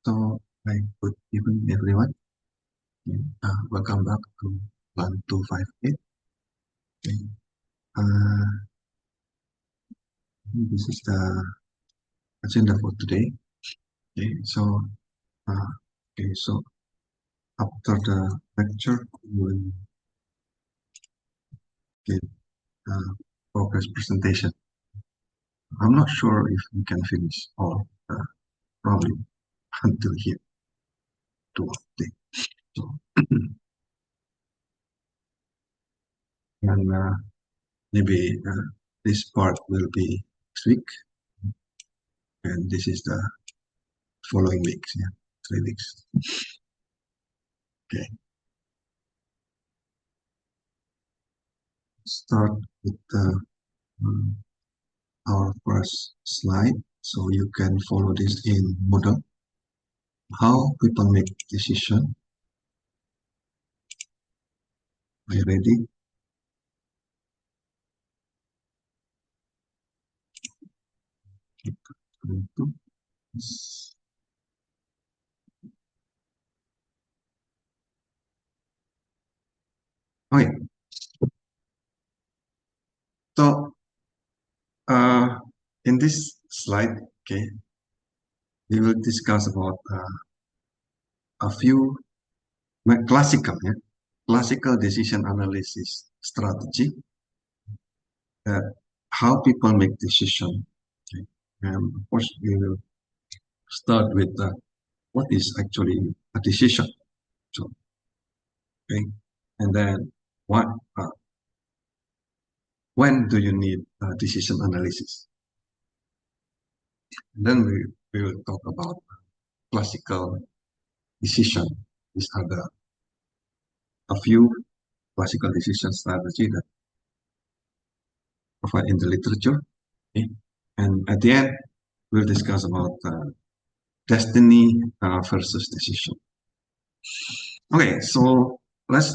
So, good evening, everyone. Welcome back to 1258. Okay. This is the agenda for today. Okay, so, uh, so after the lecture, we will get progress presentation. I'm not sure if we can finish all, probably until here today. So, and maybe this part will be next week, and this is the following weeks. Yeah, 3 weeks. Okay. Start with our first slide, so you can follow this in model. How people make decision. Are you ready? Okay. So in this slide, okay, we will discuss about a few classical decision analysis strategy, how people make decision. Okay. Of course, we will start with what is actually a decision. So, okay, and then what, when do you need decision analysis? And then we will talk about classical decision. These are a few classical decision strategy that provide in the literature. Okay? And at the end, we'll discuss about destiny versus decision. Okay, so let's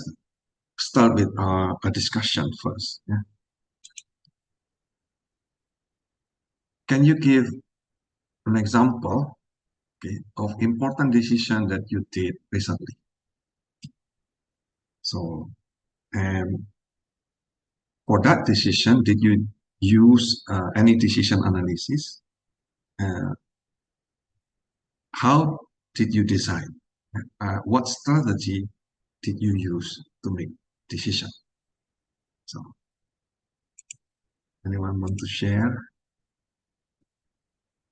start with a discussion first. Yeah? Can you give an example, okay, of important decision that you did recently? So, and for that decision, did you use any decision analysis? Uh, how did you decide? What strategy did you use to make decision? So, anyone want to share?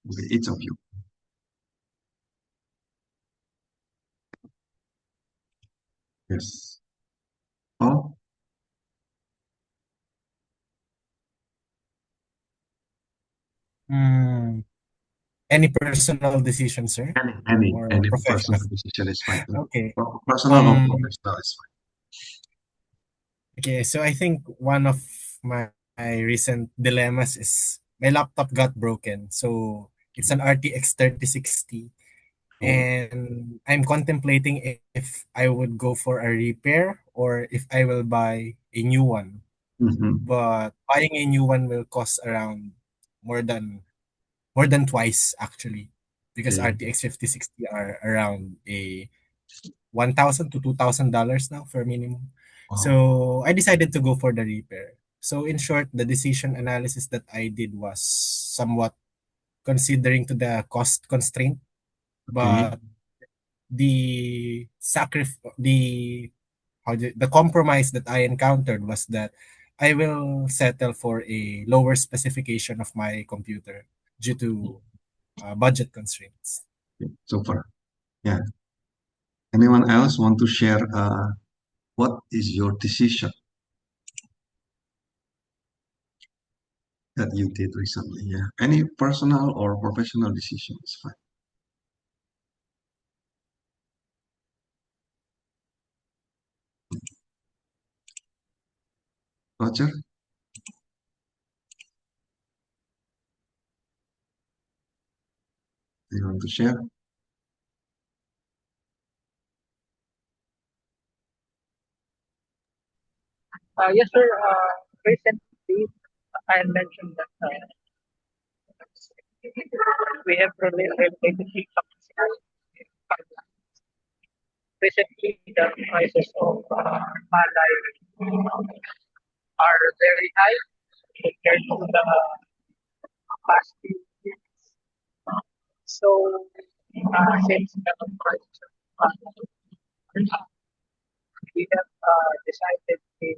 Okay, each of you. Yes. Oh, Any personal decision, sir? Or any professional? personal decision is fine. Okay. Personal or Um, professional is okay, so I think one of my recent dilemmas is my laptop got broken. So it's an RTX 3060 fine. Oh, and I'm contemplating if I would go for a repair or if I will buy a new one. mm-hmm. But buying a new one will cost around more than more than twice actually because Okay. RTX 5060 are around a $1,000 to $2,000 now for minimum. Wow. So I decided to go for the repair. So in short, the decision analysis that I did was somewhat considering to the cost constraint, Okay. but the compromise that I encountered was that I will settle for a lower specification of my computer due to budget constraints. Okay. So far, yeah. Anyone else want to share? What is your decision that you did recently? Yeah. Any personal or professional decision is fine. Roger, do you want to share? Yes, sir. Recently, I mentioned that we have related some scenarios. recently the prices of palay are very high compared to the past few years. So since the prices of palay are high, we have decided to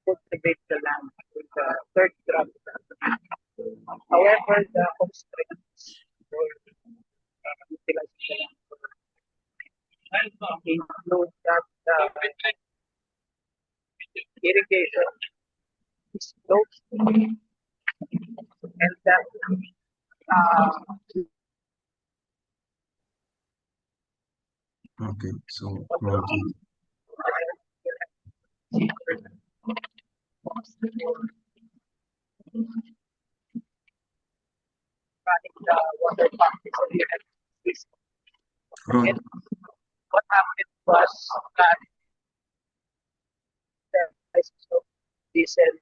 cultivate the land with the third crop. However, the constraints for utilizing the land include that irrigation is closed and that uh, Okay, so probably running the water pump is a unit system. right. And what happened was that the prices of diesel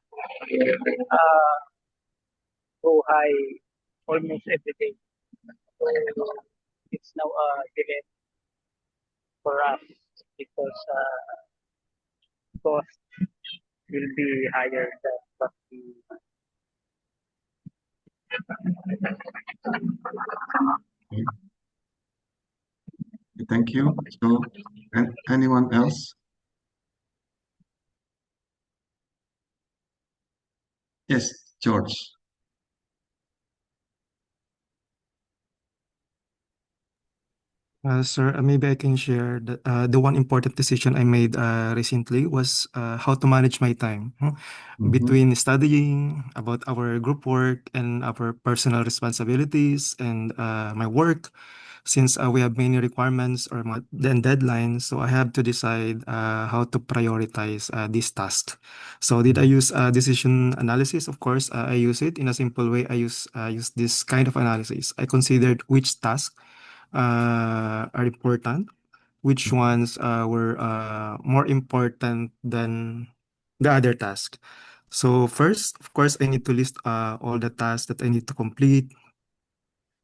go high almost every day. So it's now a dilemma for us because cost will be higher than what we Okay, thank you. So, and anyone else? Yes, George. Sir, maybe I can share the one important decision I made recently was how to manage my time between studying, about our group work, and our personal responsibilities and my work. Since we have many requirements or then deadlines, so I have to decide how to prioritize this task. So did I use decision analysis? Of course, I use it in a simple way. I use this kind of analysis. I considered which task are important, which ones were more important than the other task. So first, of course, I need to list all the tasks that I need to complete,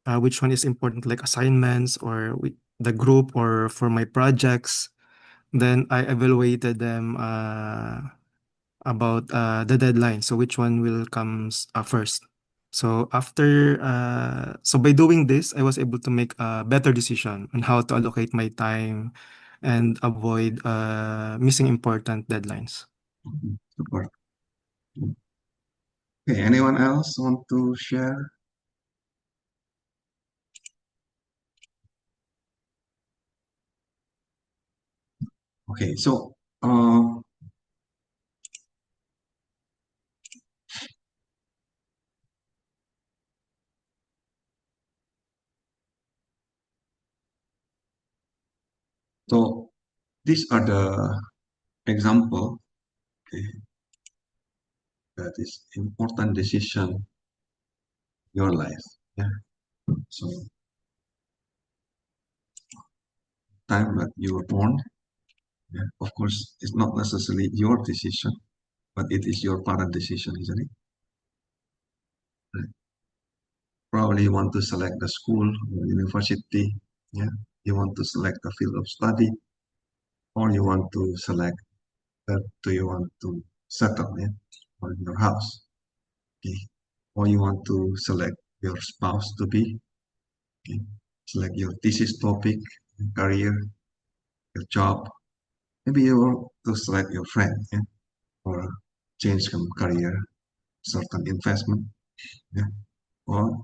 which one is important, like assignments or with the group or for my projects. Then I evaluated them about the deadline. So which one will comes first. So by doing this, I was able to make a better decision on how to allocate my time and avoid missing important deadlines. Super. Okay, anyone else want to share? Okay, so these are the example, okay, that is important decision in your life. Yeah. So time that you were born, yeah, of course, it's not necessarily your decision, but it is your parent decision, isn't it? Right. Probably you want to select the school or university, yeah. You want to select the field of study, or you want to select that do you want to settle, yeah, or in your house, okay, or you want to select your spouse to be, okay, select your thesis topic, your career, your job. Maybe you want to select your friend, yeah, or change from career, certain investment, yeah, or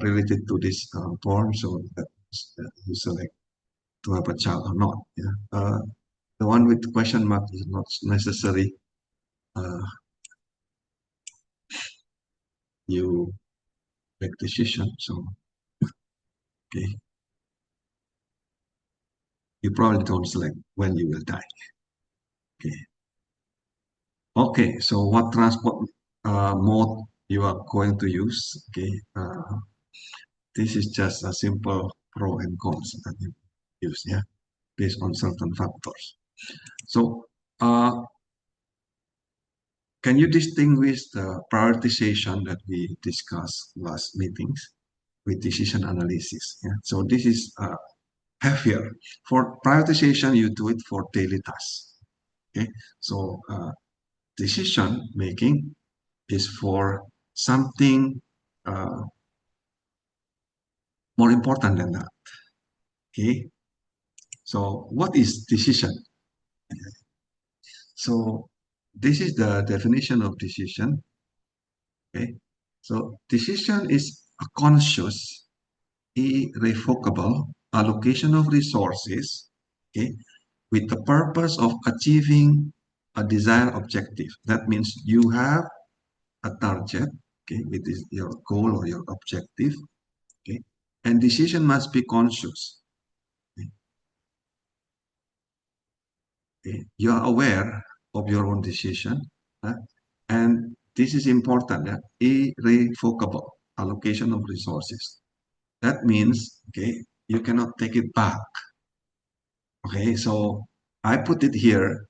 related to this form, so that you select to have a child or not. Yeah. The one with the question mark is not necessary. Uh, you make decision. So okay, you probably don't select when you will die. Okay. Okay. So what transport mode you are going to use? Okay. This is just a simple pro and cons that you use. Yeah, based on certain factors. So can you distinguish the prioritization that we discussed last meetings with decision analysis? Yeah. So this is heavier. For prioritization, you do it for daily tasks. Okay, so decision making is for something more important than that. Okay, so what is decision? So this is the definition of decision. Okay, so decision is a conscious, irrevocable allocation of resources. Okay, with the purpose of achieving a desired objective. That means you have a target, okay, with your goal or your objective, okay, and decision must be conscious. Okay, okay. You are aware of your own decision, and this is important. Irrevocable allocation of resources. That means, okay, you cannot take it back. Okay, so I put it here.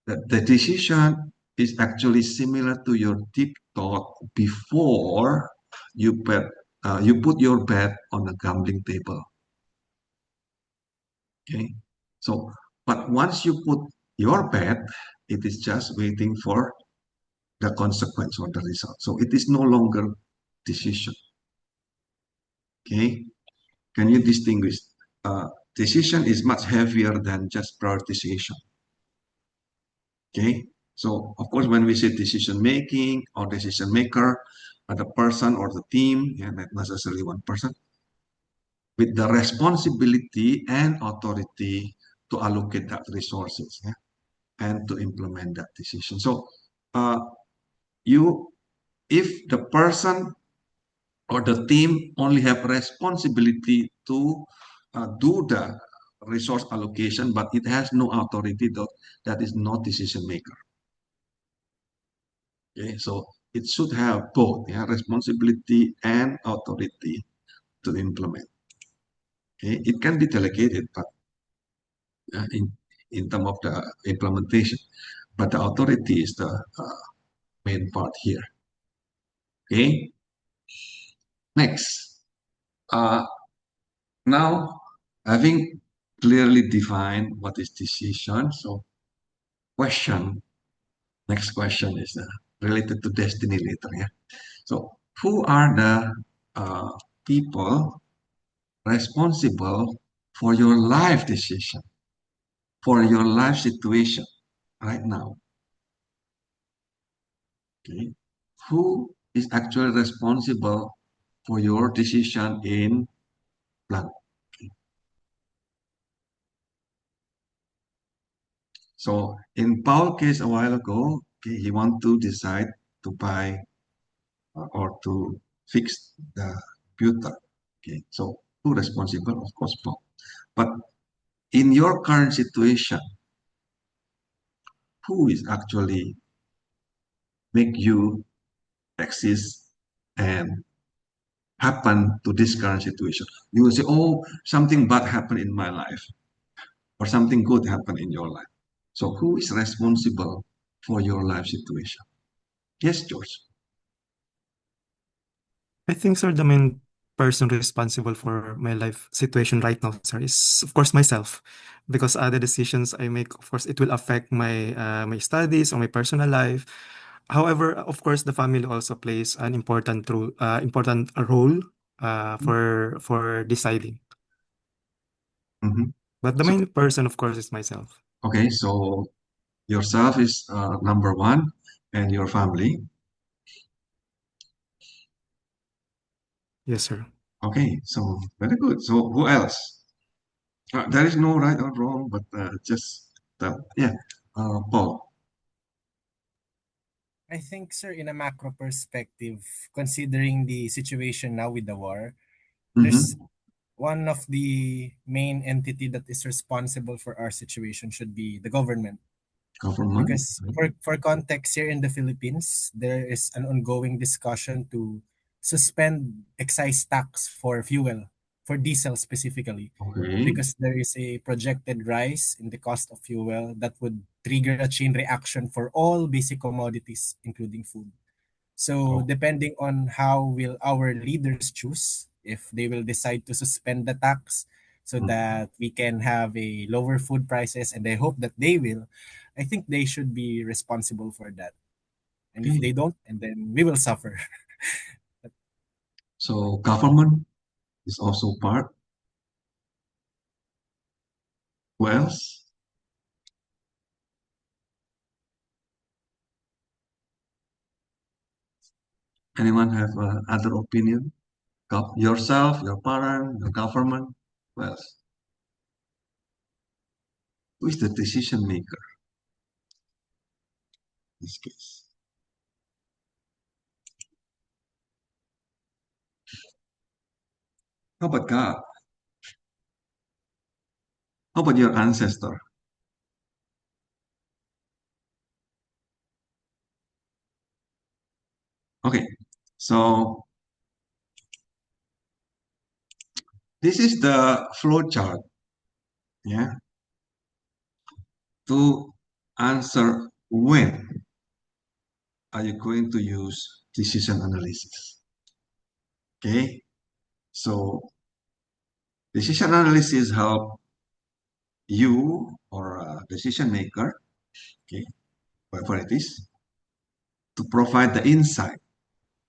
The decision is actually similar to your deep thought before you put your bet on the gambling table. Okay, so but once you put your bet, it is just waiting for the consequence or the result. So it is no longer decision. Okay, can you distinguish? Decision is much heavier than just prioritization. Okay, so of course, when we say decision making or decision maker, the person or the team, and not necessarily one person, with the responsibility and authority to allocate that resources, yeah, and to implement that decision. So, uh, you, if the person or the team only have responsibility to do the resource allocation, but it has no authority, that is not decision maker. Okay, so it should have both, yeah, responsibility and authority to implement. Okay, it can be delegated, but in terms of the implementation, but the authority is the main part here. Okay, next. Now, having clearly defined what is decision, so question. Next question is related to destiny later. Yeah. So, who are the people responsible for your life decision, for your life situation right now? Okay, who is actually responsible for your decision in blank? Okay. So in Paul case a while ago, okay, he want to decide to buy or to fix the computer. Okay, so who responsible? Of course, Paul. But in your current situation, who is actually make you exist and happen to this current situation? You will say, oh, something bad happened in my life, or something good happened in your life. So who is responsible for your life situation? Yes, George. I think, sir, the main person responsible for my life situation right now, sir, is of course myself, because other decisions I make, of course, it will affect my studies or my personal life. However, of course, the family also plays an important role for deciding. Mhm. But the So, main person, of course, is myself. okay, so yourself is number one, and your family. Yes, sir. Okay, so very good. So who else? There is no right or wrong, but just yeah, Paul. I think, sir, in a macro perspective, considering the situation now with the war, there's Mm-hmm. one of the main entity that is responsible for our situation should be the government. Government. Because for context, here in the Philippines, there is an ongoing discussion to suspend excise tax for fuel, for diesel specifically, Okay. because there is a projected rise in the cost of fuel that would trigger a chain reaction for all basic commodities, including food. So Oh, depending on how will our leaders choose, if they will decide to suspend the tax so that we can have a lower food prices, and I hope that they will. I think they should be responsible for that. And if they don't, and then we will suffer. So government is also part. Who else? Anyone have other opinion? Yourself, your parent, the government? Who else? Who is the decision maker in this case? How about God? How about your ancestor? Okay, so this is the flow chart, yeah, to answer when are you going to use decision analysis. Okay, so decision analysis help you or a decision maker, okay, whatever it is, to provide the insight,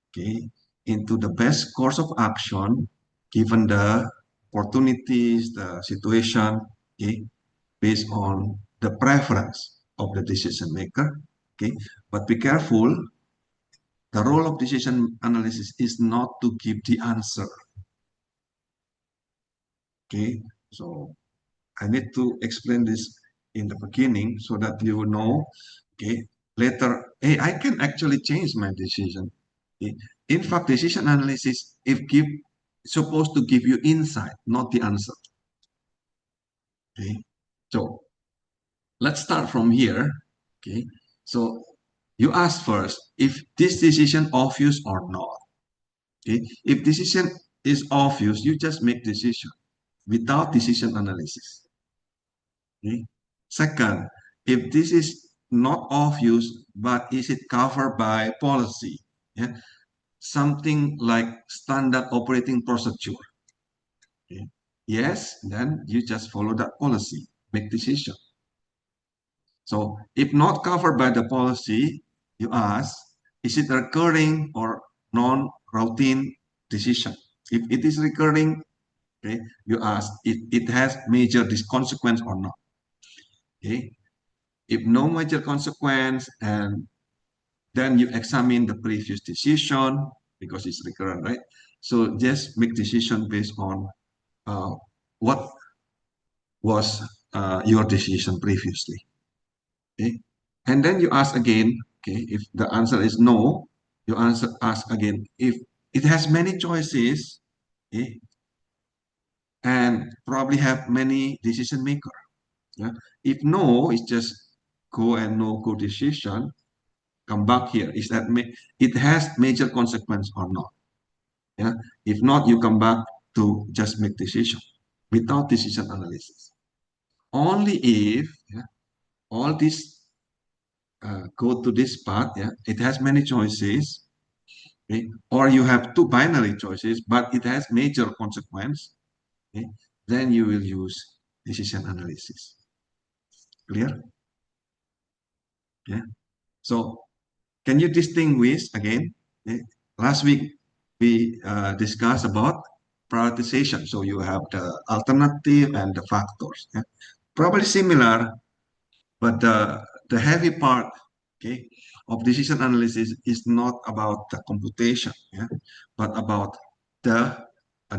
okay, into the best course of action given the opportunities, the situation, okay, based on the preference of the decision maker. Okay, but be careful. The role of decision analysis is not to give the answer. Okay, so I need to explain this in the beginning so that you know. Okay, later, hey, I can actually change my decision. Okay? In fact, decision analysis if give supposed to give you insight, not the answer. Okay, so let's start from here. Okay, so you ask first if this decision obvious or not. Okay, if decision is obvious, you just make decision without decision analysis. Okay. Second, if this is not obvious, but is it covered by policy? Yeah, something like standard operating procedure. Okay. Yes, then you just follow that policy, make decision. So if not covered by the policy, you ask, is it recurring or non-routine decision? If it is recurring, okay, you ask if it has major consequence or not. Okay, if no major consequence, and then you examine the previous decision because it's recurrent, right? So just make decision based on what was your decision previously. Okay, and then you ask again. Okay, if the answer is no, you ask again if it has many choices. Okay, and probably have many decision maker. Yeah, if no, it's just go and no go decision. Come back here. Is that it has major consequence or not? Yeah. If not, you come back to just make decision without decision analysis. Only if all this go to this part, yeah, it has many choices, okay? Or you have two binary choices, but it has major consequence, okay? Then you will use decision analysis. Clear? Yeah. So can you distinguish again? Last week we discussed about prioritization. So you have the alternative and the factors. Yeah? Probably similar, but the heavy part, okay, of decision analysis is not about the computation, yeah, but about the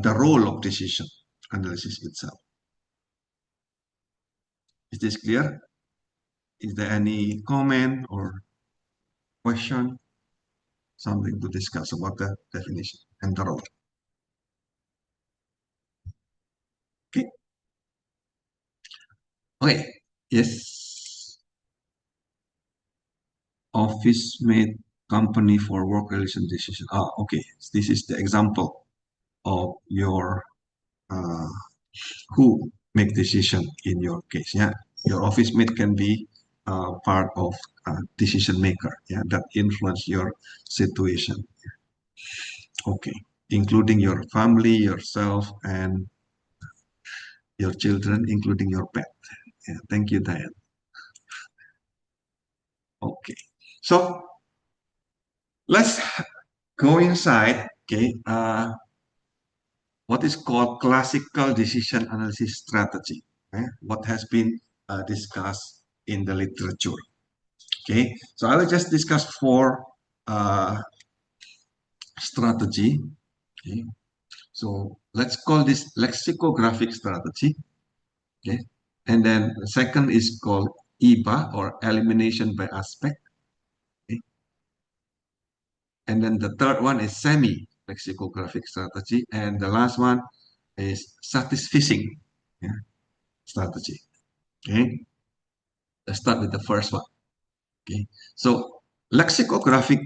role of decision analysis itself. Is this clear? Is there any comment or question? Something to discuss about the definition and the role. Okay. Okay. Yes. Office made company for work relation decision. Ah, okay. This is the example of your uh, who make decision in your case. Yeah, your office mate can be part of decision maker. Yeah, that influence your situation. Okay. including your family, yourself, and your children, including your pet. Yeah, thank you, Diane. Okay, so let's go inside. Okay, what is called classical decision analysis strategy. What has been discussed in the literature. Okay, so I will just discuss four strategy. Okay, so let's call this lexicographic strategy. Okay, and then the second is called EBA or elimination by aspect. Okay, and then the third one is semi-lexicographic strategy, and the last one is satisficing, yeah, strategy. Okay, let's start with the first one. Okay, so lexicographic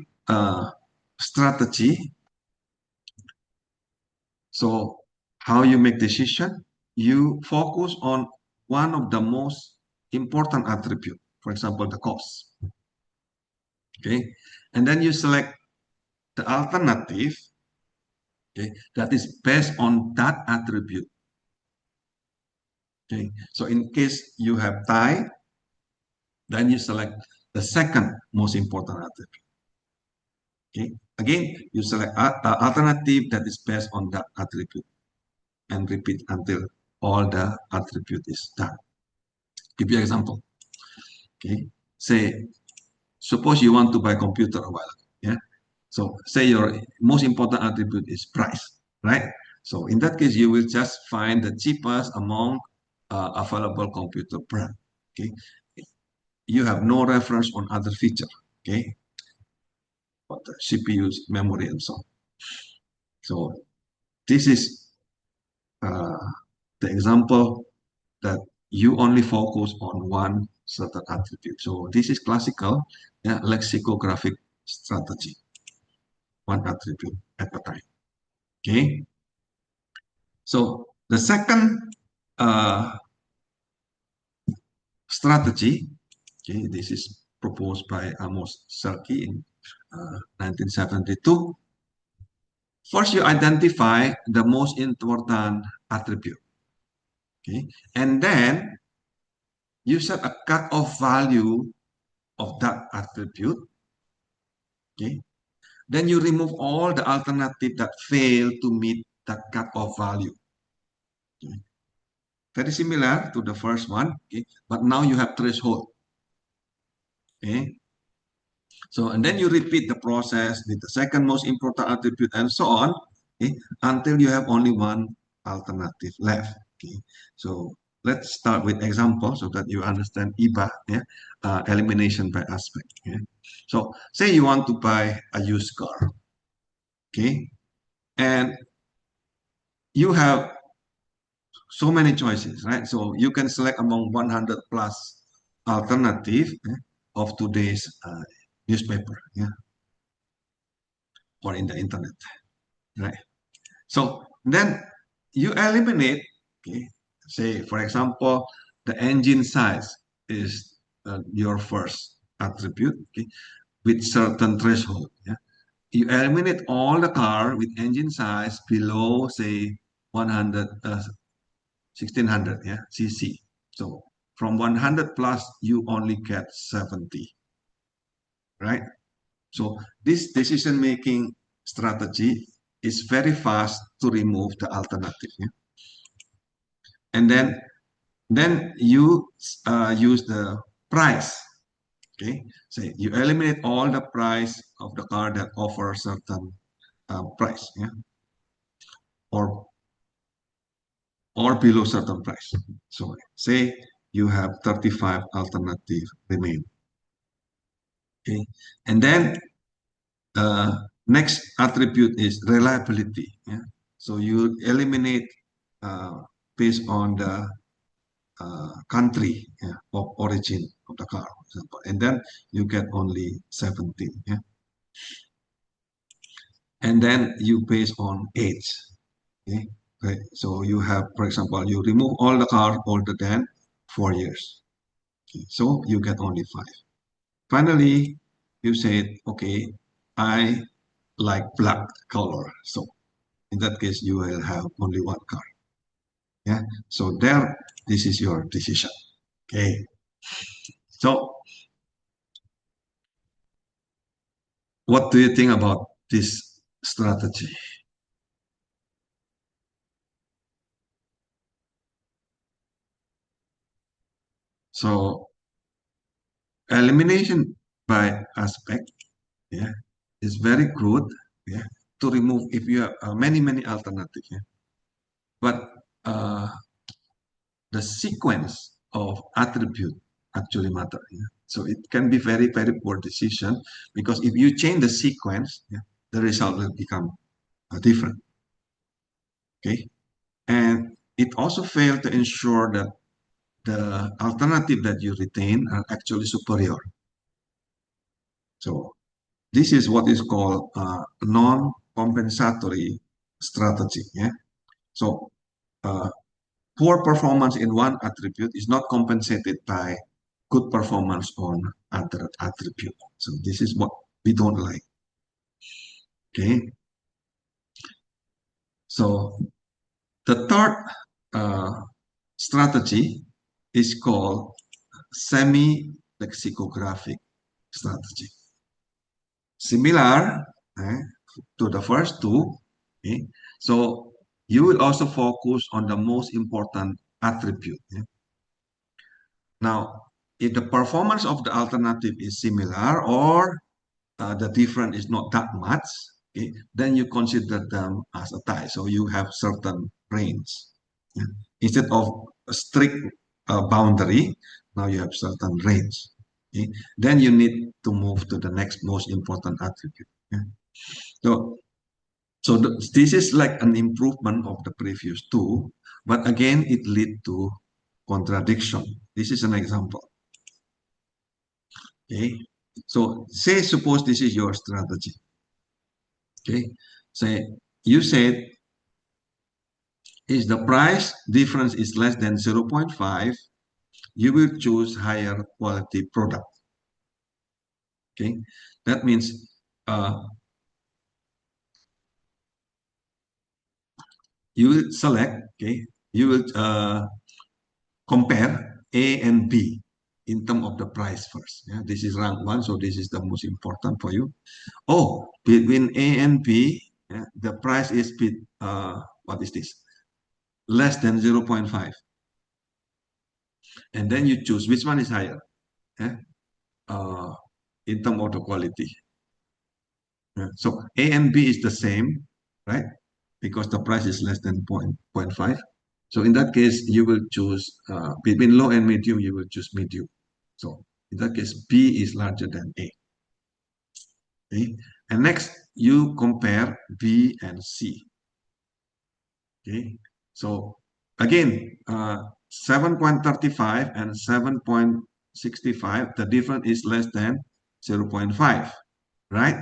strategy. So how you make decision? You focus on one of the most important attribute, for example, the cost. Okay, and then you select the alternative, okay, that is based on that attribute. Okay, so in case you have tie, then you select the second most important attribute. Okay, again, you select alternative that is based on that attribute and repeat until all the attribute is done. Give you an example. Okay, say, suppose you want to buy computer a while ago. Yeah, so say your most important attribute is price, right? So in that case, you will just find the cheapest among available computer brand. Okay, you have no reference on other feature. Okay, but the CPU's memory and so on. So this is uh, the example that you only focus on one certain attribute. So this is classical, yeah, lexicographic strategy, one attribute at a time. Okay. So the second strategy, okay, this is proposed by Amos Selke in 1972. First, you identify the most important attribute, okay, and then you set a cutoff value of that attribute, okay. Then you remove all the alternative that fail to meet that cutoff value. Okay. Very similar to the first one, okay, but now you have threshold. Okay, so and then you repeat the process with the second most important attribute and so on, okay, until you have only one alternative left. Okay, so let's start with example so that you understand EBA, yeah, elimination by aspect. Yeah. So say you want to buy a used car, okay, and you have so many choices, right? So you can select among 100 plus alternative of today's newspaper, yeah, or in the internet, right? So then you eliminate, okay, say for example, the engine size is your first attribute, okay, with certain threshold, yeah. You eliminate all the car with engine size below, say, 100, 1600, yeah, cc. So from 100 plus, you only get 70, right? So this decision-making strategy is very fast to remove the alternative, yeah? And then you use the price, okay? So you eliminate all the price of the car that offer certain price, yeah, or below certain price. So say you have 35 alternative remain. Okay, and then next attribute is reliability. Yeah, so you eliminate based on the country, yeah, of origin of the car, for example, and then you get only 17. Yeah, and then you base on age. Okay, okay. So you have, for example, you remove all the car older than 4 years. Okay, so you get only 5. Finally, you said, okay, I like black color. So In that case, you will have only one car. Yeah. So there, this is your decision. Okay. So what do you think about this strategy? So elimination by aspect, yeah, is very good, yeah, to remove if you have many alternatives. Yeah. But the sequence of attribute actually matter. Yeah. So it can be very poor decision because if you change the sequence, yeah, the result will become different. Okay, and it also failed to ensure that the alternative that you retain are actually superior. So this is what is called non-compensatory strategy. Yeah. So uh, poor performance in one attribute is not compensated by good performance on other attribute. So this is what we don't like. Okay. So the third strategy is called semi-lexicographic strategy. Similar to the first two. Okay. So you will also focus on the most important attribute. Yeah. Now, if the performance of the alternative is similar or the difference is not that much, okay, then you consider them as a tie. So you have certain range. Yeah. Instead of a strict boundary, now you have certain range. Okay. Then you need to move to the next most important attribute. Yeah. So, this is like an improvement of the previous two, but again, it lead to contradiction. This is an example. Okay. So suppose this is your strategy. Okay. Say you said if the price difference is less than 0.5, you will choose higher quality product. Okay. That means you will select, okay, you will compare A and B in terms of the price first. Yeah, this is rank one, so this is the most important for you. Oh, between A and B, yeah, the price is what is this? Less than 0.5. And then you choose which one is higher, yeah? In terms of the quality. Yeah. So A and B is the same, right? Because the price is less than 0.5. So in that case, you will choose between low and medium, you will choose medium. So in that case, B is larger than A. Okay. And next, you compare B and C. Okay. So again, 7.35 and 7.65, the difference is less than 0.5, right?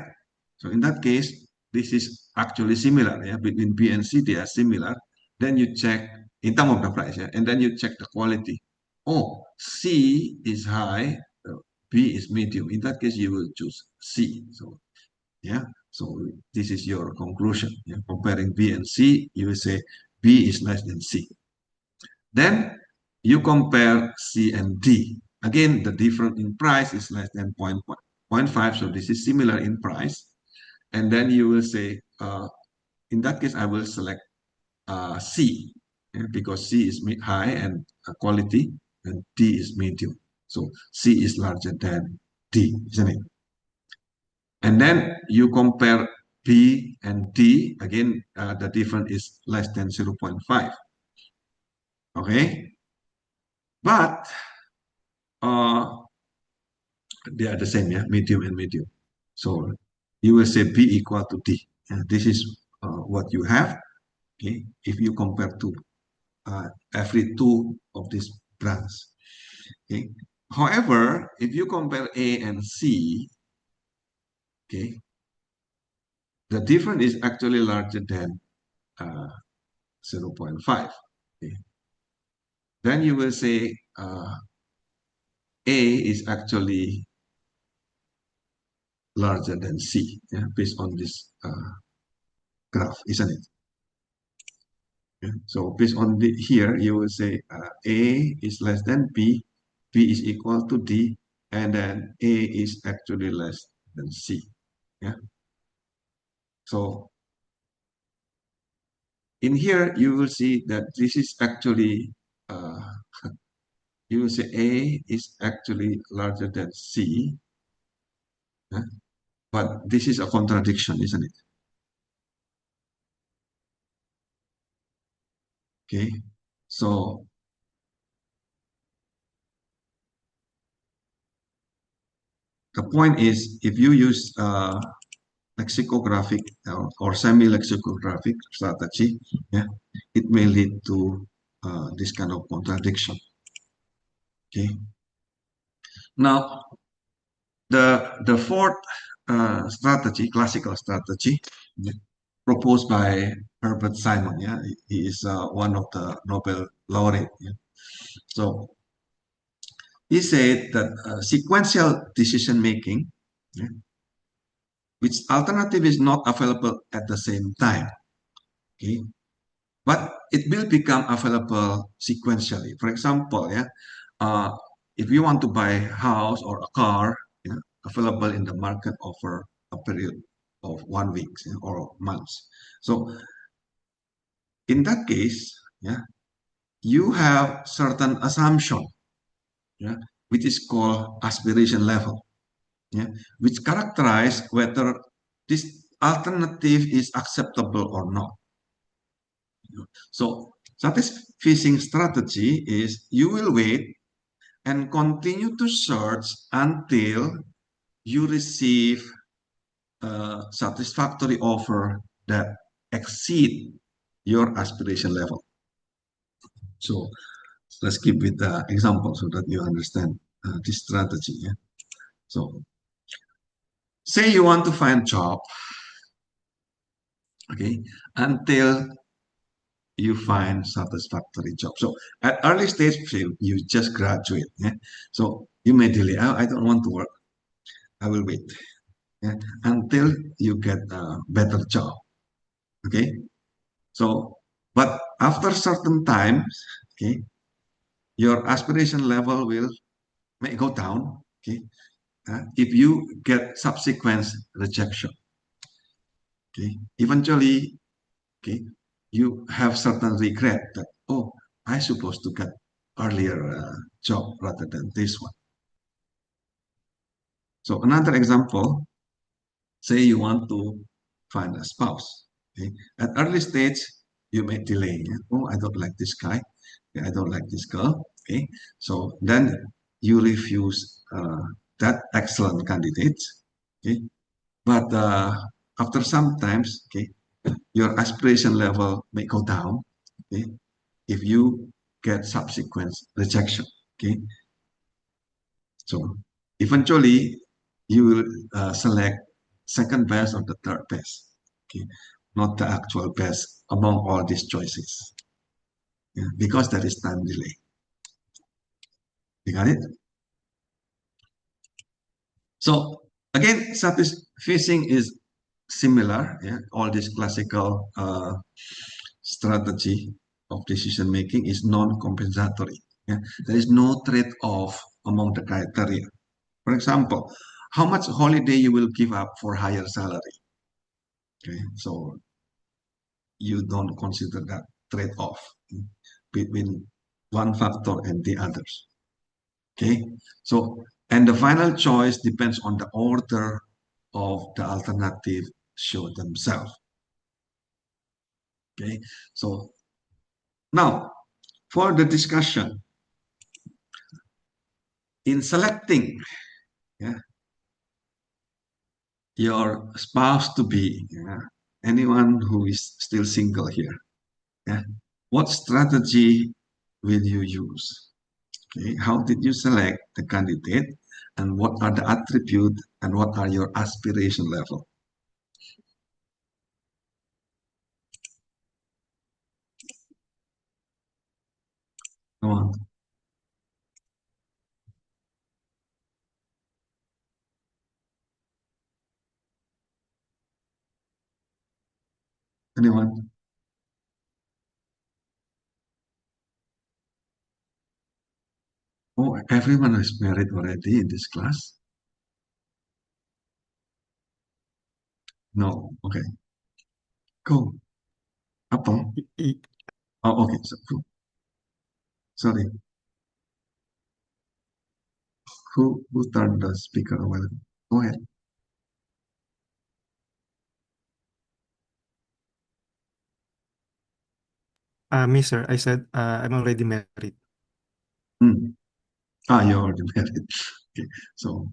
So in that case, this is actually similar, yeah, between B and C, they are similar. Then you check in terms of the price, yeah, and then you check the quality. Oh, C is high, B is medium. In that case, you will choose C. So yeah, so this is your conclusion. Yeah? Comparing B and C, you will say B is less than C. Then you compare C and D. Again, the difference in price is less than 0.5, so this is similar in price. And then you will say, in that case, I will select C, yeah, because C is high and quality, and D is medium. So C is larger than D, isn't it? And then you compare B and D. Again, the difference is less than 0.5. Okay? But they are the same, yeah, medium and medium. So you will say B equal to D. And this is what you have, okay, if you compare to every two of these brands. Okay. However, if you compare A and C, okay, the difference is actually larger than 0.5. Okay. Then you will say A is actually larger than C, yeah, based on this graph, isn't it? Okay? So based on the here, you will say A is less than B, B is equal to D, and then A is actually less than C. Yeah. So in here, you will see that this is actually, you will say A is actually larger than C, yeah? But this is a contradiction, isn't it? Okay. So the point is, if you use lexicographic or semi-lexicographic strategy, yeah, it may lead to this kind of contradiction. Okay. Now, the fourth strategy, classical strategy, yeah, proposed by Herbert Simon. Yeah, he is one of the Nobel laureate. Yeah. So he said that sequential decision making, yeah, which alternative is not available at the same time. Okay, but it will become available sequentially. For example, yeah, uh, if you want to buy a house or a car, yeah, available in the market over a period of 1 week, yeah, or months. So in that case, yeah, you have certain assumption, yeah, which is called aspiration level, yeah, which characterize whether this alternative is acceptable or not. So satisficing strategy is you will wait and continue to search until you receive a satisfactory offer that exceed your aspiration level. So let's keep with the example so that you understand this strategy. Yeah? So say you want to find job, okay, until you find satisfactory job. So at early stage, you just graduate. Yeah? So you may delay. I don't want to work. I will wait, yeah, until you get a better job. Okay. So, but after certain times, okay, your aspiration level will may go down. Okay. If you get subsequent rejection, okay, eventually, okay, you have certain regret that, oh, I supposed to get earlier job rather than this one. So another example, say you want to find a spouse. Okay? At early stage, you may delay. Yeah? Oh, I don't like this guy. Okay, I don't like this girl. Okay, so then you refuse that excellent candidate. Okay, but after some times, okay, your aspiration level may go down. Okay, if you get subsequent rejection. Okay, so eventually you will select second best or the third best. Okay, not the actual best among all these choices. Yeah, because there is time delay. You got it? So again, satisficing is similar. Yeah, all this classical strategy of decision making is non-compensatory. Yeah, there is no trade-off among the criteria. For example, how much holiday you will give up for higher salary. Okay, so you don't consider that trade-off between one factor and the others. Okay, so and the final choice depends on the order of the alternative show themselves. Okay, so now for the discussion in selecting, yeah, your spouse to be, yeah, anyone who is still single here, yeah, what strategy will you use? Okay, how did you select the candidate, and what are the attributes and what are your aspiration level? Come on. Anyone? Oh, everyone is married already in this class? No. Okay. Cool. Apple. Y- Oh, okay. So, sorry. Who turned the speaker away? Go ahead. Me, sir, I said I'm already married. Hmm. You're already married. Okay. So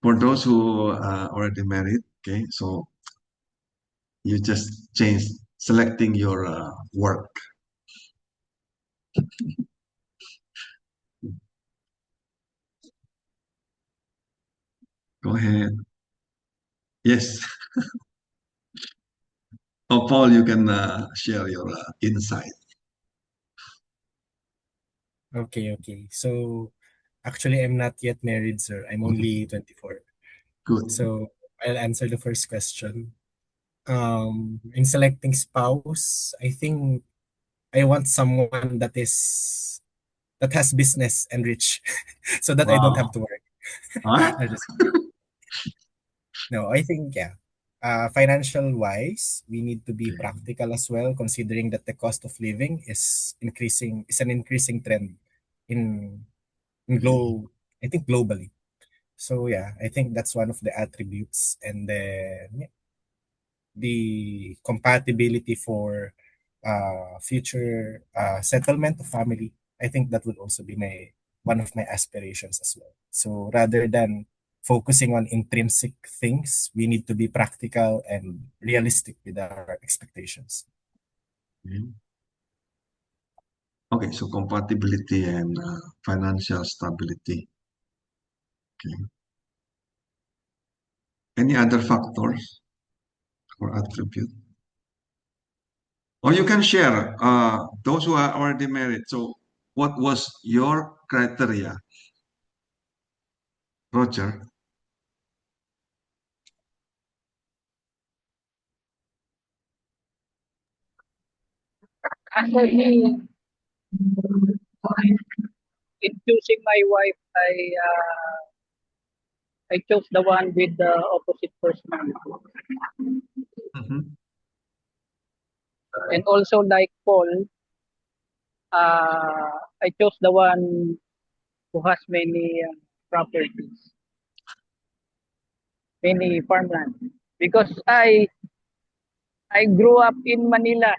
for those who are already married, okay, so you just change selecting your work. Go ahead. Yes. Oh, Paul, you can share your insight. Okay, okay. So actually, I'm not yet married, sir. I'm Okay. only 24. Good. So I'll answer the first question. In selecting spouse, I think I want someone that has business and rich, so that I don't have Wow. to work. Huh? No, just no. I think yeah. Financial wise, we need to be Okay. practical as well, considering that the cost of living is increasing. Is an increasing trend in in Okay. glow. I think globally. So yeah, I think that's one of the attributes, and then yeah, the compatibility for future settlement of family. I think that would also be my one of my aspirations as well. So rather than focusing on intrinsic things, we need to be practical and realistic with our expectations. Okay, so compatibility and financial stability. Okay. Any other factors or attribute? Or you can share those who are already married. So, what was your criteria, Roger? As for me, in choosing my wife, I chose the one with the opposite personality. Mhm. And also like Paul, I chose the one who has many properties, many farmland. Because I grew up in Manila.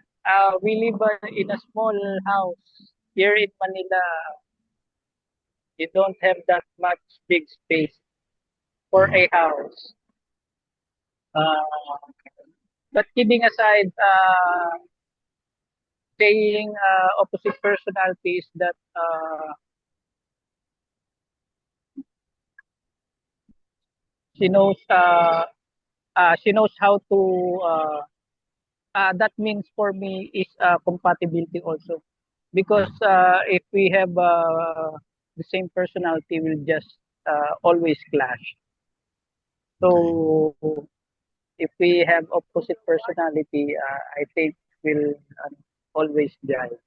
We live in a small house. Here in Manila, you don't have that much big space for Okay. a house. Uh, but kidding aside, saying opposite personalities that she knows she knows how to that means for me is compatibility also because if we have the same personality we'll just always clash, Okay. so if we have opposite personality I think we'll always jive.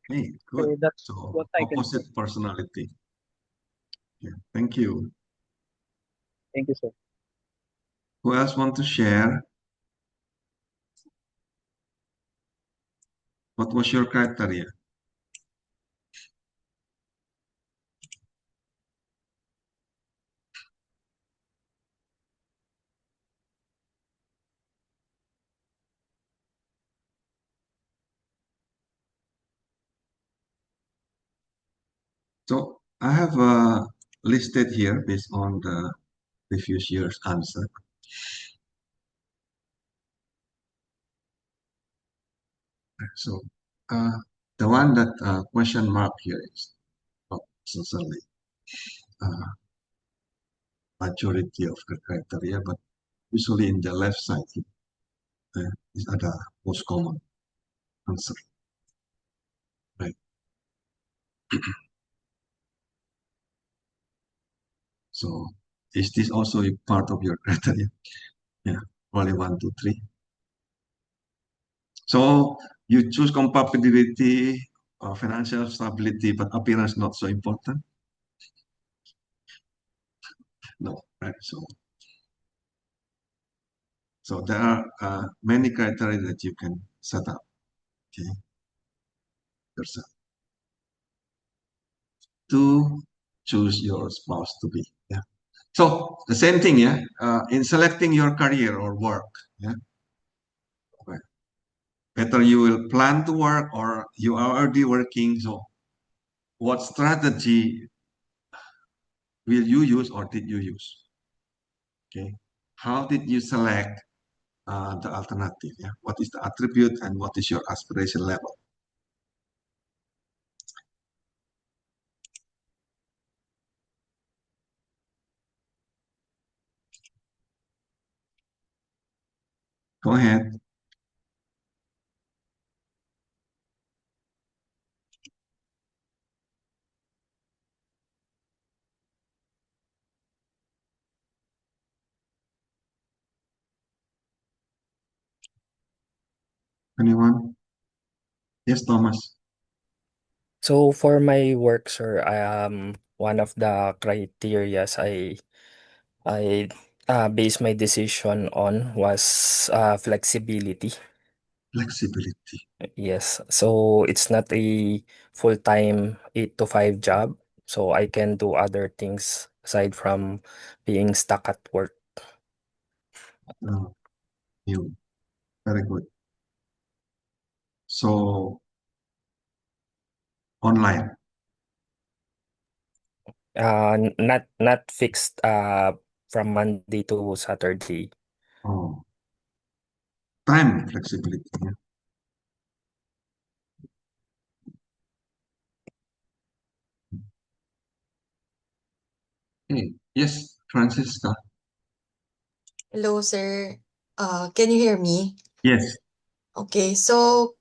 Hey, good. So that's So, what I can say. opposite personality. Yeah. Thank you. Thank you, sir. Who else want to share? What was your criteria? So, I have listed here based on the previous year's answer. So, uh, the one that question mark here is not necessarily uh, majority of the criteria, but usually in the left side, these are the most common answer, right? So, is this also a part of your criteria? Yeah, only one, two, three. So, You choose compatibility or financial stability, but appearance not so important. No, right? So there are many criteria that you can set up. Okay, yourself to choose your spouse to be. Yeah. So the same thing, yeah. In selecting your career or work, yeah. Okay. Whether you will plan to work or you are already working. So what strategy will you use or did you use? Okay. How did you select the alternative? Yeah. What is the attribute and what is your aspiration level? Go ahead. Anyone? Yes, Thomas. So for my work, sir, one of the criterias I base my decision on was flexibility. Flexibility. Yes, so it's not a full-time 8 to 5 job, so I can do other things aside from being stuck at work. You. Very good. So online. Not fixed from Monday to Saturday. Oh, time flexibility. Yeah. Okay. Yes, Francisca. Hello, sir. Can you hear me? Yes. Okay, so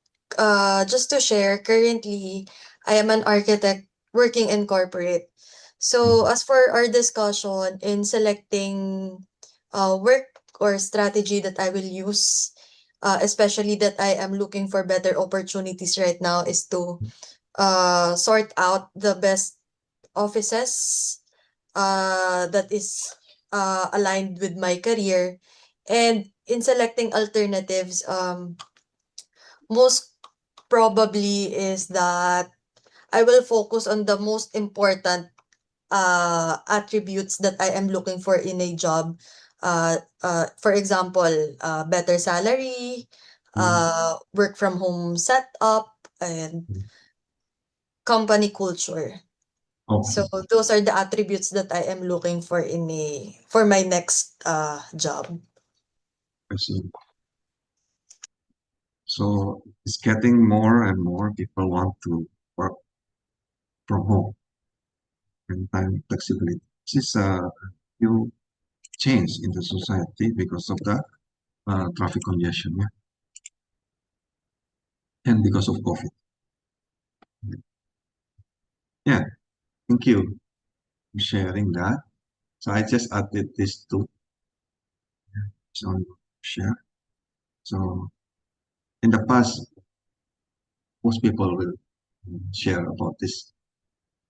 just to share, currently I am an architect working in corporate. So Mhm. as for our discussion in selecting work or strategy that I will use, especially that I am looking for better opportunities right now, is to sort out the best offices that is aligned with my career. And in selecting alternatives, most probably is that I will focus on the most important attributes that I am looking for in a job. For example, better salary, Mm, work from home setup, and mm. company culture. So Okay. those are the attributes that I am looking for for my next job. I see. So it's getting more and more people want to work from home and time flexibility. This is a new change in the society because of the traffic congestion, yeah, and because of COVID. Yeah, thank you for sharing that. So I just added this to so share. So in the past, most people will share about this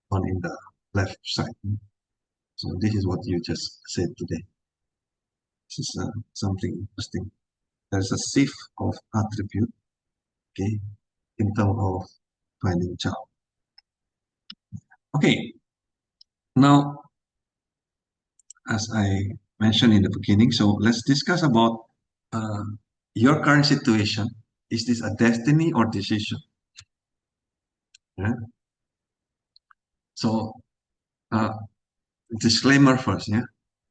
one in the left side. So this is what you just said today. This is something interesting. There's a shift of attribute, okay, in terms of finding job. Okay, now as I mentioned in the beginning, so let's discuss about uh, your current situation. Is this a destiny or decision? Yeah? So uh, disclaimer first, yeah.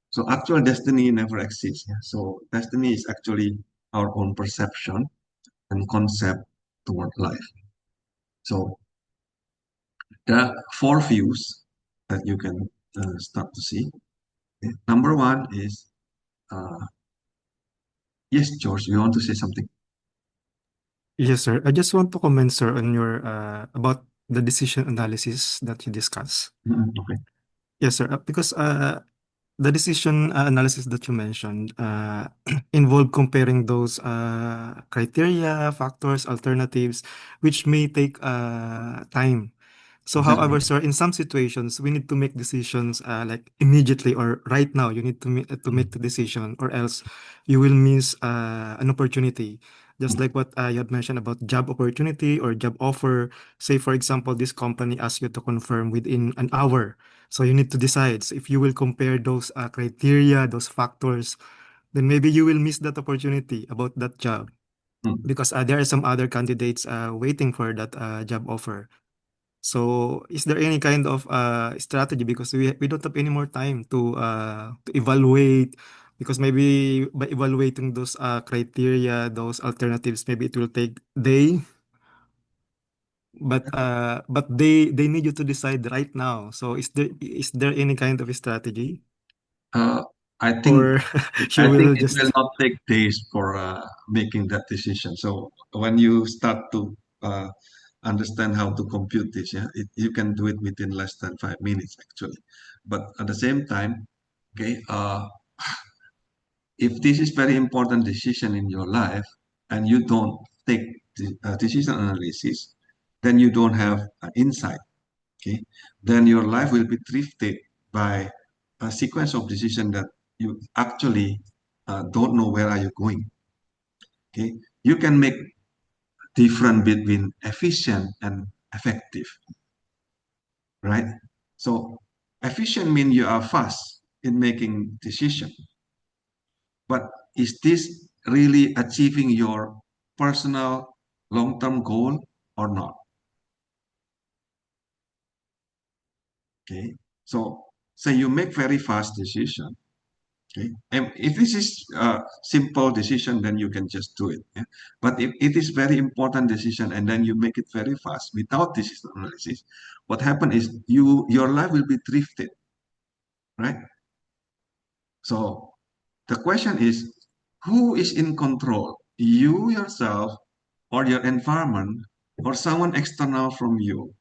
So actual destiny never exists. Yeah? So destiny is actually our own perception and concept toward life. So there are four views that you can start to see. Okay. Number one is, yes, George, you want to say something? Yes, sir. I just want to comment, sir, on your about the decision analysis that you discussed. Okay. Yes, sir. Because the decision analysis that you mentioned involve comparing those criteria, factors, alternatives, which may take time. So, Exactly. however, sir, in some situations, we need to make decisions like immediately or right now. You need to make the decision, or else you will miss an opportunity. Just like what you had mentioned about job opportunity or job offer. Say, for example, this company asks you to confirm within an hour. So you need to decide. So if you will compare those criteria, those factors, then maybe you will miss that opportunity about that job Mm. because there are some other candidates waiting for that job offer. So is there any kind of strategy because we don't have any more time to evaluate because maybe by evaluating those criteria, those alternatives, maybe it will take day, but they need you to decide right now. So is there any kind of a strategy Uh, I think or I you think will it will just not take days for making that decision. So when you start to understand how to compute this, yeah, you can do it within less than 5 minutes actually. But at the same time, okay, if this is very important decision in your life and you don't take the decision analysis, then you don't have insight. Okay, then your life will be drifted by a sequence of decision that you actually don't know where are you going. Okay, you can make difference between efficient and effective, right? So efficient means you are fast in making decision, but is this really achieving your personal long-term goal or not? Okay, so say you make very fast decision. Okay, and if this is a simple decision, then you can just do it. Yeah? But if it is very important decision and then you make it very fast without decision analysis, what happens is your life will be drifted, right? So the question is, who is in control? You yourself, or your environment, or someone external from you?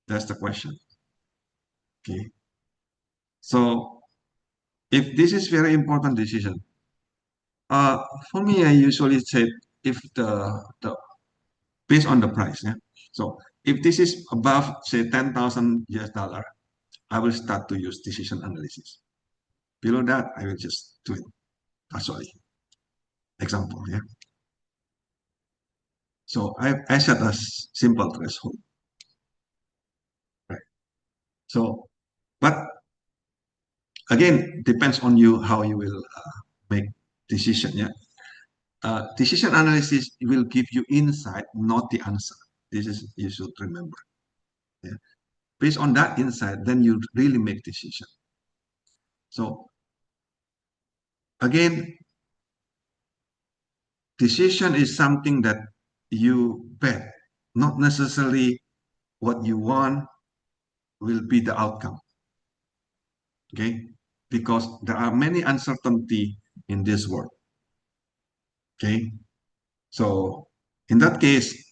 That's the question. Okay. So if this is very important decision, for me, I usually say if the based on the price. Yeah. So if this is above say 10,000 US dollar, I will start to use decision analysis. Below that, I will just do it casually. Example. Yeah. So I set a simple threshold. Right. So, but again, depends on you how you will make decision. Yeah. Decision analysis will give you insight, not the answer. This is you should remember. Yeah. Based on that insight, then you really make decision. So again, decision is something that you bet, not necessarily what you want will be the outcome. Okay, because there are many uncertainty in this world. Okay, so in that case,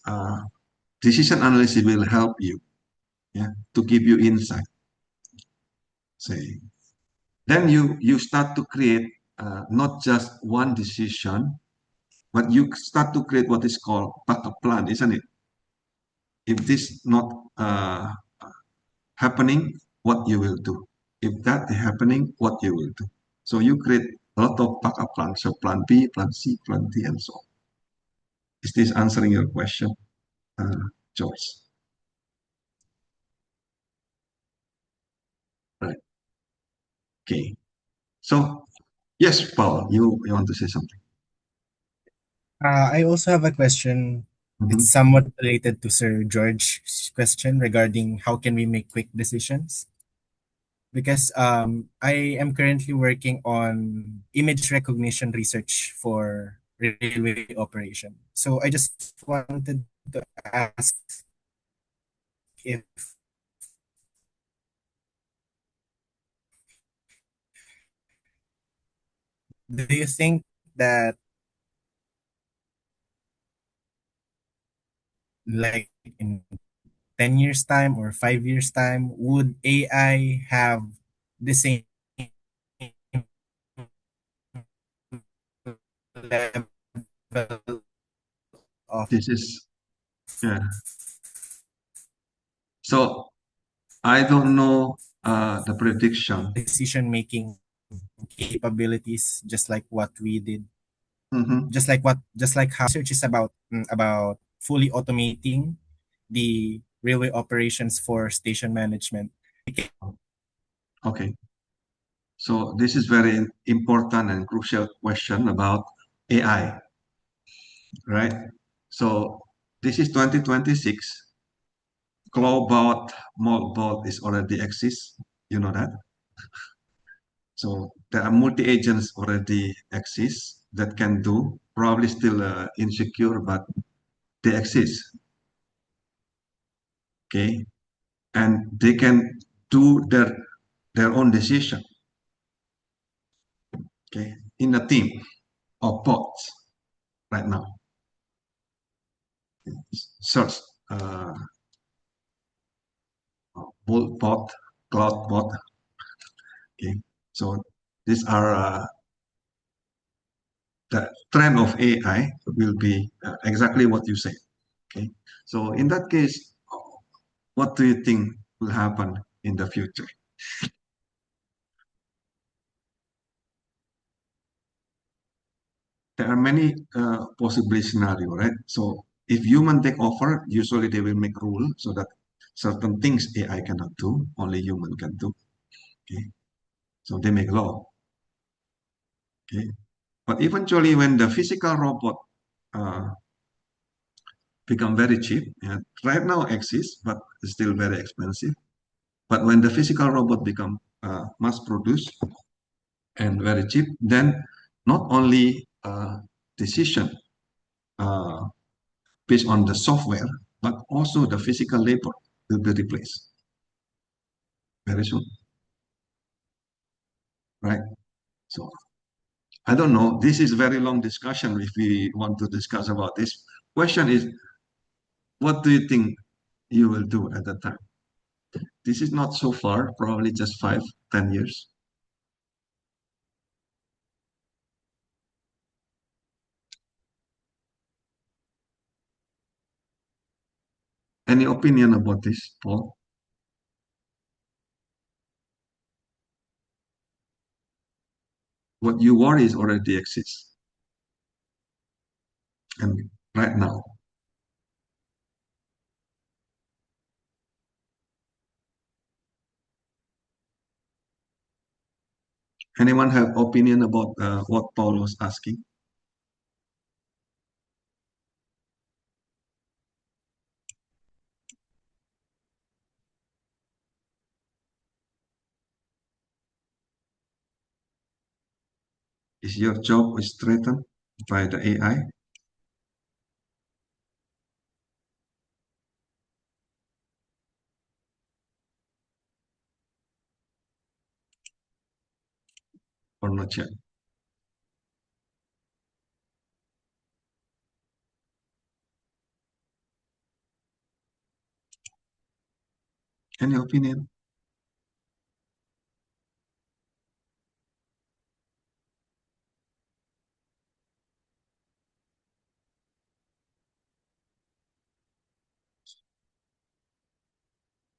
decision analysis will help you, yeah, to give you insight. Say, then you start to create not just one decision, but you start to create what is called backup plan, isn't it? If this not happening, what you will do? If that is happening, what you will do? So you create a lot of backup plans. So plan B, plan C, plan D, and so on. Is this answering your question, George? Right. Okay. So yes, Paul, you want to say something? I also have a question. It's Mhm. somewhat related to Sir George's question regarding how can we make quick decisions. Because I am currently working on image recognition research for railway operation. So I just wanted to ask if do you think that like in 10 years time or 5 years time, would AI have the same level of This is, yeah. So I don't know the prediction. decision making capabilities, just like what we did, Mhm. just like how research is about fully automating the railway operations for station management. Okay. So this is very important and crucial question about AI, right? So this is 2026. Cloudbot, Moltbot is already exists. You know that. So there are multi-agents already exist that can do, probably still insecure, but they exist. Okay. And they can do their own decision. Okay. In a team of bots right now. Search Moltbot, Cloudbot. Okay. So these are the trend of AI will be exactly what you say. Okay. So in that case, what do you think will happen in the future? There are many possible scenario, right? So if human take over, usually they will make rule so that certain things AI cannot do, only human can do. Okay. So they make law. Okay. But eventually, when the physical robot uh, become very cheap, and right now exists, but it's still very expensive. But when the physical robot become mass produced and very cheap, then not only decision uh, based on the software, but also the physical labor will be replaced very soon, right? So I don't know. This is very long discussion if we want to discuss about this. Question is, what do you think you will do at that time? This is not so far, probably just 5, 10 years. Any opinion about this, Paul? What you worry is already exists, and right now. Anyone have opinion about what Paul was asking? Is your job is threatened by the AI? Or not yet? Any opinion?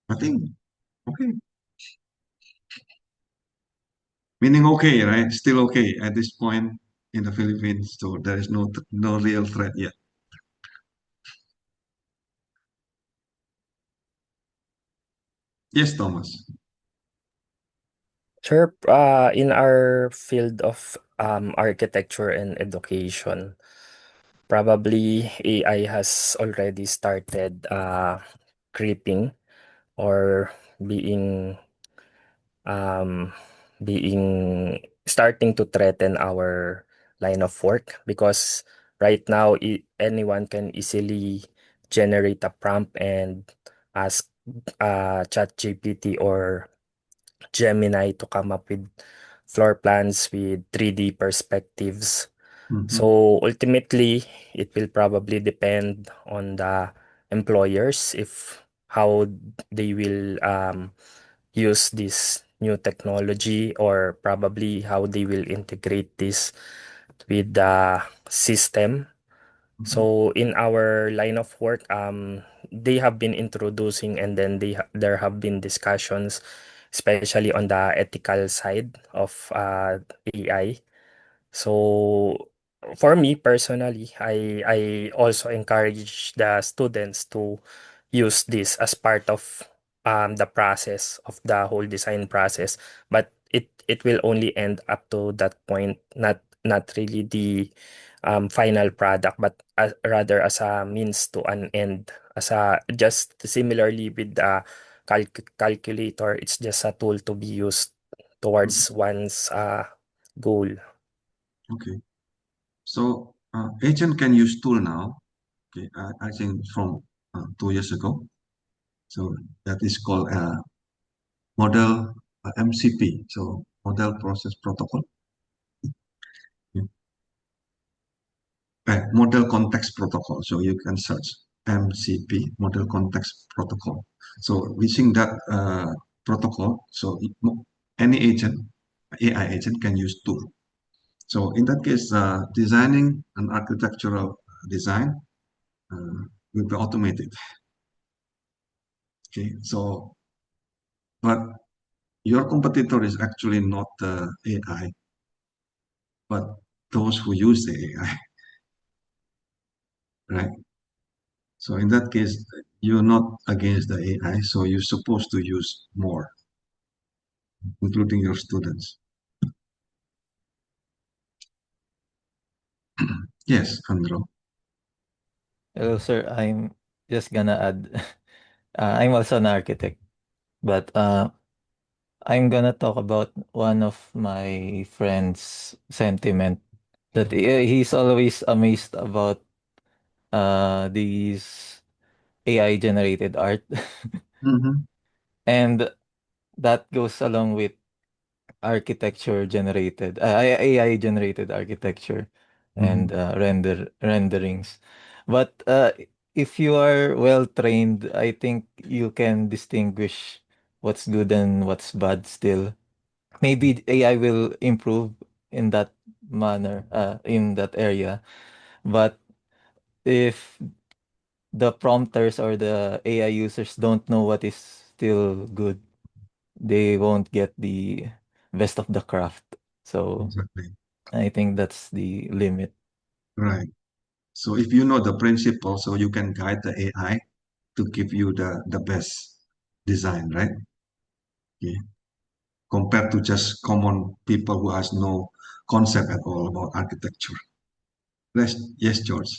I think okay. Meaning okay, right? Still okay at this point in the Philippines. So there is no real threat yet. Yes, Thomas. Sure. In our field of architecture and education, probably AI has already started creeping or being um being starting to threaten our line of work, because right now anyone can easily generate a prompt and ask ChatGPT or Gemini to come up with floor plans with 3D perspectives. Mhm. So ultimately, it will probably depend on the employers if how they will use this new technology, or probably how they will integrate this with the system. So in our line of work, they have been introducing, and then there have been discussions, especially on the ethical side of AI. So for me personally, I also encourage the students to use this as part of the process of the whole design process, but it will only end up to that point, not really the final product, but rather as a means to an end, as a just similarly with the calculator, it's just a tool to be used towards one's goal. Okay. So agent can use tool now. Okay, I think from 2 years ago. So that is called model MCP. So model process protocol. Yeah. Model context protocol. So you can search MCP, model context protocol. So using that protocol, so any agent, AI agent can use tool. So in that case, designing an architectural design will be automated. Okay, so but your competitor is actually not the AI, but those who use the AI, right? So in that case, you're not against the AI, so you're supposed to use more, including your students. Yes, Andro. Hello, sir. I'm just gonna add. I'm also an architect, but I'm gonna talk about one of my friend's sentiment that he's always amazed about these AI generated art, Mm-hmm. and that goes along with architecture generated AI generated architecture and Mm-hmm. renderings. But if you are well trained, I think you can distinguish what's good and what's bad still. Maybe AI will improve in that manner, in that area. But if the prompters or the AI users don't know what is still good, they won't get the best of the craft. So Exactly. I think that's the limit. Right. So if you know the principle, so you can guide the AI to give you the best design, right? Okay. Compared to just common people who has no concept at all about architecture. Yes, yes, George.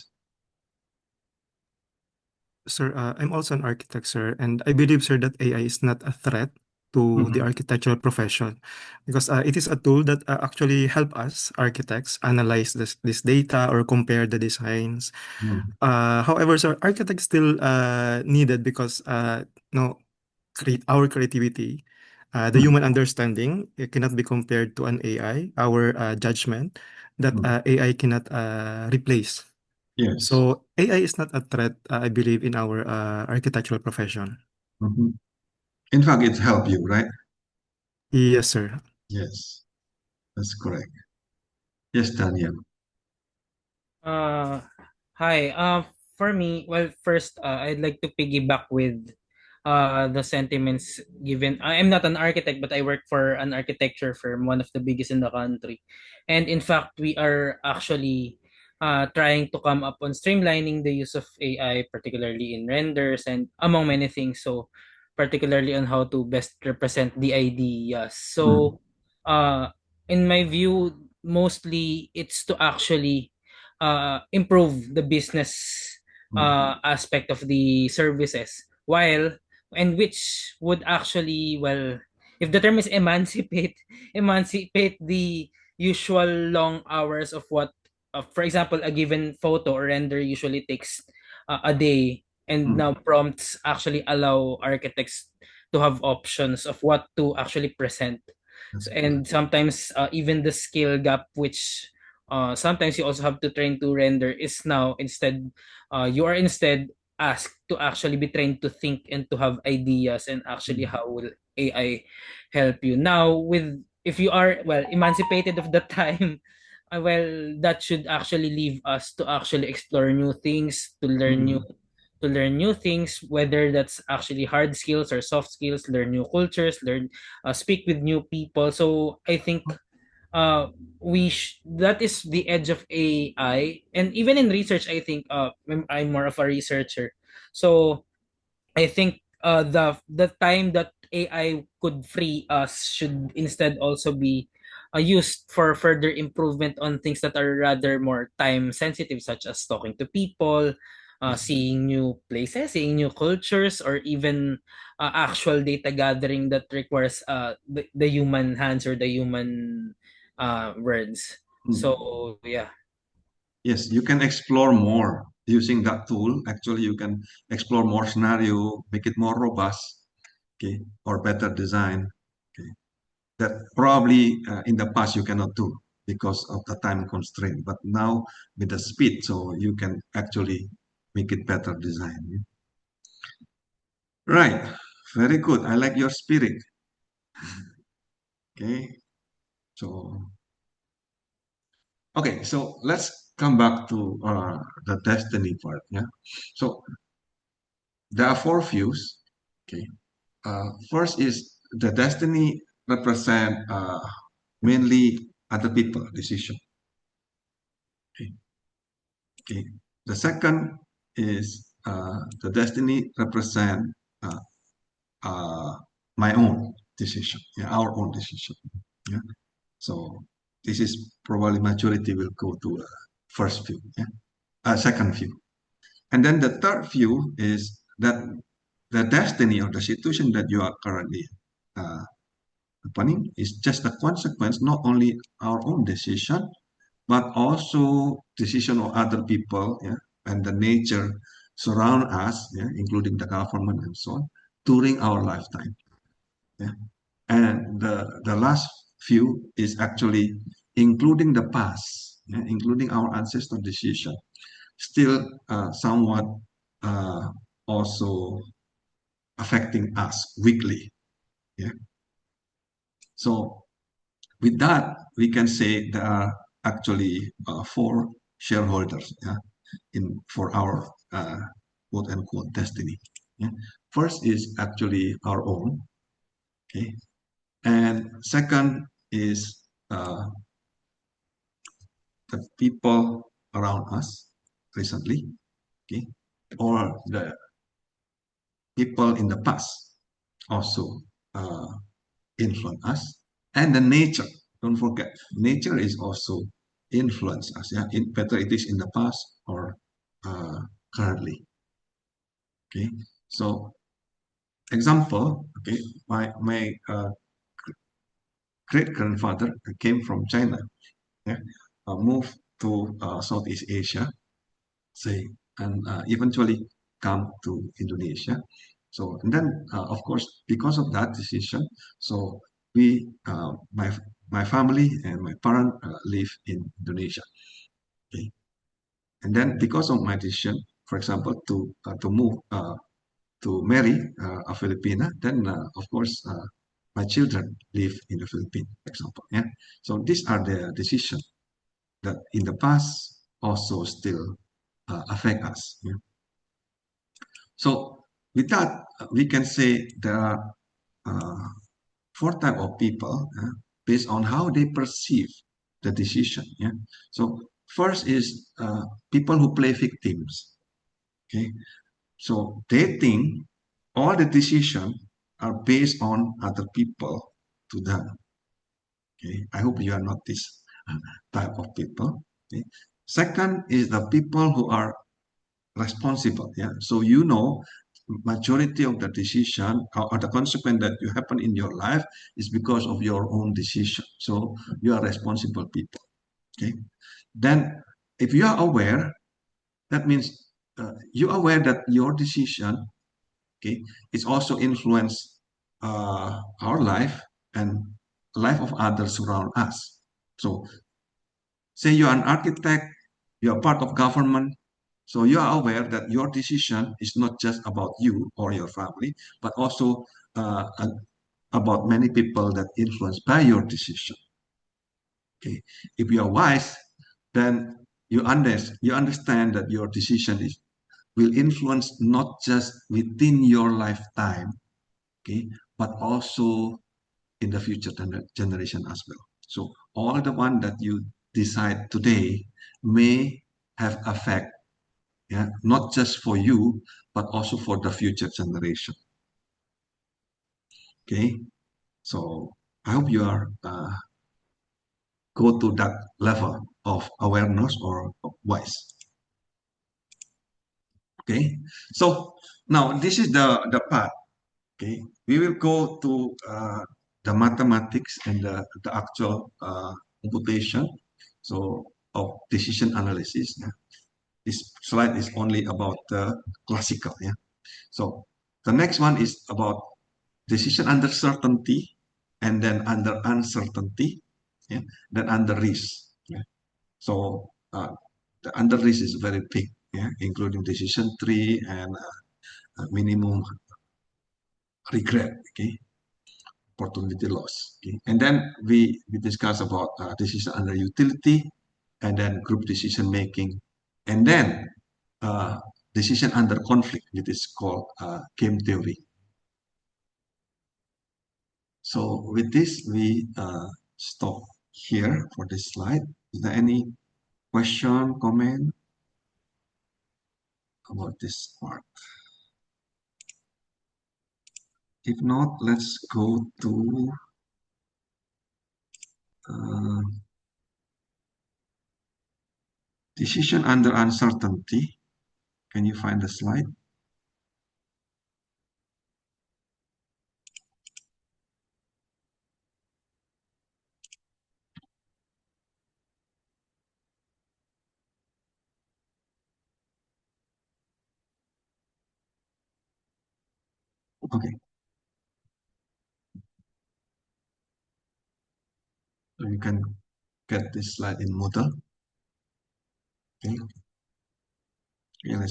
Sir, I'm also an architect, sir, and I believe, sir, that AI is not a threat to the Mhm. architectural profession because it is a tool that actually help us architects analyze this data or compare the designs. Mhm. However, sir, architects still needed because no, our creativity, the Mhm. human understanding, it cannot be compared to an AI. Our judgment that Mhm. AI cannot replace. Yes. So AI is not a threat, I believe, in our architectural profession. Mhm. In fact, it helped you, right? Yes, sir. Yes, that's correct. Yes, Daniel. Uh, Hi. For me, well, first, I'd like to piggyback with the sentiments given. I'm not an architect, but I work for an architecture firm, one of the biggest in the country. And in fact, we are actually trying to come up on streamlining the use of AI, particularly in renders and among many things. So, particularly on how to best represent the ideas. Mhm. So, uh, in my view, mostly it's to actually improve the business Mhm. aspect of the services, while and which would actually, well, if the term is emancipate, emancipate the usual long hours of what, for example, a given photo or render usually takes a day, and Mhm. now prompts actually allow architects to have options of what to actually present. That's And correct. sometimes even the skill gap, which sometimes you also have to train to render, is now instead you are instead asked to actually be trained to think and to have ideas, and actually how will AI help you now with, if you are well emancipated of the time, well, that should actually leave us to actually explore new things, to learn new things, whether that's actually hard skills or soft skills, learn new cultures, learn speak with new people. So I think uh that is the edge of AI. And even in research, I think I'm more of a researcher, so I think the time that AI could free us should instead also be used for further improvement on things that are rather more time sensitive, such as talking to people, seeing new places, seeing new cultures, or even actual data gathering that requires the human hands or the human words. So yeah. Yes, you can explore more using that tool. Actually, you can explore more scenario, make it more robust, okay, or better design. Okay, that probably in the past you cannot do because of the time constraint. But now with the speed, so you can actually make it better design. Right, very good. I like your spirit. Okay, so okay, so let's come back to the destiny part. Yeah, so there are four views. Okay, first is the destiny represent mainly other people decision. Okay. Okay. The second is the destiny represent uh, uh, my own decision, yeah, our own decision. Yeah. So this is probably majority will go to first view, yeah, second view, and then the third view is that the destiny or the situation that you are currently uh, happening is just a consequence, not only our own decision, but also decision of other people, yeah, and the nature surround us, yeah, including the government and so on, during our lifetime. Yeah. And the last few is actually including the past, yeah, including our ancestor decision, still somewhat uh, also affecting us weekly. Yeah. So with that, we can say there are actually four shareholders, yeah, in for our quote unquote destiny. Yeah. First is actually our own, okay, and second is the people around us recently, okay, or the people in the past also uh, influence us, and the nature. Don't forget, nature is also influence us. Yeah, whether it is in the past or uh, currently. Okay, so example. Okay, my great grandfather came from China. Yeah, moved to Southeast Asia, say, and eventually come to Indonesia. So, and then, of course, because of that decision, so we, my family and my parent live in Indonesia. Okay, and then because of my decision, for example, to move to marry a Filipina, then of course my children live in the Philippines, for example. Yeah, so these are the decisions that in the past also still affect us. Yeah? So with that, we can say there are uh, four type of people based on how they perceive the decision. Yeah. So first is people who play victims. Okay. So they think all the decisions are based on other people to them. Okay. I hope you are not this type of people. Okay. Second is the people who are responsible. Yeah. So you know, majority of the decision or the consequence that you happen in your life is because of your own decision. So you are responsible people. Okay. Then, if you are aware, that means you're aware that your decision, okay, is also influence our life and life of others around us. So, say you are an architect, you are part of government, So you are aware that your decision is not just about you or your family, but also about many people that influenced by your decision. Okay, if you are wise, then you understand that your decision will influence not just within your lifetime, okay, but also in the future generation as well. So all the one that you decide today may have effect, yeah, not just for you, but also for the future generation. Okay, so I hope you are go to that level of awareness or of wise. Okay, so now this is the part. Okay, we will go to the mathematics and the actual computation. So of decision analysis. Yeah. This slide is only about the classical. Yeah. So the next one is about decision under certainty, and then under uncertainty, yeah, then under risk. Yeah. So the under risk is very big, yeah, including decision tree and minimum regret, okay, opportunity loss. Okay. And then we discuss about decision under utility, and then group decision making, and then uh, decision under conflict, which is called game theory. So with this, we stop here for this slide. Is there any question, comment about this part? If not, let's go to uh, decision under uncertainty. Can you find the slide? Okay. So you can get this slide in Moodle. Okay. Okay,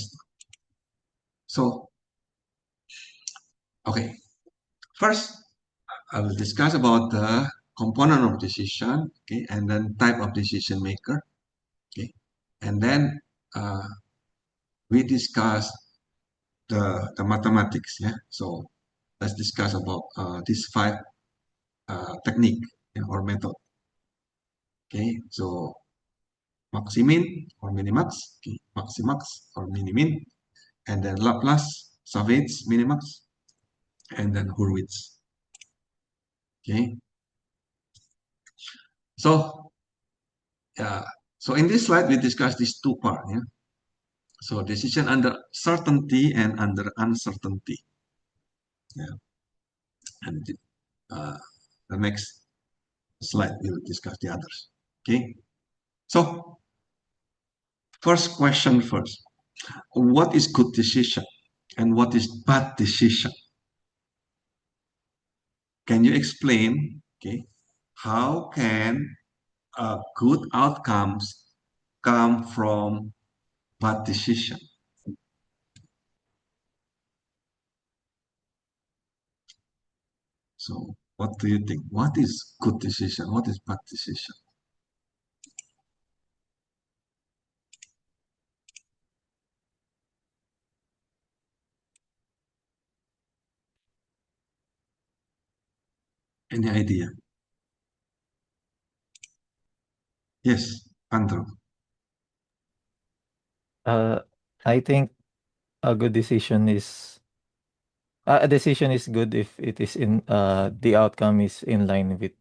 so, okay. First, I will discuss about the component of decision, okay, and then type of decision maker, okay, and then we discuss the mathematics, yeah. So let's discuss about these five technique, yeah, or method, okay. So maximin or minimax, okay, maximax or minimin, and then Laplace, Savage, minimax, and then Hurwitz, okay. So yeah, so in this slide we discuss these two parts, yeah. So decision under certainty and under uncertainty, yeah. And the next slide we will discuss the others, okay. So first question first, what is good decision and what is bad decision? Can you explain, okay, how can good outcomes come from bad decision? So what do you think? What is good decision? What is bad decision? Any idea? Yes, Andrew. Uh, I think a good decision is a decision is good if it is in the outcome is in line with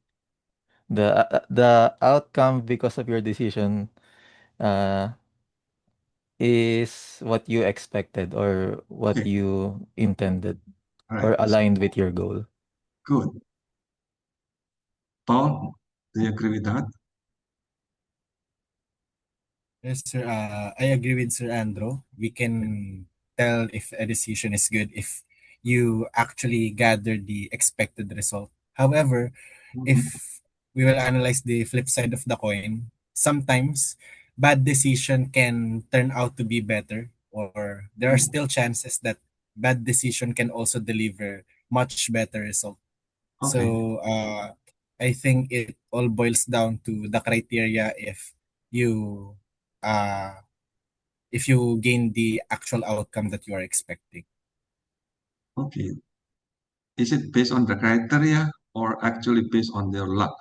the outcome because of your decision uh is what you expected or what Okay, you intended all right. or aligned with your goal. Good. Paul, do you agree with that? Yes, sir. I agree with Sir Andrew. We can tell if a decision is good if you actually gather the expected result. However, Mhm. if we will analyze the flip side of the coin, sometimes bad decision can turn out to be better, or there are still chances that bad decision can also deliver much better result. Okay. So I think it all boils down to the criteria you uh, if you gain the actual outcome that you are expecting. Okay. Is it based on the criteria or actually based on your luck?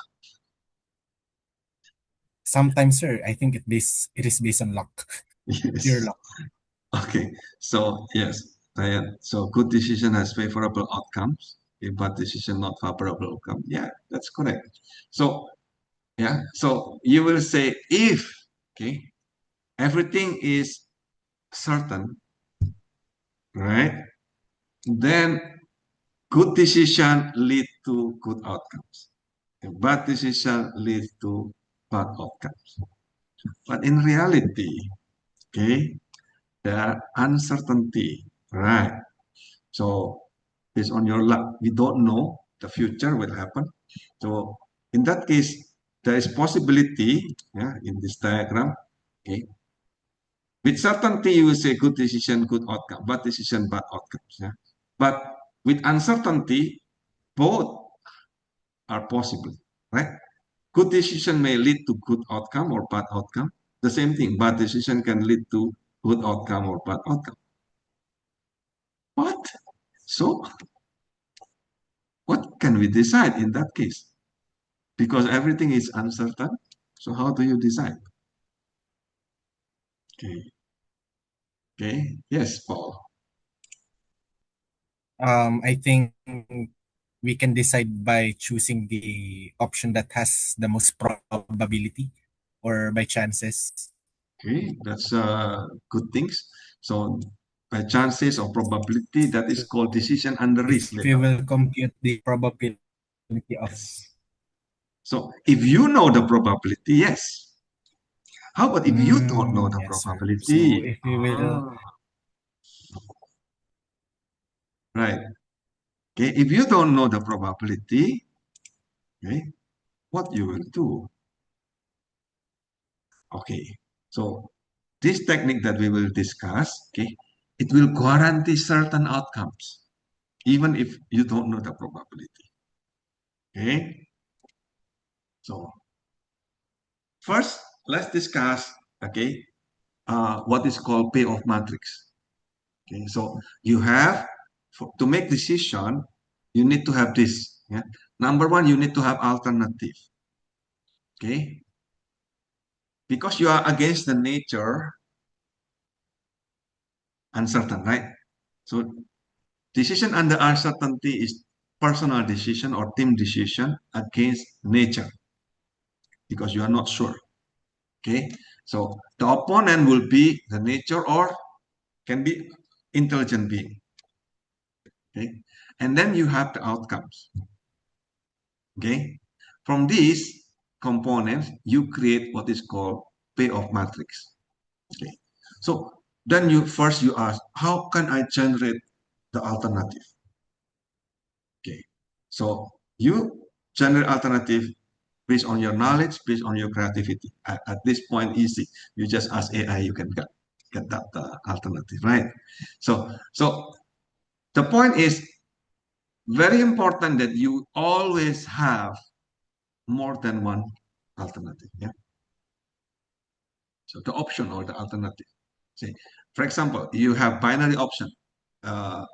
Sometimes, sir, I think it is based on luck, pure Yes. luck. Okay. So yes, Diane. So good decision has favorable outcomes. A bad decision not favorable outcome. Yeah, that's correct. So yeah. So you will say if okay everything is certain, right? Then good decision lead to good outcomes. A bad decision leads to bad outcomes. But in reality, okay, there are uncertainty, right? So based on your luck, we don't know the future will happen. So in that case, there is possibility, yeah, in this diagram, okay. With certainty, you will say good decision, good outcome, bad decision, bad outcomes, yeah. But with uncertainty, both are possible, right? Good decision may lead to good outcome or bad outcome. The same thing, bad decision can lead to good outcome or bad outcome. What? So, what can we decide in that case? Because everything is uncertain. So, how do you decide? Okay. Okay. Yes, Paul. I think we can decide by choosing the option that has the most probability or by chances. Okay, that's good things. So, by chances or probability, that is called decision under risk If we later. will compute the probability of Yes. So, if you know the probability, yes. How about if you don't know the yes, sir. So probability? if we will Right. Okay, if you don't know the probability, okay, what you will do? Okay, so this technique that we will discuss, okay, it will guarantee certain outcomes, even if you don't know the probability. Okay, so first, let's discuss, okay, what is called payoff matrix. Okay, so you have, to make decision, you need to have this. Yeah? Number one, you need to have alternative. Okay, because you are against the nature uncertain, right? So decision under uncertainty is personal decision or team decision against nature because you are not sure. Okay, so the opponent will be the nature or can be intelligent being. Okay, and then you have the outcomes. Okay, from these components you create what is called payoff matrix. Okay, so then you ask, how can I generate the alternative? Okay, so you generate alternative based on your knowledge, based on your creativity. At this point, easy. You just ask AI, you can get that alternative, right? So the point is very important that you always have more than one alternative. Yeah. So the option or the alternative. Say, for example, you have binary option,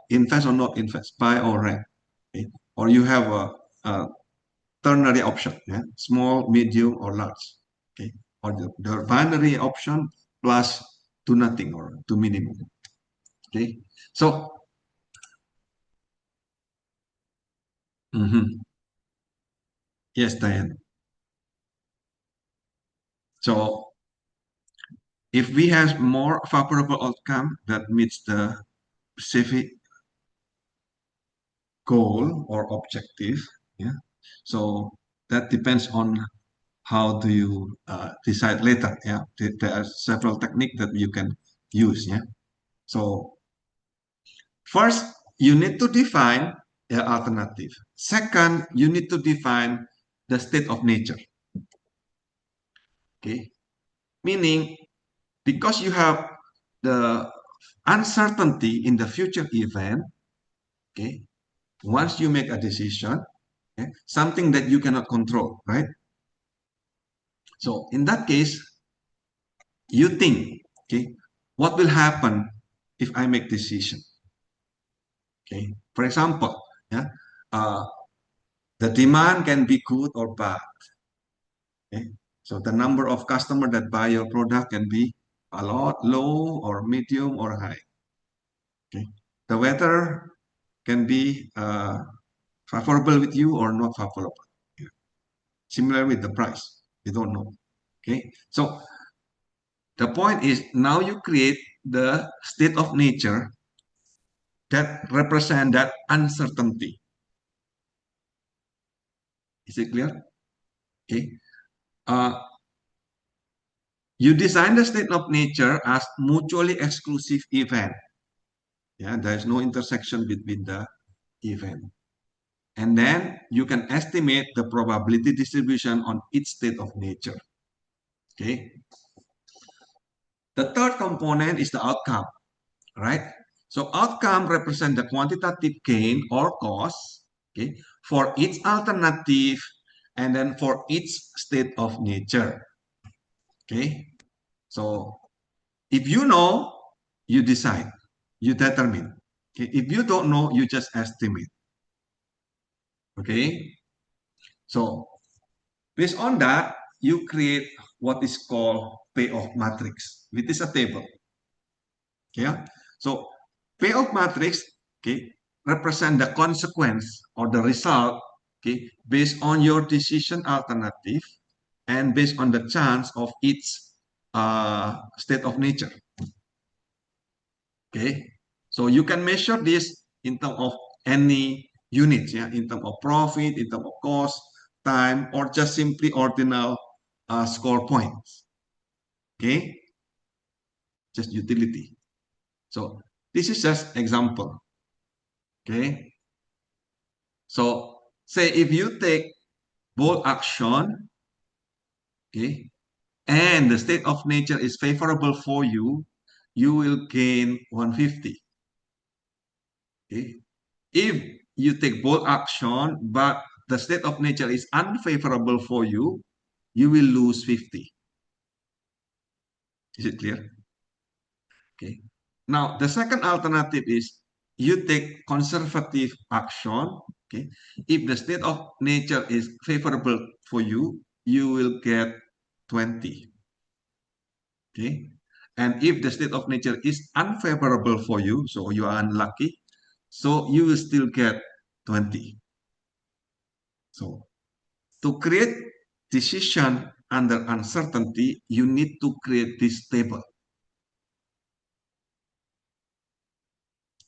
invest or not invest, buy or rent, okay? Or you have a ternary option, yeah? Small, medium, or large, okay? Or the binary option plus to nothing or to minimum, okay? So, mhm. Yes, Diane. So, if we have more favorable outcome that meets the specific goal or objective, yeah. So that depends on how do you decide later. Yeah, there are several techniques that you can use. Yeah. So first, you need to define the alternative. Second, you need to define the state of nature. Okay. Meaning, because you have the uncertainty in the future event, okay, once you make a decision, okay, something that you cannot control, right? So in that case, you think, okay, what will happen if I make decision? Okay, for example, yeah, uh, the demand can be good or bad. Okay, so the number of customers that buy your product can be a lot, low or medium or high. Okay, the weather can be favorable with you or not favorable. Yeah. Similar with the price, you don't know. Okay, so the point is now you create the state of nature that represent that uncertainty. Is it clear? Okay. Uh, you design the state of nature as mutually exclusive event. Yeah, there is no intersection between the event. And then you can estimate the probability distribution on each state of nature. Okay. The third component is the outcome, right? So outcome represent the quantitative gain or cost, okay, for each alternative and then for each state of nature. Okay. So if you know, you decide, you determine. Okay? If you don't know, you just estimate. Okay. So based on that, you create what is called payoff matrix, which is a table. Yeah. So payoff matrix, okay, represent the consequence or the result, okay, based on your decision alternative and based on the chance of each state of nature. Okay. So you can measure this in terms of any units, yeah, in terms of profit, in terms of cost, time, or just simply ordinal score points. Okay. Just utility. So this is just example. Okay. So say if you take bold action, okay, and the state of nature is favorable for you, you will gain 150. Okay. If you take bold action, but the state of nature is unfavorable for you, you will lose 50. Is it clear? Okay. Now, the second alternative is you take conservative action. Okay. If the state of nature is favorable for you, you will get 20. Okay. And if the state of nature is unfavorable for you, so you are unlucky, so you will still get 20. So to create decision under uncertainty, you need to create this table.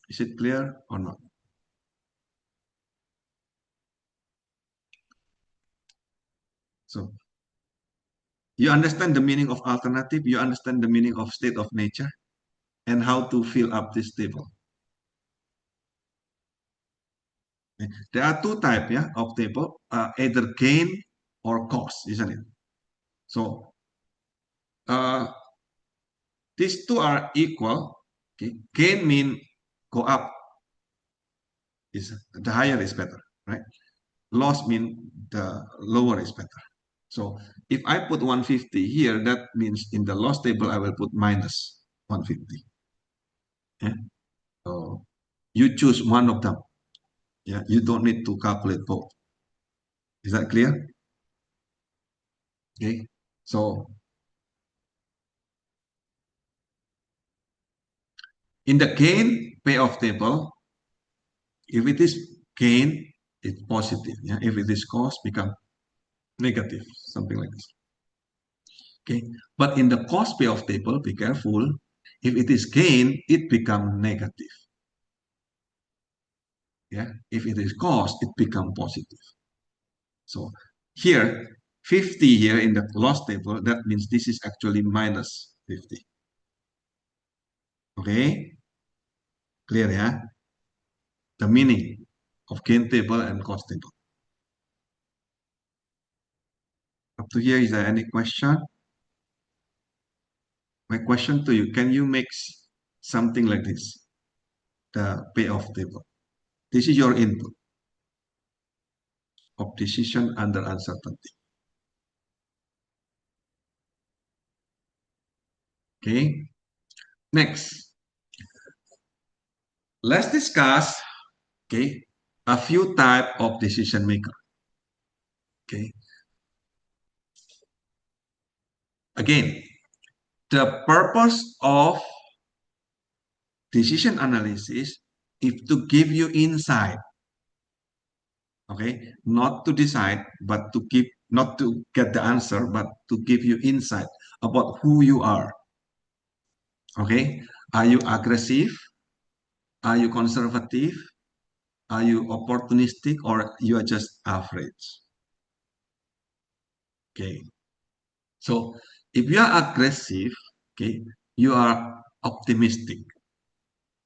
Is it clear or not? So you understand the meaning of alternative, you understand the meaning of state of nature, and how to fill up this table. Okay. There are two types, yeah, of table, either gain or cost, isn't it? So these two are equal. Okay. Gain mean go up, is the higher is better, right? Loss mean the lower is better. So if I put 150 here, that means in the loss table, I will put minus 150. Yeah? So you choose one of them. Yeah, you don't need to calculate both. Is that clear? Okay. So in the gain payoff table, if it is gain, it's positive. Yeah. If it is cost, become negative, something like this. Okay. But in the cost payoff table, be careful. If it is gain, it become negative. Yeah. If it is cost, it become positive. So here, 50 here in the loss table, that means this is actually minus 50. Okay. Clear, yeah? The meaning of gain table and cost table. Up to here, is there any question? my question to you, can you make something like this? The payoff table. This is your input of decision under uncertainty. Okay. Next, let's discuss, okay, a few type of decision maker. Okay. Again, the purpose of decision analysis is to give you insight. Okay, not to decide, but to give, not to get the answer, but to give you insight about who you are. Okay, are you aggressive? Are you conservative? Are you opportunistic, or you are just average? Okay, so if you are aggressive, okay, you are optimistic.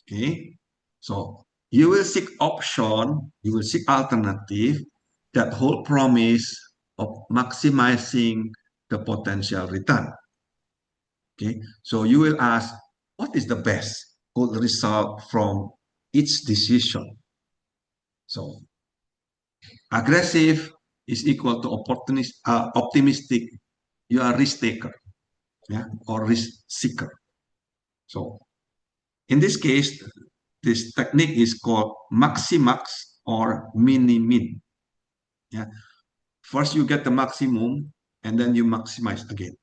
Okay, so you will seek option, you will seek alternative that hold promise of maximizing the potential return. Okay, so you will ask, what is the best good result from each decision? So aggressive is equal to optimistic. You are risk taker, yeah, or risk seeker. So in this case, this technique is called maximax or mini-min. Yeah. First, you get the maximum, and then you maximize again.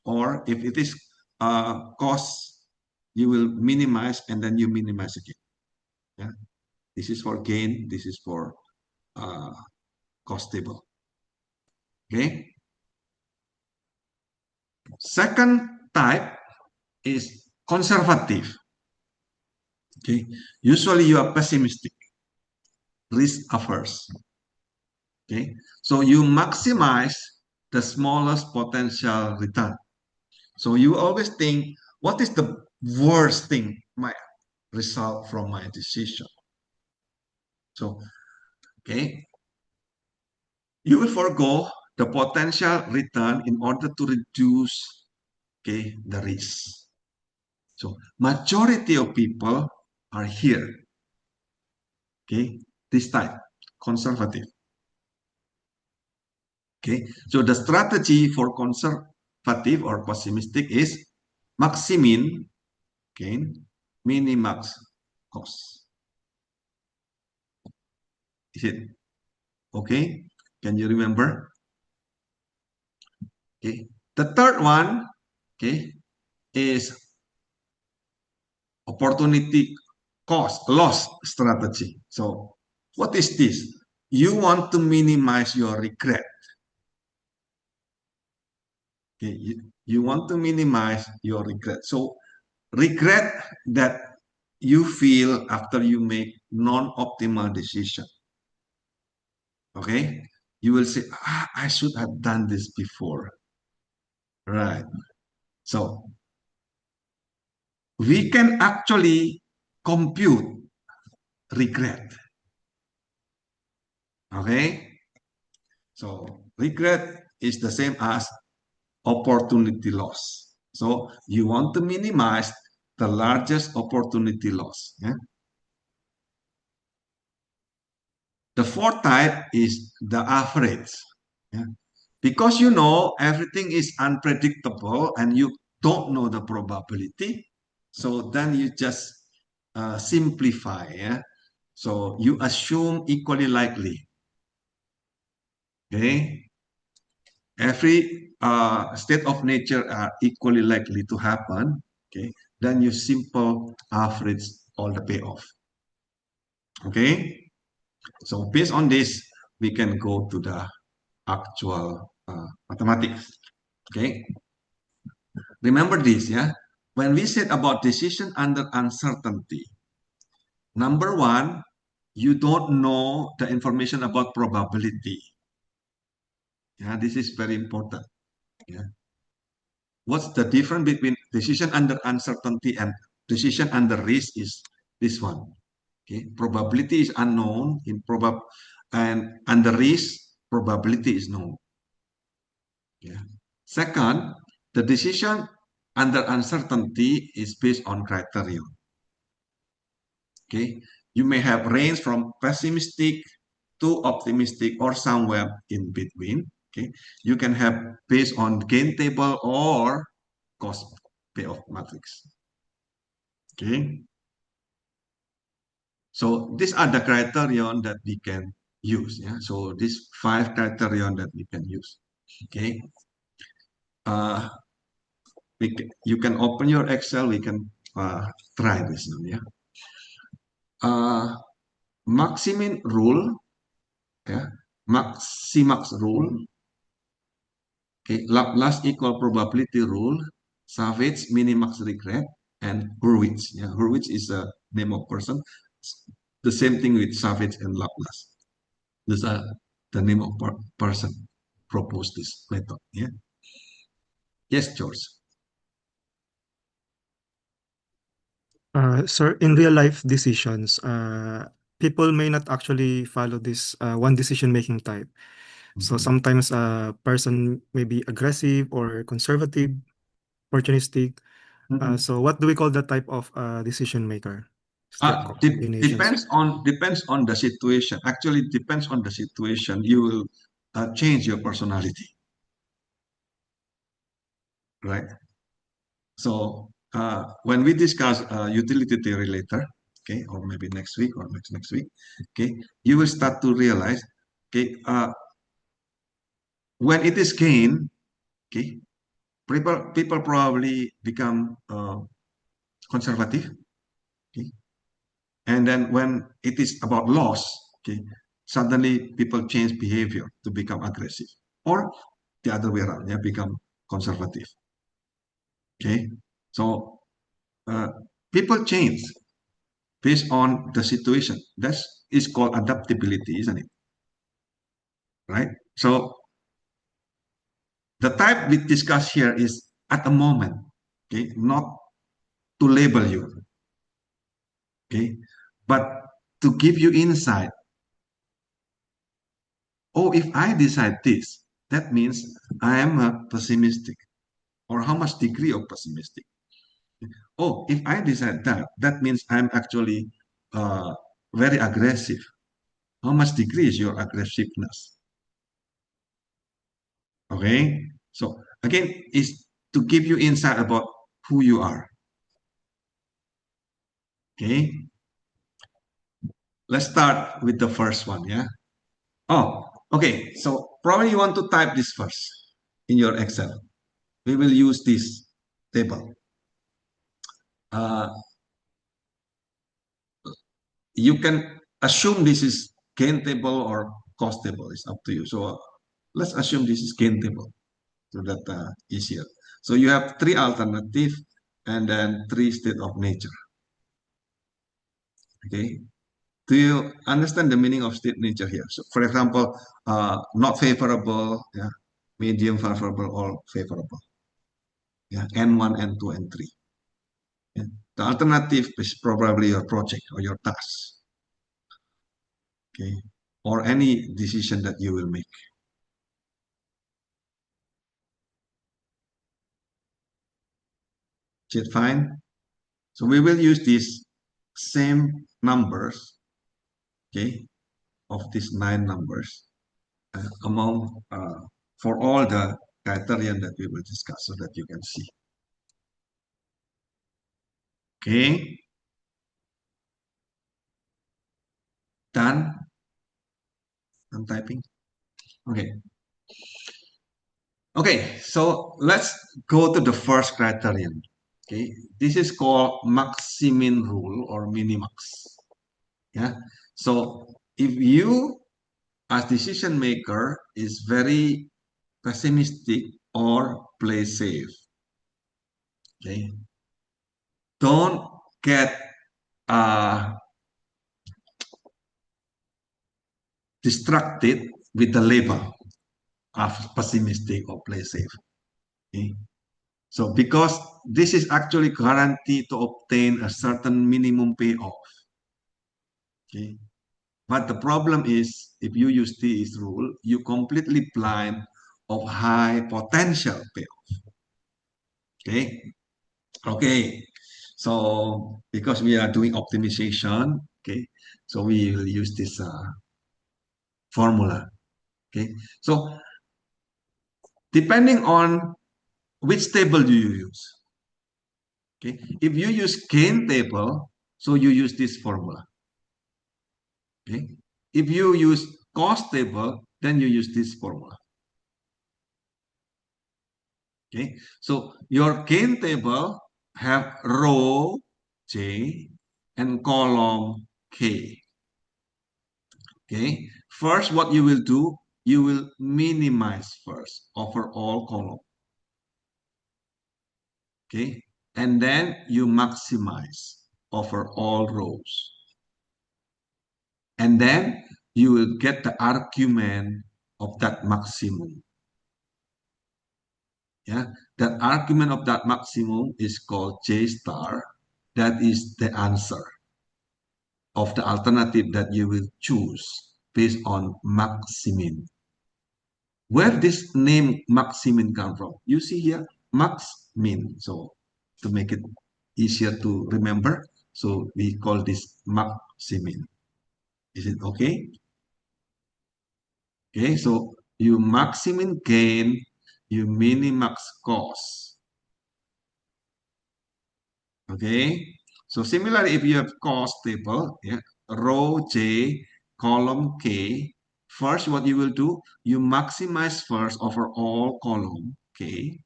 Or if it is cost, you will minimize, and then you minimize again. Yeah. This is for gain. This is for uh, cost table. Okay. Second type is conservative. Okay. Usually you are pessimistic, risk averse. Okay, so you maximize the smallest potential return. So you always think, what is the worst thing might result from my decision? So, okay, you will forego the potential return in order to reduce, okay, the risk. So majority of people are here. Okay, this type, conservative. Okay, so the strategy for conservative or pessimistic is maximin gain, minimax cost. Is it okay? Can you remember? Okay. The third one, okay, is opportunity cost loss strategy. So, what is this? You want to minimize your regret. Okay, you want to minimize your regret. So, regret that you feel after you make non-optimal decision. Okay, you will say, I should have done this before. Right. So we can actually compute regret. Okay. So regret is the same as opportunity loss. So you want to minimize the largest opportunity loss. Yeah? The fourth type is the average. Yeah? Because you know everything is unpredictable and you don't know the probability, so then you just simplify. Yeah? So you assume equally likely. Okay? Every state of nature are equally likely to happen. Okay? Then you simple average all the payoff. Okay? So based on this, we can go to the actual mathematics. Okay? Remember this, yeah? When we said about decision under uncertainty, number one, you don't know the information about probability. Yeah, this is very important. Yeah. What's the difference between decision under uncertainty and decision under risk is this one. Okay, probability is unknown in and under risk, probability is known. Yeah. Second, the decision under uncertainty is based on criterion. Okay, you may have range from pessimistic to optimistic or somewhere in between. Okay, you can have based on gain table or cost payoff matrix. Okay, so these are the criterion that we can use. Yeah, so these 5 criterion that we can use. Okay, uh, you can open your Excel. We can try this now. Yeah, maximin rule. Yeah, maximax rule. Okay, Laplace equal probability rule, Savage minimax regret, and Hurwitz. Yeah, Hurwitz is a name of person. The same thing with Savage and Laplace. These are the name of person proposed this method. Yeah. Yes, George. Sir, in real life decisions, people may not actually follow this one decision-making type. So sometimes a person may be aggressive or conservative, opportunistic. So what do we call that type of decision maker? Is there combinations? Depends on the situation. Actually, depends on the situation. You will change your personality, right? So when we discuss utility theory later, okay, or maybe next week or next week, okay, you will start to realize, okay, when it is gain, okay, people probably become conservative, okay, and then when it is about loss, okay, suddenly people change behavior to become aggressive, or the other way around, yeah, become conservative, okay. So uh, people change based on the situation. That is called adaptability, isn't it? Right? So the type we discuss here is at the moment, okay, not to label you, okay, but to give you insight. Oh, if I decide this, that means I am a pessimistic, or how much degree of pessimistic. Oh, if I decide that, that means I'm actually very aggressive. How much degree is your aggressiveness? Okay, so again, is to give you insight about who you are. Okay, let's start with the first one. Yeah. Oh, okay. So probably you want to type this first in your Excel. We will use this table. Uh, you can assume this is gain table or cost table. It's up to you. So let's assume this is gain table so that easier. So you have 3 alternative and then 3 state of nature. Okay. Do you understand the meaning of state nature here? So, for example, not favorable, yeah, medium favorable, or favorable. Yeah, N1, N2, N3. Yeah. The alternative is probably your project or your task, okay, or any decision that you will make. Is it fine? So we will use these same numbers, okay, of these 9 numbers among for all the criterion that we will discuss so that you can see. Okay, done. I'm typing. Okay. Okay, so let's go to the first criterion. Okay, this is called maximin rule or minimax. Yeah. So if you as decision maker is very pessimistic or play safe, okay, don't get distracted with the label of pessimistic or play safe. Okay? So because this is actually guaranteed to obtain a certain minimum payoff. Okay. But the problem is if you use this rule, you completely blind of high potential payoff. Okay. Okay, so because we are doing optimization, okay, so we will use this formula. Okay, so depending on which table do you use. Okay, if you use gain table, so you use this formula. Okay, if you use cost table, then you use this formula. Okay, so your gain table have row J and column K. Okay, first what you will do, you will minimize first over all column. Okay, and then you maximize over all rows. And then you will get the argument of that maximum. Yeah, that argument of that maximum is called J star. That is the answer of the alternative that you will choose based on maximin. Where this name maximin come from? You see here, max min. So to make it easier to remember, so we call this maximin. Is it okay? Okay, so you maximin gain, you minimax cost. Okay, so similarly, if you have cost table, yeah, row J, column K, first what you will do, you maximize first over all column K,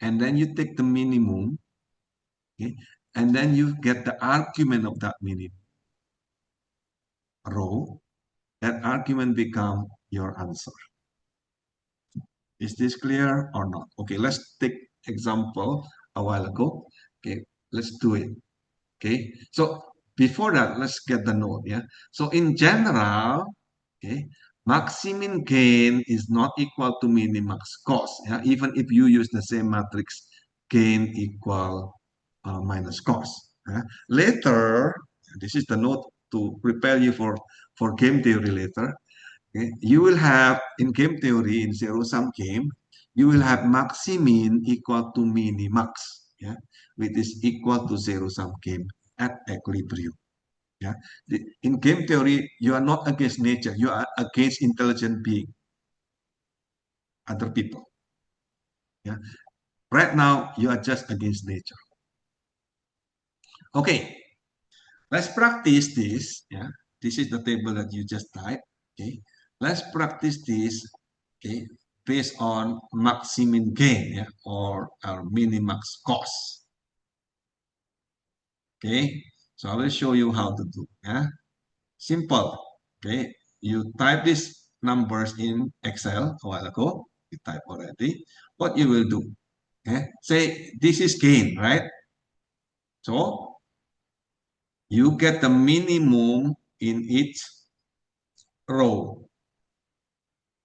and then you take the minimum, okay, and then you get the argument of that minimum row. That argument become your answer. Is this clear or not? Okay, let's take example a while ago. Okay, let's do it. Okay, so before that, let's get the note. Yeah, so in general, okay, maximin gain is not equal to minimax cost. Yeah, even if you use the same matrix, gain equal minus cost. Yeah? Later, this is the note to prepare you for game theory later. Okay, you will have in game theory in zero sum game, you will have maximin equal to minimax. Yeah, which is equal to zero sum game at equilibrium. Yeah, in game theory, you are not against nature, you are against intelligent being, other people. Yeah, right now you are just against nature. Okay, let's practice this. Yeah, this is the table that you just typed. Okay, let's practice this. Okay, based on maximin gain, yeah, or our minimax cost. Okay, so I will show you how to do. Yeah, simple. Okay, you type these numbers in Excel a while ago. You type already. What you will do? Okay, say this is gain, right? So you get the minimum in each row.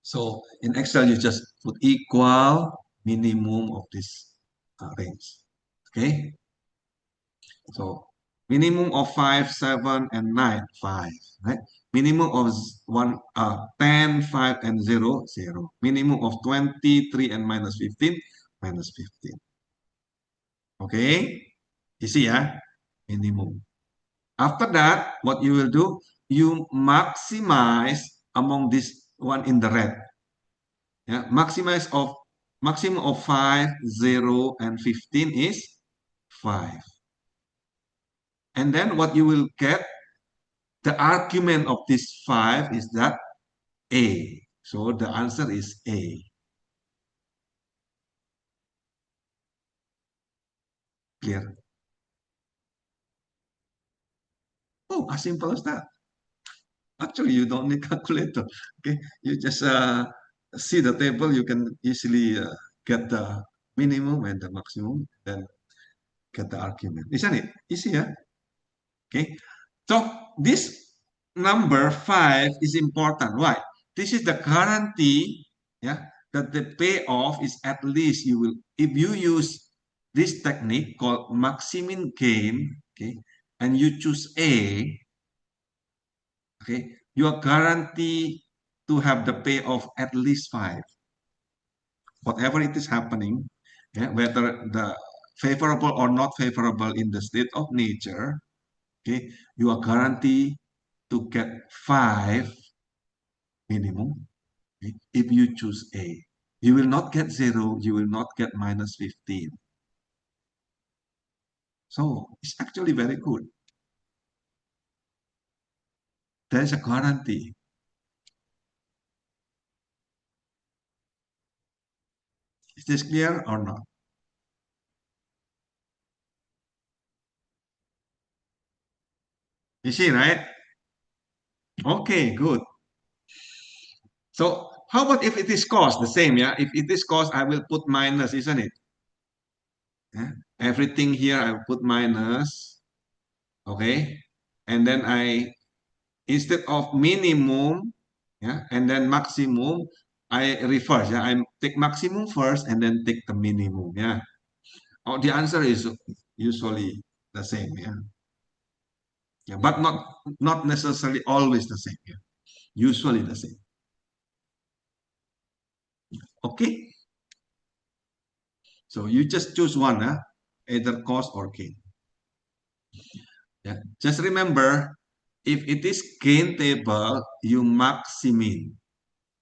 So in Excel, you just put equal minimum of this range. Okay. So minimum of 5, 7, and 9, 5. Right. Minimum of 10, 5, and 0, 0. Minimum of 23 and minus 15, minus 15. Okay. Easy, yeah? Minimum. After that, what you will do, you maximize among this one in the red. Yeah, maximum of 5, 0, and 15 is 5. And then what you will get, the argument of this 5 is that A. So the answer is A. Clear? Oh, as simple as that. Actually, you don't need calculator. Okay, you just see the table. You can easily get the minimum and the maximum, then get the argument. Isn't it? Easy, yeah? Okay. So this number 5 is important. Why? This is the guarantee, yeah, that the payoff is at least you will, if you use this technique called maximin gain, okay, and you choose A, okay, you are guaranteed to have the payoff at least 5. Whatever it is happening, yeah, whether the favorable or not favorable in the state of nature, okay, you are guaranteed to get 5 minimum, okay, if you choose A. You will not get 0, you will not get minus 15. So it's actually very good. There is a guarantee. Is this clear or not? You see, right? Okay, good. So how about if it is cost? The same, yeah? If it is cost, I will put minus, isn't it? Yeah? Everything here, I will put minus. Okay? And then instead of minimum, yeah, and then maximum, I reverse, yeah? I take maximum first and then take the minimum, yeah? Oh, the answer is usually the same, yeah? Yeah, but not necessarily always the same, yeah? Usually the same. Okay? So you just choose one, huh? Either cost or gain. Yeah. Just remember, if it is gain table, you maximin.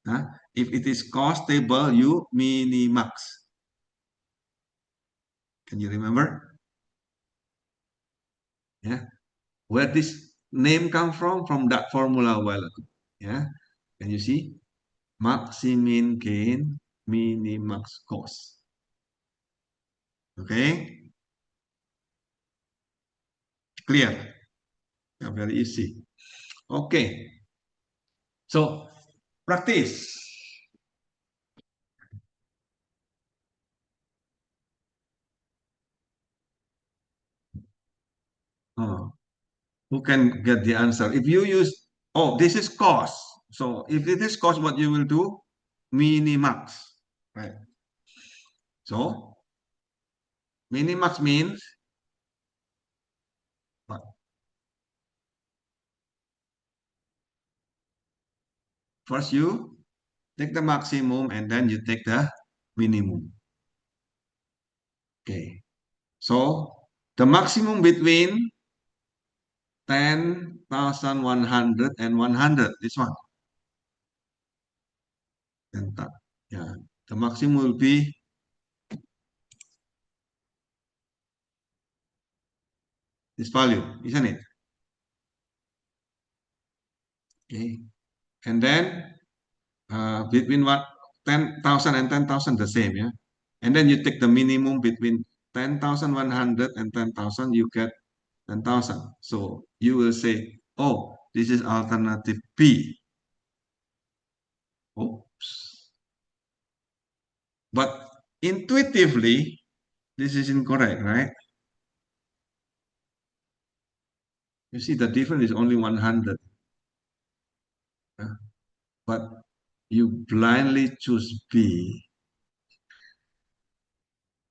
Huh? If it is cost table, you minimax. Can you remember? Yeah. Where this name come from? From that formula a while ago. Yeah. Can you see? Maximin gain, minimax cost. Okay. Clear. Yeah, very easy. Okay. So practice. Oh, who can get the answer? If you use, oh, this is cost. So if it is cost, what you will do? Minimax, right? So minimax means what? First you take the maximum and then you take the minimum. Okay. So the maximum between 10,100 and 100, this one. Yeah. The maximum will be this value, isn't it? Okay. And then between what 10,000 and 10,000 the same, yeah. And then you take the minimum between 10,100 and 10,000, you get 10,000. So you will say, oh, this is alternative B. Oops. But intuitively, this is incorrect, right? You see, the difference is only 100. Yeah? But you blindly choose B.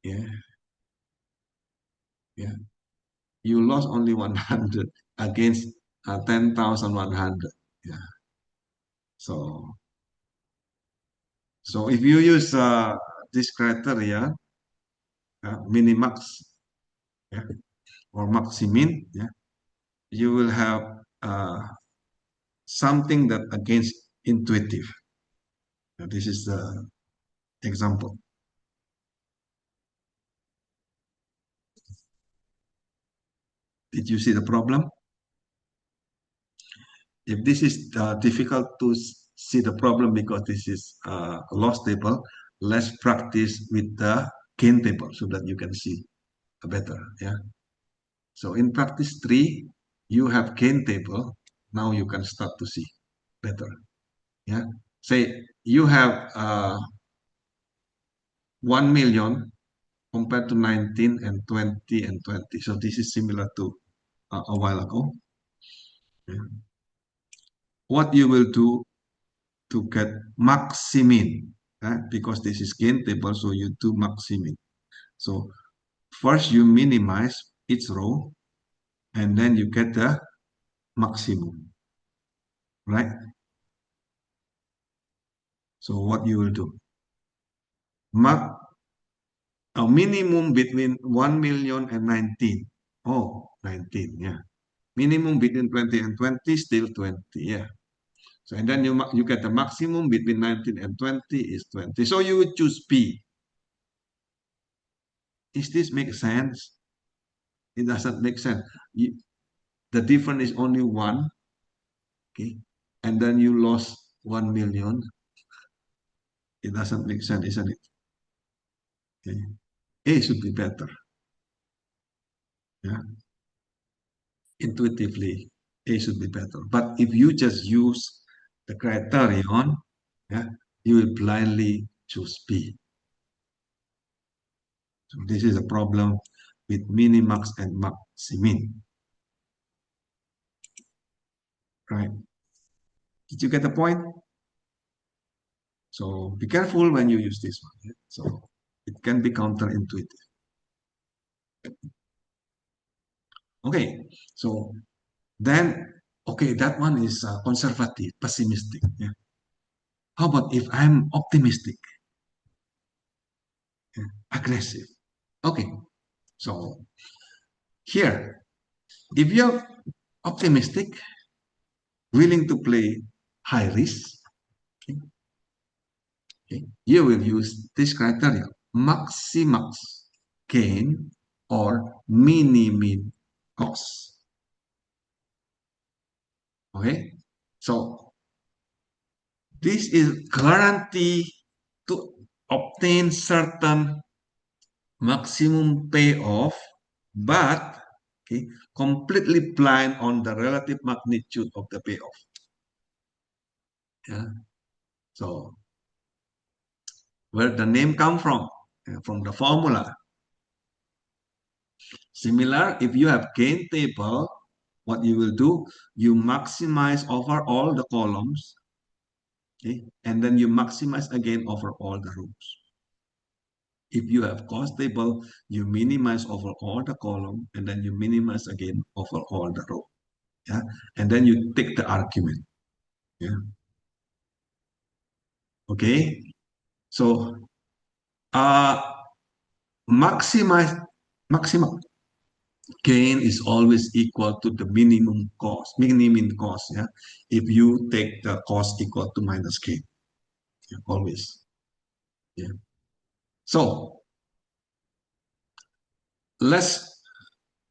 Yeah, yeah. You lost only 100 against 10,100. Yeah. So, so if you use this criteria, minimax, yeah, or maximin, yeah, you will have something that against intuitive. This is the example. Did you see the problem? If this is difficult to see the problem because this is a loss table, let's practice with the gain table so that you can see better. Yeah. So in practice 3, you have gain table. Now you can start to see better. Yeah. Say you have 1 million compared to 19 and 20 and 20. So this is similar to a while ago. Yeah. What you will do to get maximin, because this is gain table, so you do maximin. So first you minimize each row, and then you get the maximum, right? So what you will do? a minimum between 1 million and 19. Oh, 19, yeah. Minimum between 20 and 20, still 20, yeah. So, and then you get the maximum between 19 and 20 is 20. So you would choose P. Is this make sense? It doesn't make sense. The difference is only one, okay? And then you lost 1 million. It doesn't make sense, isn't it? Okay. A should be better. Yeah. Intuitively, A should be better. But if you just use the criterion, yeah, you will blindly choose B. So this is a problem with minimax and maximin. Right? Did you get the point? So be careful when you use this one. Yeah? So it can be counterintuitive. Okay, so then, okay, that one is conservative, pessimistic. Yeah. How about if I'm optimistic, yeah, aggressive? Okay, so here, if you're optimistic, willing to play high risk, okay, okay, you will use this criteria, maximax gain or mini-min cost. Okay, so this is guarantee to obtain certain maximum payoff, but okay, completely blind on the relative magnitude of the payoff. Yeah. So where the name come from? From the formula. Similar, if you have gain table, what you will do, you maximize over all the columns, okay, and then you maximize again over all the rows. If you have cost table, you minimize over all the column, and then you minimize again over all the row. Yeah, and then you take the argument. Yeah. Okay. So uh maximum gain is always equal to the minimum cost. Yeah. If you take the cost equal to minus gain. Yeah, always. Yeah. So let's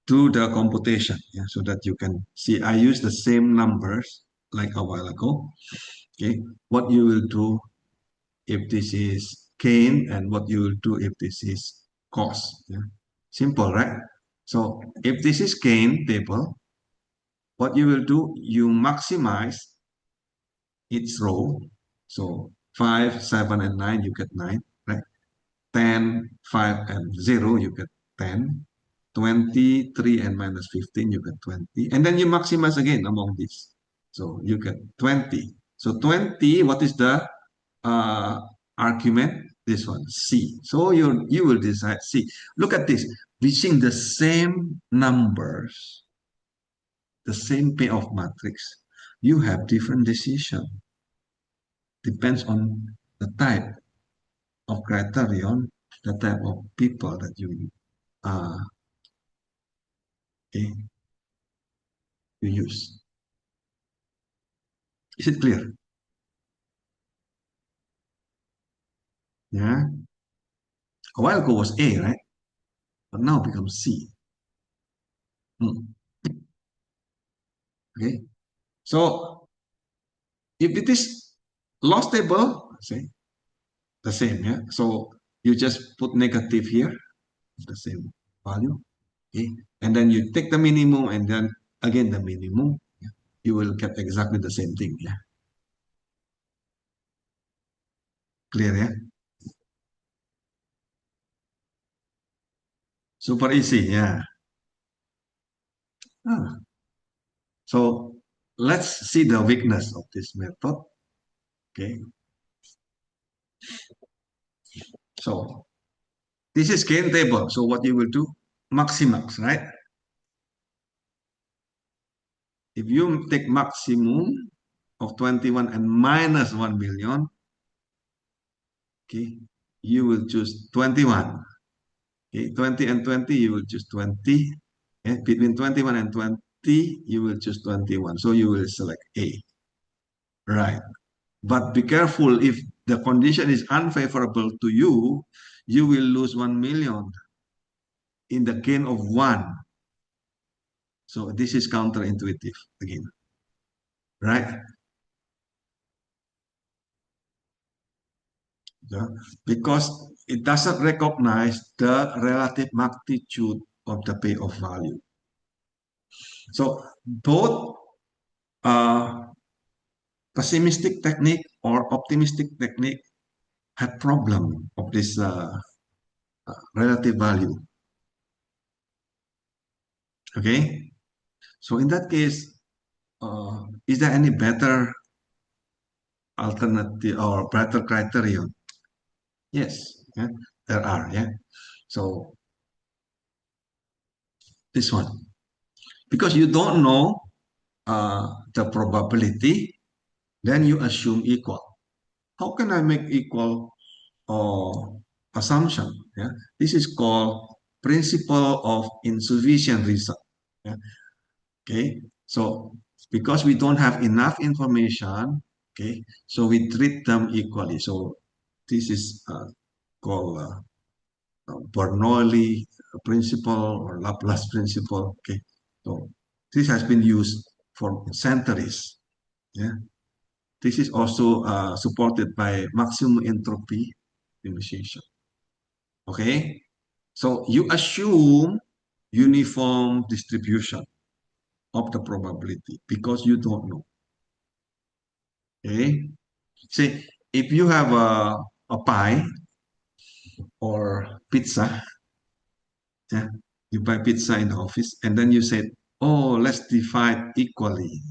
do the computation, yeah, so that you can see I use the same numbers like a while ago. Okay. What you will do if this is gain and what you will do if this is cost. Yeah? Simple, right? So if this is gain table, what you will do, you maximize each row. So 5, 7, and 9, you get 9, right? 10, 5, and 0, you get 10. 23 and minus 15, you get 20. And then you maximize again among these. So you get 20. So 20, what is the uh, argument? This one, C. So you will decide C. Look at this. Reaching the same numbers, the same payoff matrix, you have different decision. Depends on the type of criterion, the type of people that you okay, you use. Is it clear? Yeah. A while ago was A, right? But now becomes C. Okay. So if it is loss table, say the same, yeah. So you just put negative here, the same value. Okay. And then you take the minimum and then again the minimum. Yeah? You will get exactly the same thing. Yeah. Clear, yeah? Super easy, yeah. Ah. So let's see the weakness of this method. Okay. So this is gain table. So what you will do, maximax, right? If you take maximum of 21 and minus 1 million, okay, you will choose 21. Okay, 20 and 20, you will choose 20. Okay? Between 21 and 20, you will choose 21. So you will select A. Right. But be careful, if the condition is unfavorable to you, you will lose 1 million in the gain of 1. So this is counterintuitive again. Right? Yeah. Because it doesn't recognize the relative magnitude of the payoff value. So both pessimistic technique or optimistic technique have problem of this relative value. Okay, so in that case, is there any better alternative or better criterion? Yes, yeah, there are. Yeah, so this one, because you don't know the probability, then you assume equal. How can I make equal assumption? Yeah, this is called principle of insufficient reason. Yeah? Okay, so because we don't have enough information, okay, so we treat them equally. So this is called Bernoulli principle or Laplace principle. Okay, so this has been used for centuries. Yeah, this is also supported by maximum entropy initiation. Okay, so you assume uniform distribution of the probability because you don't know. Okay, say if you have a pie or pizza, yeah, you buy pizza in the office, and then you said, "Oh, let's divide equally."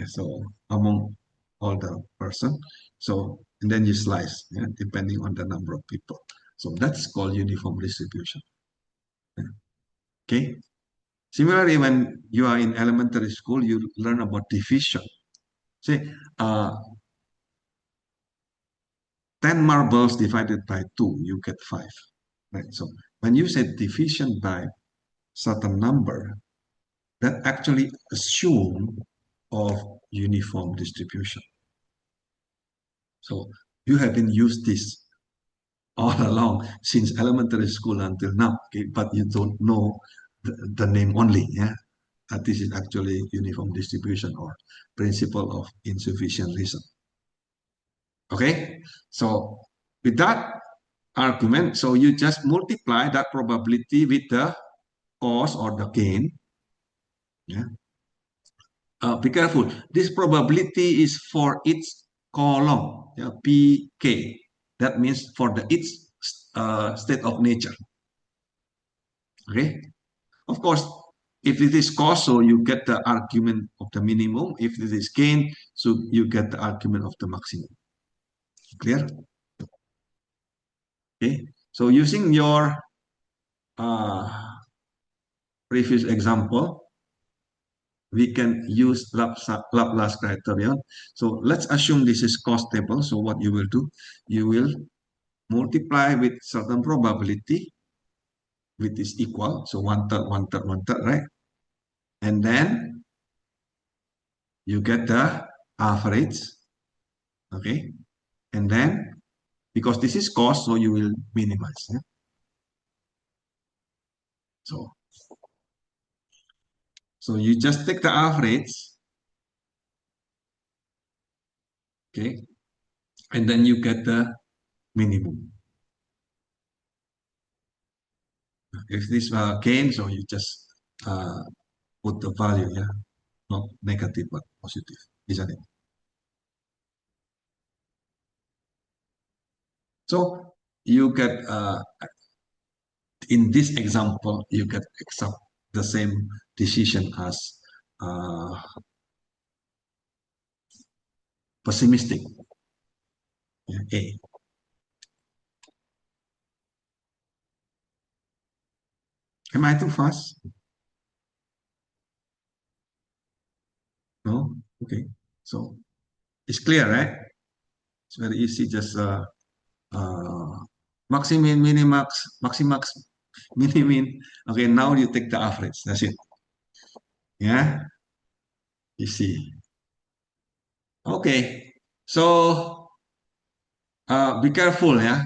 So among all the person, so and then you slice, yeah, depending on the number of people. So that's called uniform distribution. Yeah. Okay. Similarly, when you are in elementary school, you learn about division. Say, 10 marbles divided by 2, you get 5. Right? So when you say division by certain number, that actually assume of uniform distribution. So you have been used this all along since elementary school until now, okay? But you don't know the name only. Yeah, this is actually uniform distribution or principle of insufficient reason. Okay, so with that argument, so you just multiply that probability with the cost or the gain. Yeah. Be careful. This probability is for each column, yeah, PK. That means for the each state of nature. Okay. Of course, if it is cost, so you get the argument of the minimum. If it is gain, so you get the argument of the maximum. Clear? Okay. So using your previous example, we can use Laplace criterion. So let's assume this is cost table. So what you will do, you will multiply with certain probability, which is equal. So one third, one third, one third, right? And then you get the average, okay? And then, because this is cost, so you will minimize. Yeah? So you just take the average, okay? And then you get the minimum. If this gain, so you just put the value, yeah, not negative but positive, isn't it? So you get in this example, you get exact the same decision as uh, pessimistic, yeah, A. Am I too fast? No? Okay. So it's clear, right? It's very easy. Just uh, maximin, minimax, maximax, Mini-min. Okay, now you take the average. That's it. Yeah, you see. Okay, so be careful, yeah.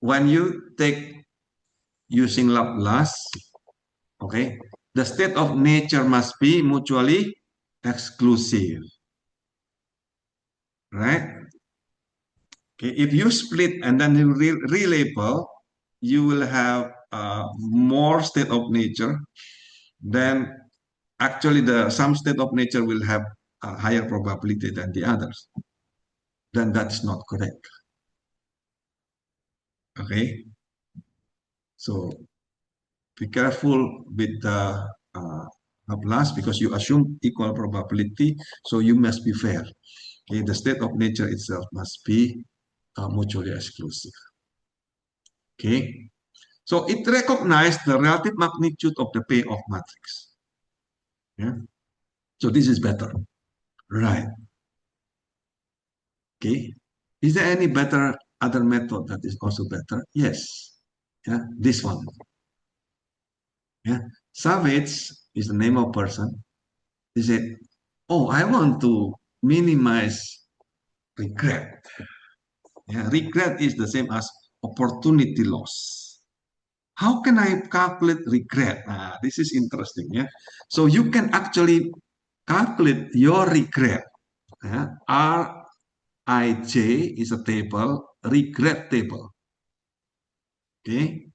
When you take using Laplace, okay, the state of nature must be mutually exclusive, right? Okay, if you split and then you relabel, you will have more state of nature. Then actually, the some state of nature will have a higher probability than the others. Then that's not correct. Okay, so be careful with the Laplace because you assume equal probability, so you must be fair. Okay, the state of nature itself must be mutually exclusive. Okay, so it recognizes the relative magnitude of the payoff matrix. Yeah, so this is better, right? Okay, is there any better other method that is also better? Yes, yeah, this one. Yeah, Savage is the name of person. He said, "Oh, I want to minimize regret." Yeah, regret is the same as opportunity loss. How can I calculate regret? This is interesting. Yeah, so you can actually calculate your regret. Yeah? RIJ is a table, regret table. Okay,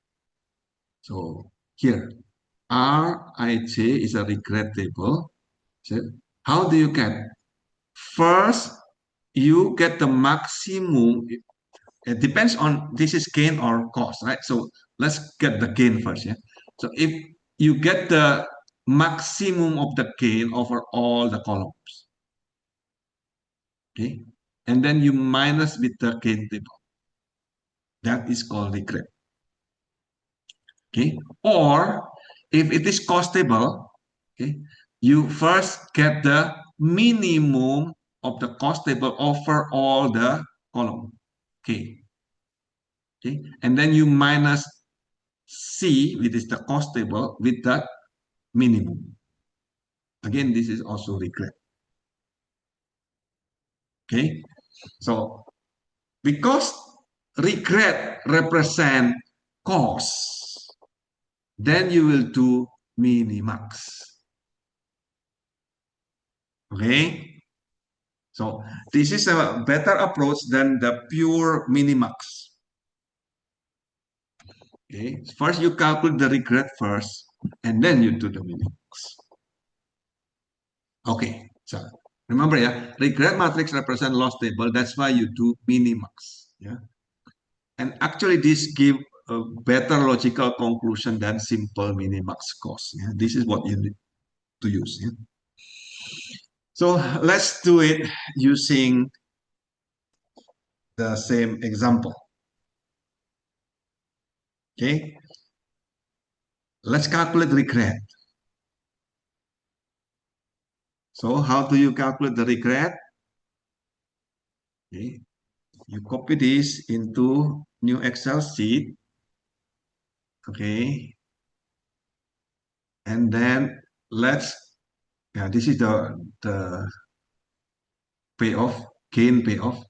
so here RIJ is a regret table. So how do you get? First, you get the maximum. It depends on this is gain or cost, right? So let's get the gain first. Yeah. So if you get the maximum of the gain over all the columns, okay, and then you minus with the gain table. That is called regret. Okay. Or if it is cost table, okay, you first get the minimum of the cost table over all the column. Okay. Okay. And then you minus C, which is the cost table, with that minimum. Again, this is also regret. Okay. So because regret represent cost, then you will do minimax. Okay. So this is a better approach than the pure minimax. Okay, first you calculate the regret first, and then you do the minimax. Okay, so remember, yeah, regret matrix represent loss table. That's why you do minimax. Yeah, and actually this give a better logical conclusion than simple minimax cost. Yeah, this is what you need to use. Yeah? So let's do it using the same example. Okay, let's calculate regret. So how do you calculate the regret? Okay, you copy this into new Excel sheet. Okay, and then let's, yeah, this is the payoff, gain payoff.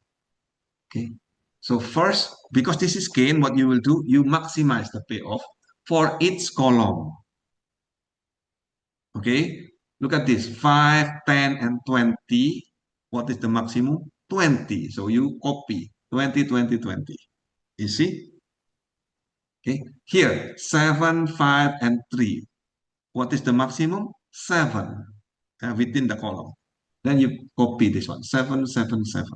Okay, so first, because this is gain, what you will do, you maximize the payoff for each column. Okay, look at this, 5, 10, and 20. What is the maximum? 20. So you copy 20, 20, 20. You see? Okay, here, 7, 5, and 3. What is the maximum? 7 within the column. Then you copy this one, 7, 7, 7.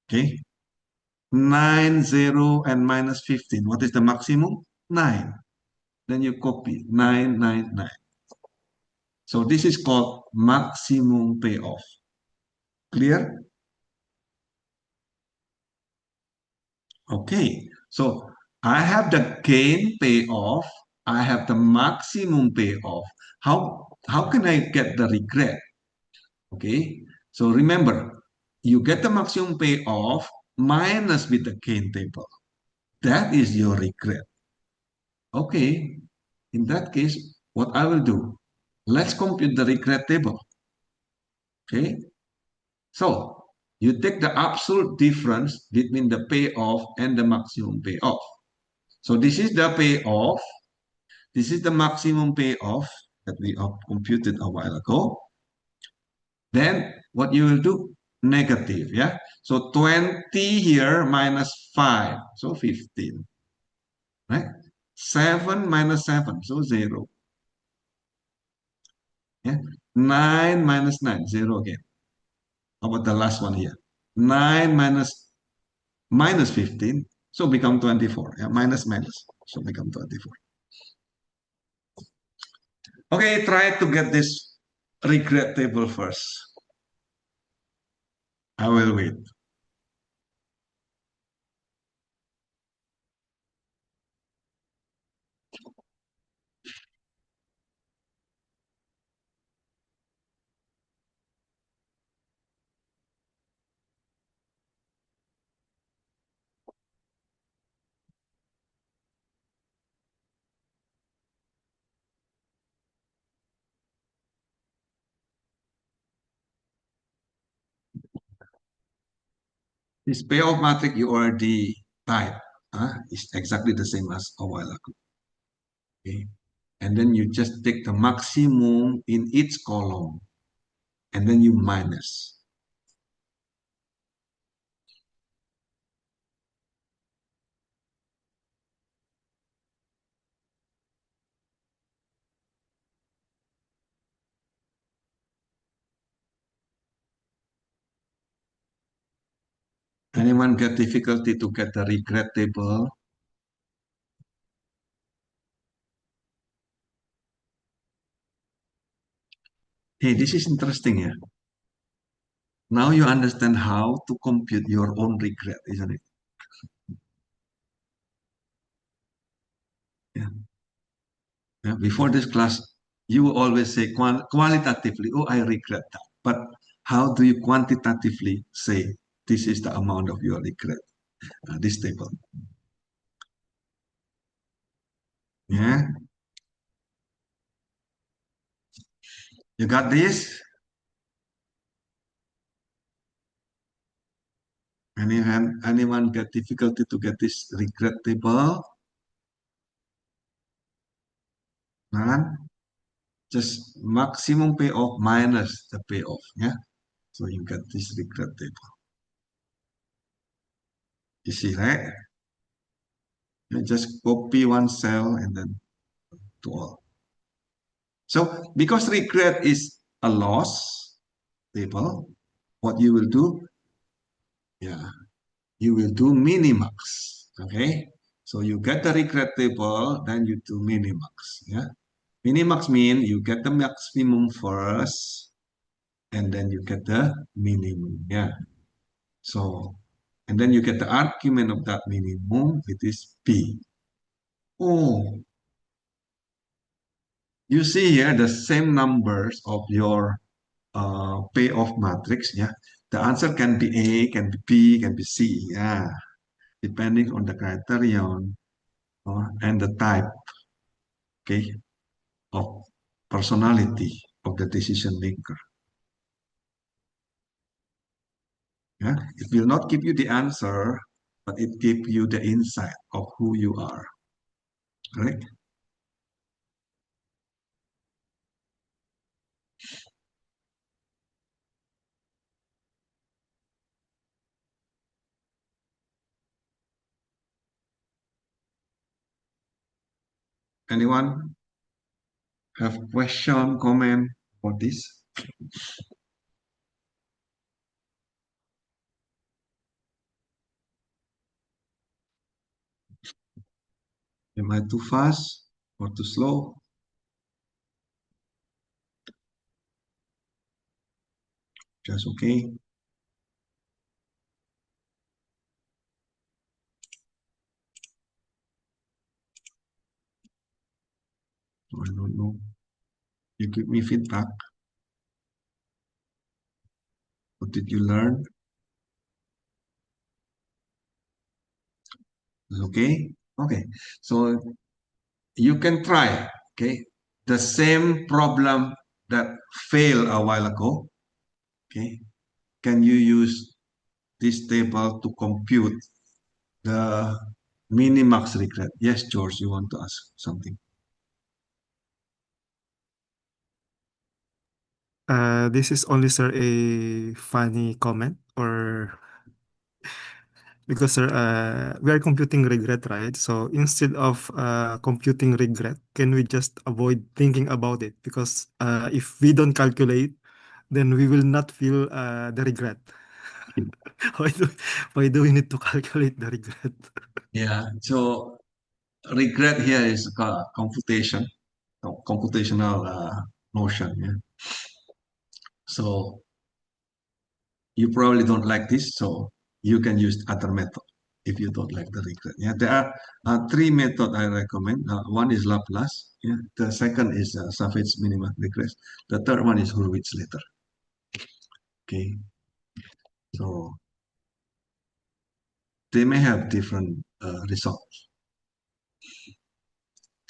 Okay, 9, 0, and minus 15. What is the maximum? 9. Then you copy 9, 9, 9. So this is called maximum payoff. Clear? Okay, so I have the gain payoff. I have the maximum payoff. How can I get the regret? Okay, so remember, you get the maximum payoff minus with the gain table. That is your regret. Okay, in that case, what I will do, let's compute the regret table. Okay, so you take the absolute difference between the payoff and the maximum payoff. So this is the payoff. This is the maximum payoff that we have computed a while ago. Then what you will do? Negative, yeah? So 20 here minus 5, so 15, right? 7 minus 7, so 0. Yeah? 9 minus 9, 0 again. How about the last one here? 9 minus 15, so become 24. Yeah? Minus minus, so become 24. Okay, try to get this regret table first. I will wait. This payoff matrix you already type is exactly the same as a while ago. Okay. And then you just take the maximum in each column and then you minus. Anyone get difficulty to get the regret table? Hey, this is interesting, yeah. Now you understand how to compute your own regret, isn't it? Yeah. Yeah. Before this class, you always say qualitatively, oh, I regret that. But how do you quantitatively say this is the amount of your regret? This table. Yeah. You got this? Anyone get difficulty to get this regret table? None? Just maximum payoff minus the payoff, yeah? So you get this regret table. You see, right? You just copy one cell and then to all. So because regret is a loss table, what you will do, yeah, you will do minimax, okay? So you get the regret table, then you do minimax, yeah? Minimax mean you get the maximum first, and then you get the minimum, yeah? So, and then you get the argument of that minimum, it is P. Oh, you see here the same numbers of your payoff matrix, yeah? The answer can be A, can be B, can be C, yeah? Depending on the criterion and the type, okay, of personality of the decision maker. Yeah? It will not give you the answer, but it gives you the insight of who you are. Correct? Anyone have question, comment for this? Am I too fast or too slow? Just okay. I don't know. You give me feedback. What did you learn? Okay, okay. So you can try, okay, the same problem that failed a while ago. Okay, can you use this table to compute the minimax regret? Yes, George, you want to ask something? This is only, sir, a funny comment, or because, sir, we are computing regret, right? So instead of computing regret, can we just avoid thinking about it? Because if we don't calculate, then we will not feel the regret. why do why do we need to calculate the regret? Yeah, so regret here is computation, computational notion. Yeah. So you probably don't like this, so you can use other method if you don't like the regret. Yeah, there are three methods I recommend. One is Laplace. Yeah, the second is Savage minimal regret. The third one is Hurwitz letter. Okay, so they may have different results.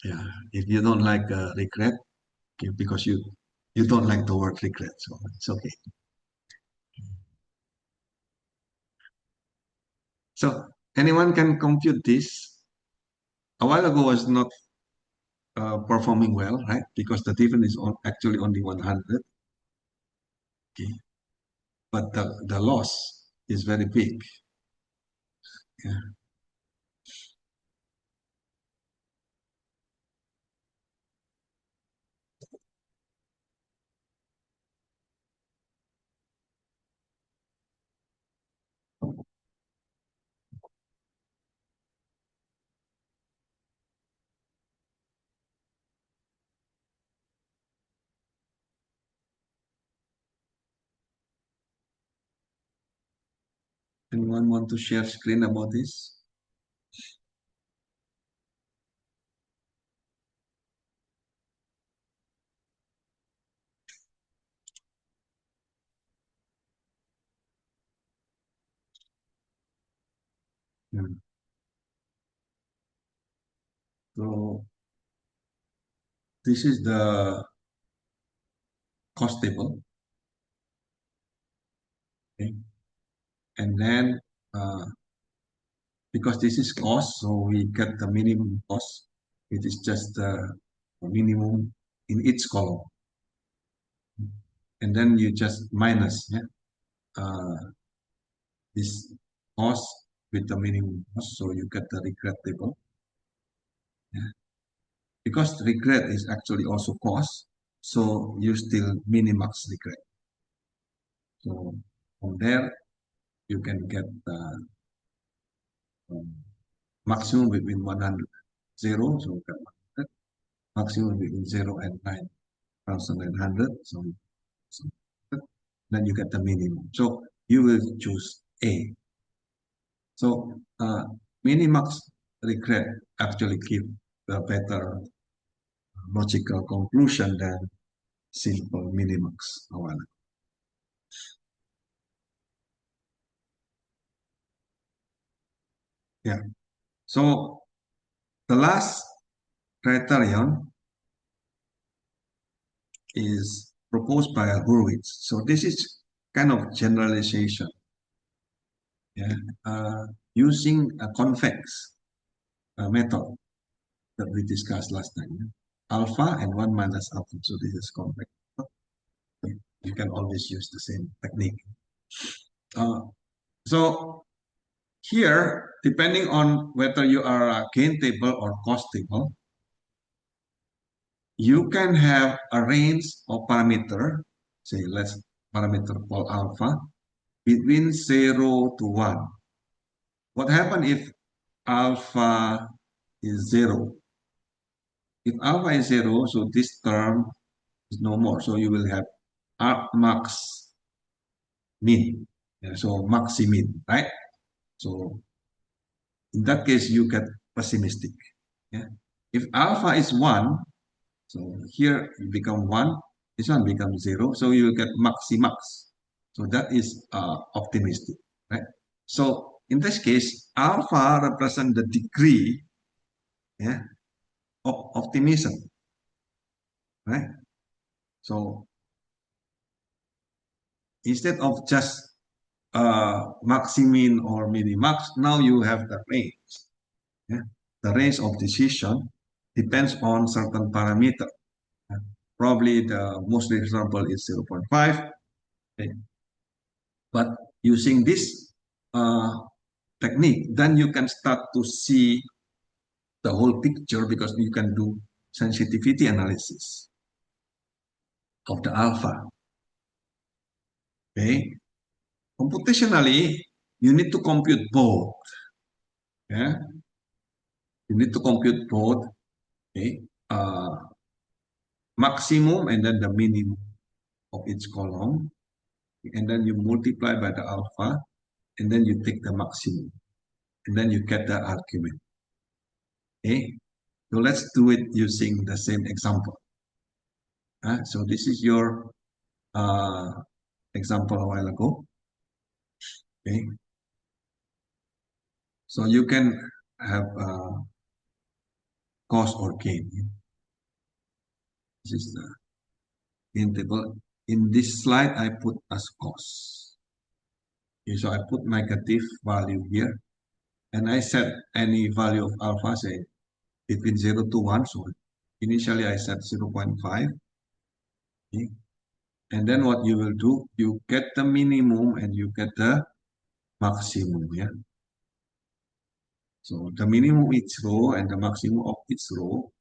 Yeah, if you don't like regret, okay, because you don't like the word regret, so it's okay. So anyone can compute this. A while ago was not performing well, right? Because the difference is actually only 100. Okay, but the loss is very big. Yeah. Anyone want to share screen about this? Yeah. So this is the cost table. Okay. And then because this is cost, so we get the minimum cost. It is just the minimum in each column. And then you just minus, yeah, this cost with the minimum cost, so you get the regret table. Yeah. Because regret is actually also cost, so you still minimax regret. So from there, you can get the maximum between 100, 0, so you get 100, maximum between 0 and 9,900, so then you get the minimum. So you will choose A. So minimax regret actually give a better logical conclusion than simple minimax. Yeah. So the last criterion is proposed by Hurwitz. So this is kind of generalization. Yeah. Using a convex method that we discussed last time. Yeah? Alpha and 1 minus alpha. So this is convex. You can always use the same technique. So here, depending on whether you are a gain table or cost table, you can have a range of parameter, say let's parameter called alpha, between 0 to 1. What happens if alpha is 0? If alpha is 0, so this term is no more. So you will have max min. Yeah, so maximin, right? So in that case, you get pessimistic. Yeah. If alpha is 1, so here you become 1, this one becomes 0, so you get maximax. So that is optimistic, right? So in this case, alpha represents the degree, yeah, of optimism, right? So instead of just maximin or minimax, now you have the range. Yeah? The range of decision depends on certain parameter. Probably the most reasonable is 0.5. Okay. But using this technique, then you can start to see the whole picture because you can do sensitivity analysis of the alpha. Okay. Computationally, you need to compute both. Yeah. You need to compute both. Okay. Maximum and then the minimum of each column. And then you multiply by the alpha, and then you take the maximum. And then you get the argument. Okay. So let's do it using the same example. So this is your example a while ago. Okay. So you can have cost or gain. This is the gain table. In this slide, I put as cost. Okay, so I put negative value here, and I set any value of alpha, say between 0 to 1. So initially I set 0.5. Okay. And then what you will do, you get the minimum and you get the maximum. Yeah. So the minimum each row and the maximum of each row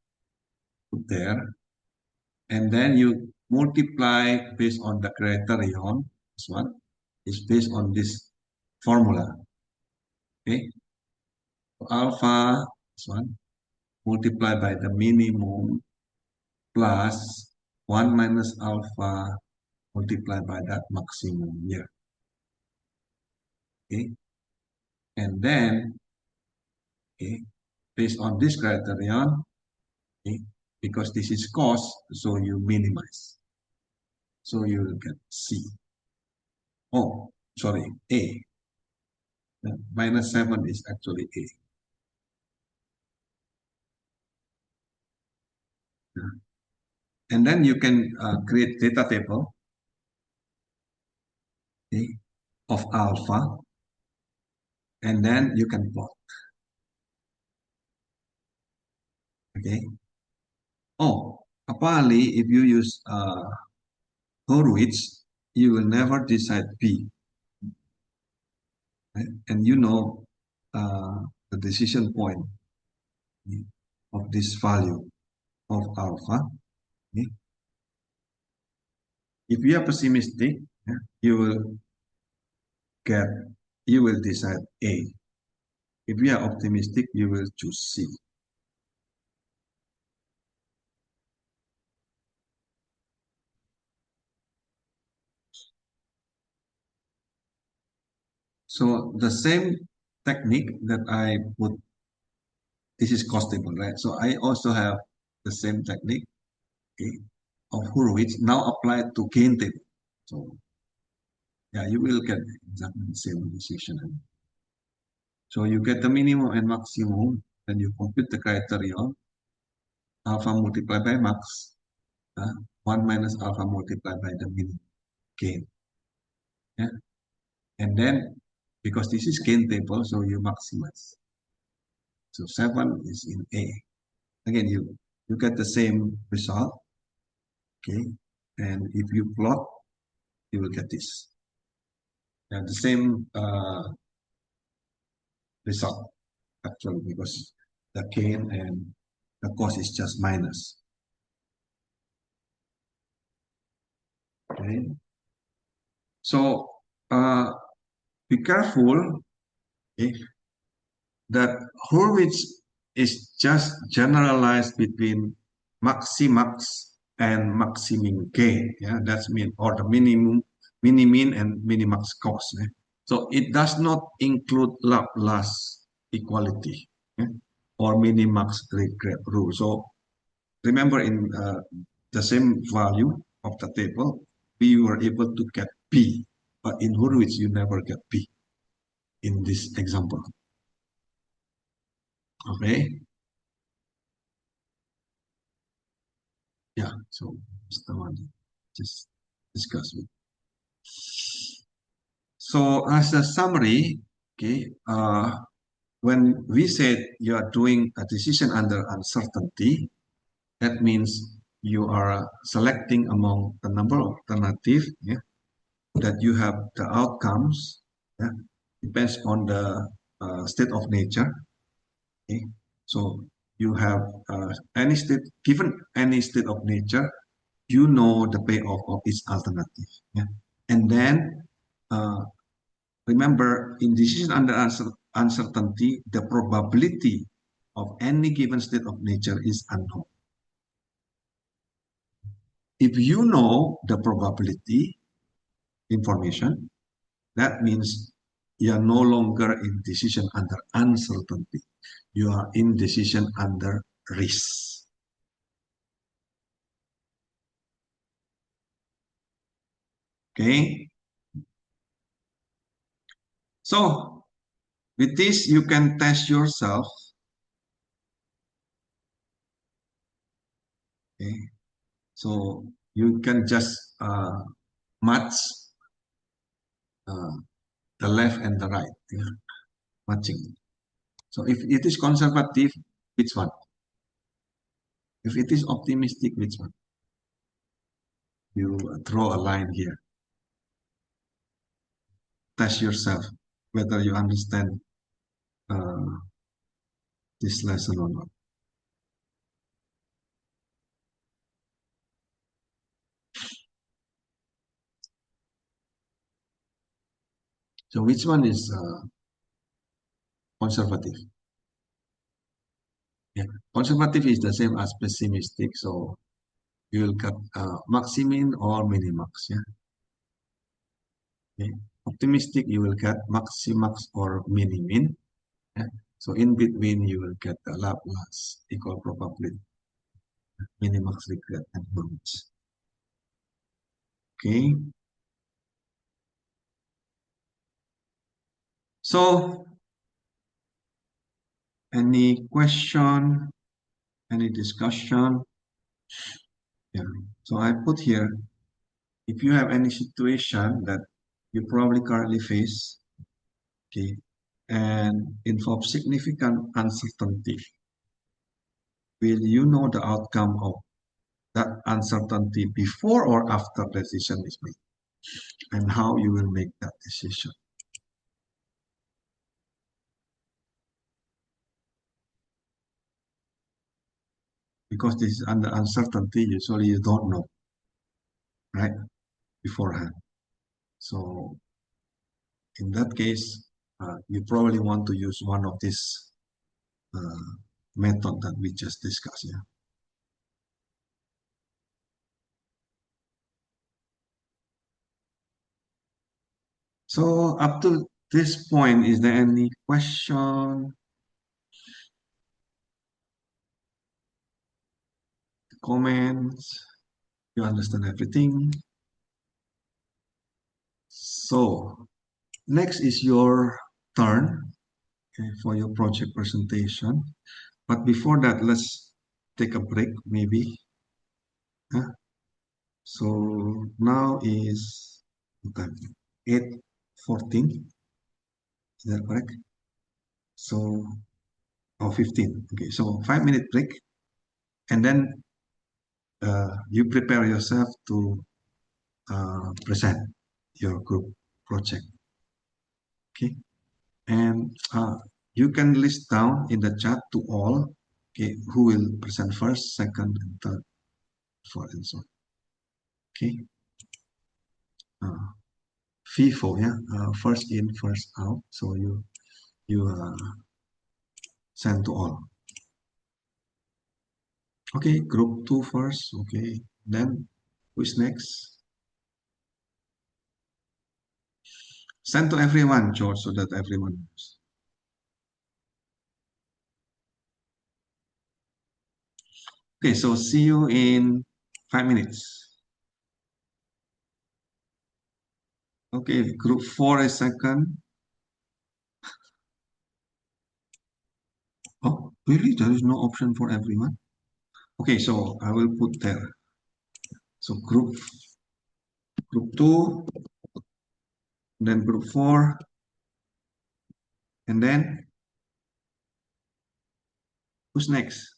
put there. And then you multiply based on the criterion. This one is based on this formula. Okay. So alpha, this one, multiply by the minimum plus 1 minus alpha multiplied by that maximum here. Okay. And then, okay, based on this criterion, okay, because this is cost, so you minimize. So you will get C. Oh, sorry, A. Minus 7 is actually A. And then you can create data table, okay, of alpha, and then you can plot. Okay. Oh, apparently, if you use Horowitz, you will never decide P. Right? And you know the decision point of this value of alpha. Okay? If you are pessimistic, you will get, you will decide A. If you are optimistic, you will choose C. So the same technique that I put, this is cost table, right? So I also have the same technique, okay, of Horowitz now applied to gain table. So yeah, you will get exactly the same decision. So you get the minimum and maximum, then you compute the criterion, alpha multiplied by max, 1 minus alpha multiplied by the minimum gain. Yeah? And then, because this is gain table, so you maximize. So 7 is in A. Again, you get the same result. Okay. And if you plot, you will get this. And the same result, actually, because the gain and the cost is just minus. Okay. So be careful, okay, that Horowitz is just generalized between maximax and maximum gain. Yeah, that's mean or the minimum, minimin and minimax cost. So it does not include Laplace equality, or minimax regret rule. So remember in the same value of the table, we were able to get B, but in Horowitz you never get B. in this example. Okay. Yeah, so that's the one just discuss with. So as a summary, okay, when we said you are doing a decision under uncertainty, that means you are selecting among the number of alternatives, yeah, that you have the outcomes, yeah, depends on the state of nature. Okay, so you have any state, given any state of nature, you know the payoff of each alternative. Yeah? And then uh, remember, in decision under uncertainty, the probability of any given state of nature is unknown. If you know the probability information, that means you are no longer in decision under uncertainty. You are in decision under risk. Okay. So with this, you can test yourself. Okay. So you can just match uh, the left and the right, yeah, matching. So if it is conservative, which one? If it is optimistic, which one? You draw a line here. Test yourself whether you understand uh, this lesson or not. So which one is conservative? Yeah, conservative is the same as pessimistic. So you will get maximin or minimax. Yeah. Okay. Optimistic, you will get maximax or minimin. Yeah. So in between, you will get the Laplace equal probability, minimax, regret, and bonus. Okay. So any question, any discussion? Yeah. So I put here, if you have any situation that you probably currently face, okay, and involve significant uncertainty, will you know the outcome of that uncertainty before or after the decision is made, and how you will make that decision? Because this is under uncertainty, usually you don't know, right, beforehand. So in that case, you probably want to use one of these method that we just discussed. Yeah. So up to this point, is there any question, comments? You understand everything? So next is your turn, okay, for your project presentation. But before that, let's take a break maybe. Huh? So now is okay, 8:14. Is that correct? So, oh, 15. Okay, so 5-minute break. And then you prepare yourself to present your group project. Okay. And you can list down in the chat to all, okay, who will present first, second, and third, fourth, and so on. Okay. FIFO, yeah, first in, first out. So you send to all. Okay, group 2 first. Okay, then who is next? Send to everyone, George, so that everyone knows. Okay, so see you in 5 minutes. Okay, group 4 is second. Really, there is no option for everyone. Okay, so I will put there. So group 2, then group 4, and then who's next?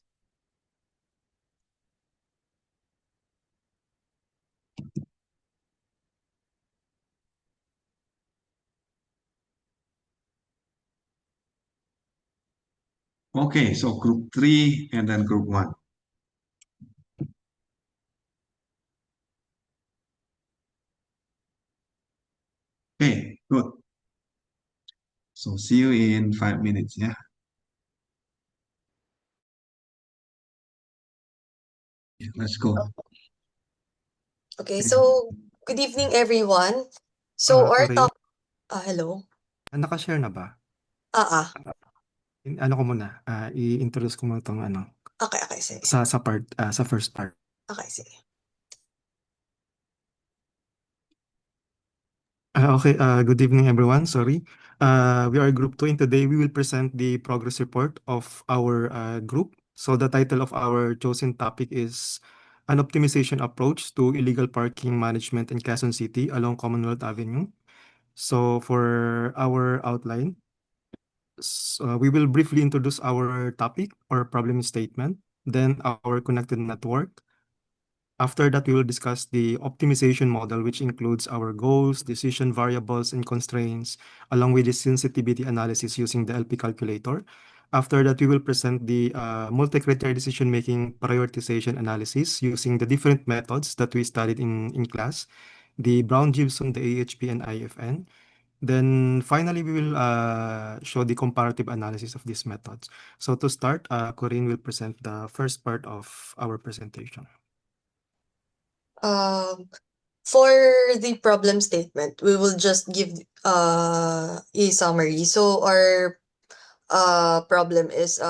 Okay, so group 3 and then group 1. Okay, good. So see you in 5 minutes, yeah? Let's go. Okay, so good evening everyone. So our Sorry, top hello. nakashare na ba? Ah. Ano ko muna, i-introduce ko muna 'tong ano, Okay, sige. sa first part. Okay, sige. Okay, good evening everyone. Sorry. We are group 2 and today we will present the progress report of our group. So the title of our chosen topic is an optimization approach to illegal parking management in Quezon City along Commonwealth Avenue. So for our outline, we will briefly introduce our topic or problem statement, then our connected network. After that, we will discuss the optimization model, which includes our goals, decision variables, and constraints, along with the sensitivity analysis using the LP calculator. After that, we will present the multi-criteria decision-making prioritization analysis using the different methods that we studied in class, the Brown-Gibson, the AHP, and IFN. Then finally, we will show the comparative analysis of these methods. So to start, Corinne will present the first part of our presentation. For the problem statement, we will just give a summary. So our problem is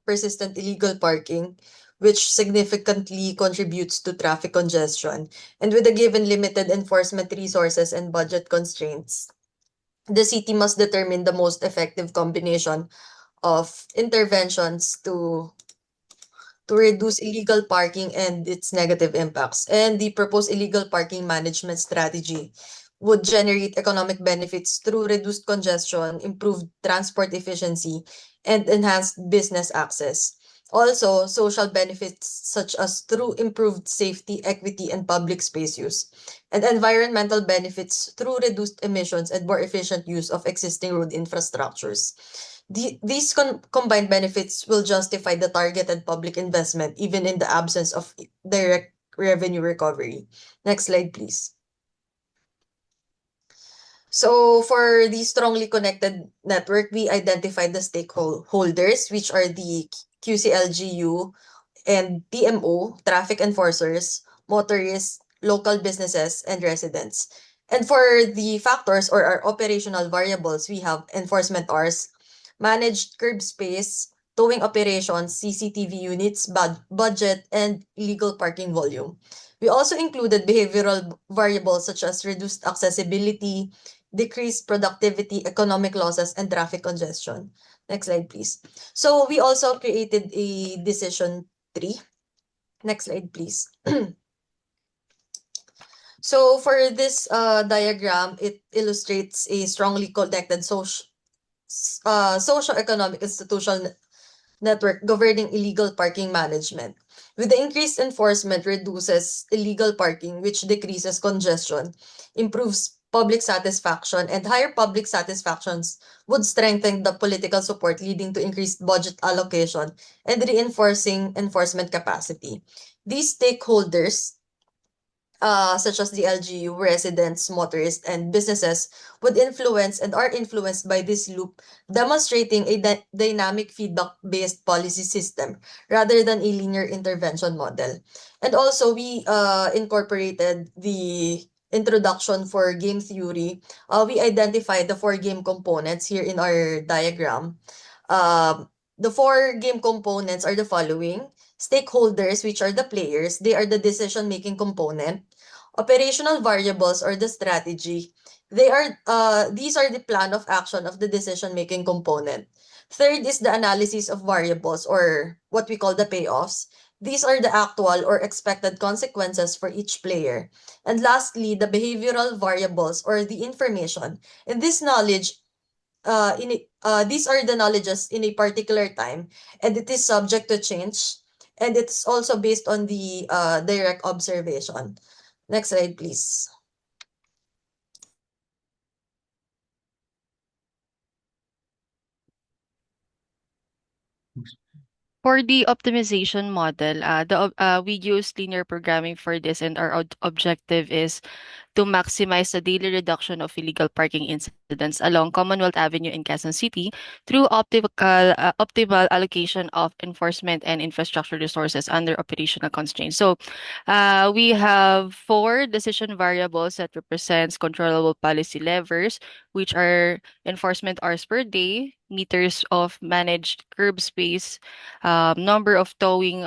persistent illegal parking, which significantly contributes to traffic congestion. And with a given limited enforcement resources and budget constraints, the city must determine the most effective combination of interventions to reduce illegal parking and its negative impacts. And the proposed illegal parking management strategy would generate economic benefits through reduced congestion, improved transport efficiency, and enhanced business access. Also, social benefits such as through improved safety, equity, and public space use, and environmental benefits through reduced emissions and more efficient use of existing road infrastructures. These combined benefits will justify the targeted public investment even in the absence of direct revenue recovery. Next slide, please. So for the strongly connected network, we identified the stakeholders, which are the QCLGU and PMO, traffic enforcers, motorists, local businesses, and residents. And for the factors or our operational variables, we have enforcement hours, managed curb space, towing operations, CCTV units, budget, and illegal parking volume. We also included behavioral variables such as reduced accessibility, decreased productivity, economic losses, and traffic congestion. Next slide, please. So we also created a decision tree. Next slide, please. So for this diagram, it illustrates a strongly connected socio-economic institutional network governing illegal parking management. With the increased enforcement reduces illegal parking, which decreases congestion, improves public satisfaction, and higher public satisfactions would strengthen the political support, leading to increased budget allocation and reinforcing enforcement capacity. These stakeholders such as the LGU, residents, motorists, and businesses, would influence and are influenced by this loop, demonstrating a dynamic feedback-based policy system rather than a linear intervention model. And also, we incorporated the introduction for game theory. We identified the four game components here in our diagram. The four game components are the following: stakeholders, which are the players, they are the decision-making component. Operational variables or the strategy, these are the plan of action of the decision-making component. Third is the analysis of variables, or what we call the payoffs. These are the actual or expected consequences for each player. And lastly, the behavioral variables, or the information. In this knowledge, these are the knowledges in a particular time, and it is subject to change, and it's also based on the direct observation. Next slide, please. For the optimization model, we use linear programming for this, and our objective is to maximize the daily reduction of illegal parking incidents along Commonwealth Avenue in Quezon City through optimal allocation of enforcement and infrastructure resources under operational constraints. So, we have four decision variables that represents controllable policy levers, which are enforcement hours per day, meters of managed curb space, number of towing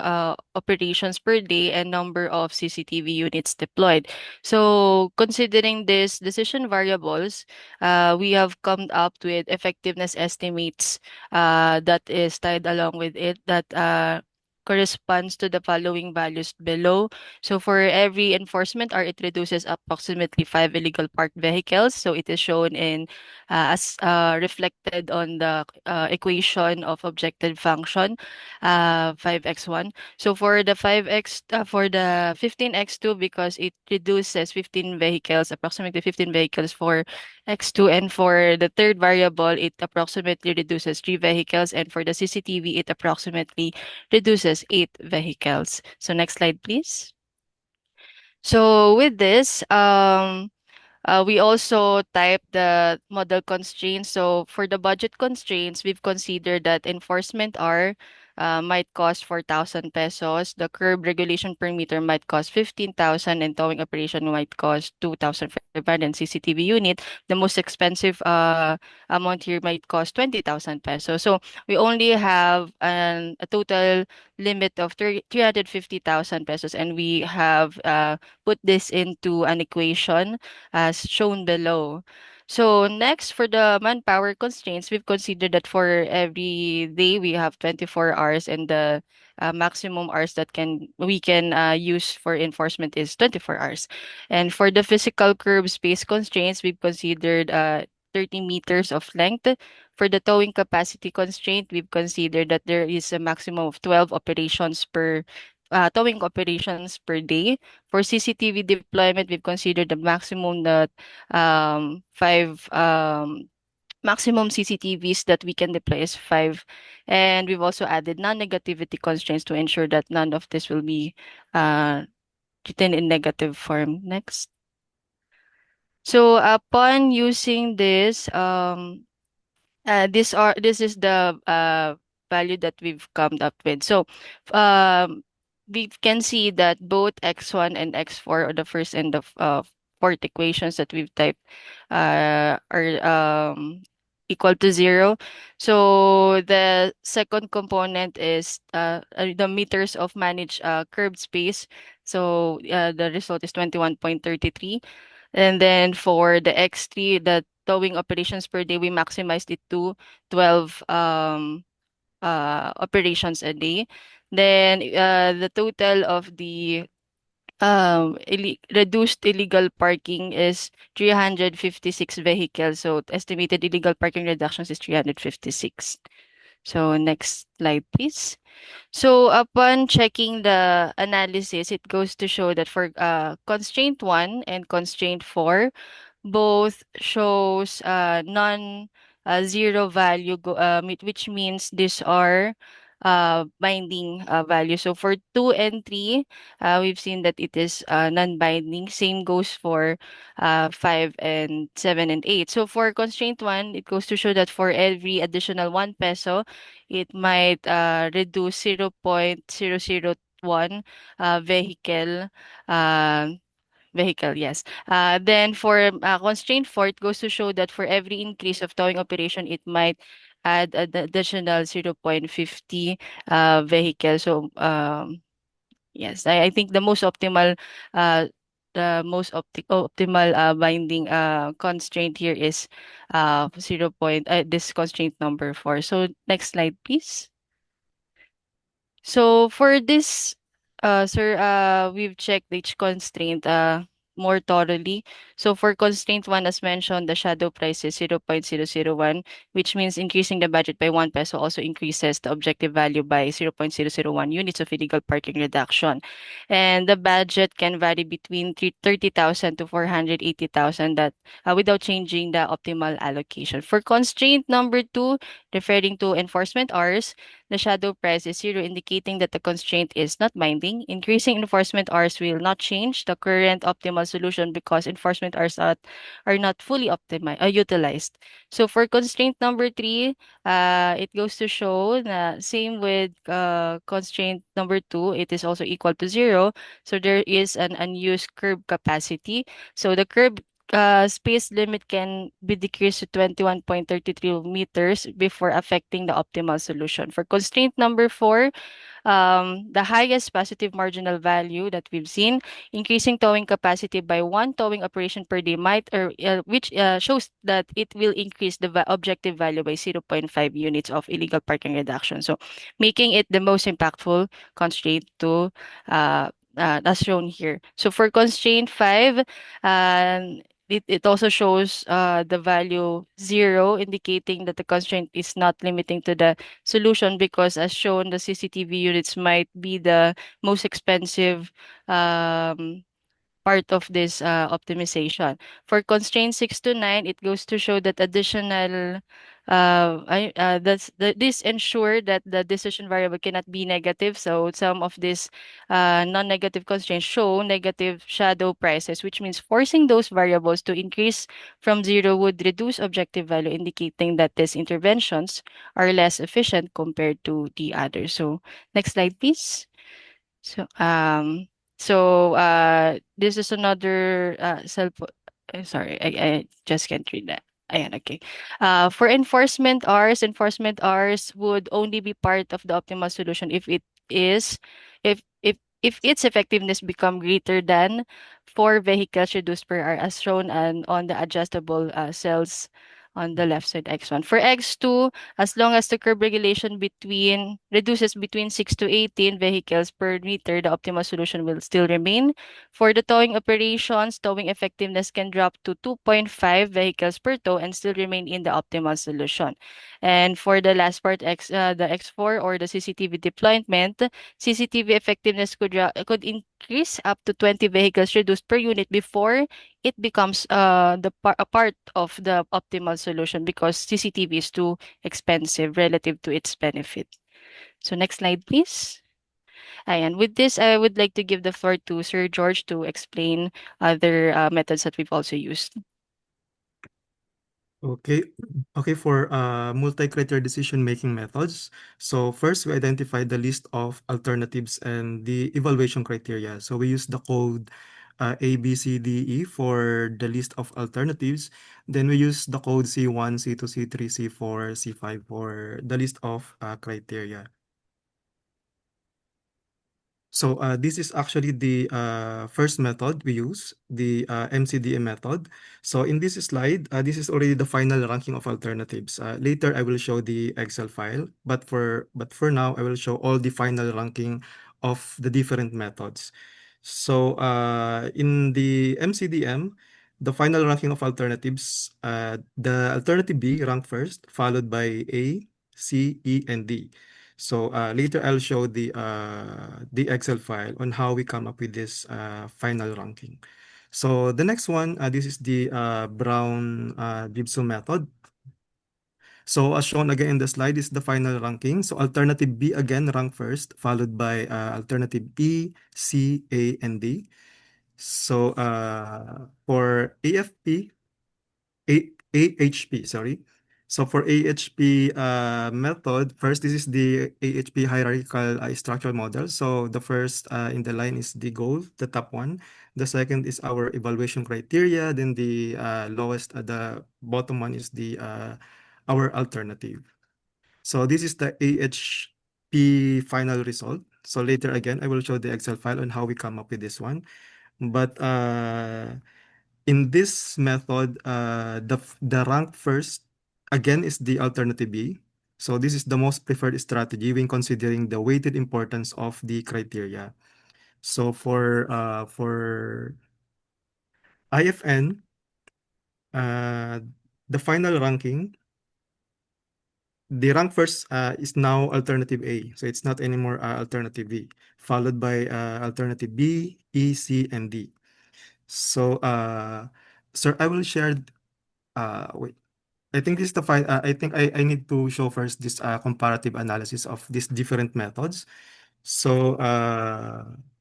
operations per day, and number of CCTV units deployed. So, considering these decision variables, we have come up with effectiveness estimates that is tied along with it, that corresponds to the following values below. So for every enforcement hour, it reduces approximately 5 illegal parked vehicles. So it is shown in as reflected on the equation of objective function 5x1. So for the 5x for the 15x2, because it reduces 15 vehicles, approximately 15 vehicles for x2, and for the third variable, it approximately reduces 3 vehicles, and for the CCTV, it approximately reduces 8 vehicles. So next slide, please. So with this, we also type the model constraints. So for the budget constraints, we've considered that enforcement R might cost 4,000 pesos. The curb regulation per meter might cost 15,000, and towing operation might cost 2,500. CCTV unit, the most expensive amount here, might cost 20,000 pesos. So we only have a total limit of 350,000 pesos, and we have put this into an equation as shown below. So next, for the manpower constraints, we've considered that for every day we have 24 hours, and the maximum hours that we can use for enforcement is 24 hours. And for the physical curb space constraints, we've considered 30 meters of length. For the towing capacity constraint, we've considered that there is a maximum of 12 operations per towing operations per day. For CCTV deployment, we've considered the maximum that five maximum CCTVs that we can deploy is 5. And we've also added non-negativity constraints to ensure that none of this will be written in negative form. Next. So upon using this, this is the value that we've come up with. So we can see that both x1 and x4, or the first and the fourth equations that we've typed, are equal to 0. So the second component is the meters of managed curved space. So the result is 21.33. And then for the X3, the towing operations per day, we maximized it to 12 operations a day. Then the total of the reduced illegal parking is 356 vehicles. So estimated illegal parking reductions is 356. So next slide, please. So upon checking the analysis, it goes to show that for constraint 1 and constraint 4, both shows non zero value, which means these are binding value. So for 2 and 3, we've seen that it is non-binding. Same goes for 5 and 7 and 8. So for constraint 1, it goes to show that for every additional 1 peso, it might reduce 0.001 vehicle uh, vehicle, yes. Then for constraint 4, it goes to show that for every increase of towing operation, it might add an additional 0.50 vehicle. So yes, I think the most optimal uh, the most optimal binding constraint here is 0 point this constraint number 4. So next slide, please. So for this, sir, we've checked each constraint more thoroughly. So for constraint one, as mentioned, the shadow price is 0.001, which means increasing the budget by 1 peso also increases the objective value by 0.001 units of illegal parking reduction. And the budget can vary between 30,000 to 480,000 that without changing the optimal allocation. For constraint number two, referring to enforcement hours, the shadow price is zero, indicating that the constraint is not binding. Increasing enforcement hours will not change the current optimal solution because enforcement hours are not fully utilized. So for constraint number three, it goes to show that same with constraint number two, it is also equal to zero. So there is an unused curb capacity. So the curb space limit can be decreased to 21.33 meters before affecting the optimal solution. For constraint number four, the highest positive marginal value that we've seen, increasing towing capacity by one towing operation per day might, or which shows that it will increase the objective value by zero point 0.5 units of illegal parking reduction. So making it the most impactful constraint to as shown here. So for constraint five, it also shows the value zero, indicating that the constraint is not limiting to the solution because as shown, the CCTV units might be the most expensive um, part of this optimization. For constraint 6 to 9, it goes to show that additional this ensure that the decision variable cannot be negative. So some of these non-negative constraints show negative shadow prices, which means forcing those variables to increase from zero would reduce objective value, indicating that these interventions are less efficient compared to the others. So next slide, please. So, this is another sorry, I just can't read that. Ayan, okay. For enforcement hours would only be part of the optimal solution if it is, if its effectiveness become greater than 4 vehicles reduced per hour, as shown on the adjustable cells on the left side X1. For X2, as long as the curb regulation reduces between 6 to 18 vehicles per meter, the optimal solution will still remain. For the towing operations, towing effectiveness can drop to 2.5 vehicles per tow and still remain in the optimal solution. And for the last part, the X4 or the CCTV deployment, CCTV effectiveness could increase up to 20 vehicles reduced per unit before it becomes a part of the optimal solution because CCTV is too expensive relative to its benefit. So next slide, please. And with this, I would like to give the floor to Sir George to explain other methods that we've also used. Okay. Okay, for multi-criteria decision-making methods. So first, we identify the list of alternatives and the evaluation criteria. So we use the code A, B, C, D, E for the list of alternatives. Then we use the code C1, C2, C3, C4, C5 for the list of criteria. So this is actually the first method we use, the MCDA method. So in this slide, this is already the final ranking of alternatives. Later, I will show the Excel file, but for now, I will show all the final ranking of the different methods. So in the MCDM, the final ranking of alternatives, the alternative B ranked first, followed by A, C, E, and D. So later I'll show the Excel file on how we come up with this final ranking. So the next one, this is the Brown Gibson method. So as shown again in the slide is the final ranking. So alternative B again ranked first, followed by alternative E, C, A, and D. So for AFP, AHP, sorry. So for AHP method, first this is the AHP hierarchical structural model. So the first in the line is the goal, the top one. The second is our evaluation criteria. Then the lowest, the bottom one is the our alternative. So this is the AHP final result. So later again, I will show the Excel file on how we come up with this one. But in this method, the rank first again is the alternative B. So this is the most preferred strategy when considering the weighted importance of the criteria. So for IFN, uh, the final ranking, the rank first is now alternative A. So it's not anymore alternative B, followed by alternative B, E, C, and D. So, sir, I will share. Wait. I think this is the I think I need to show first this comparative analysis of these different methods. So,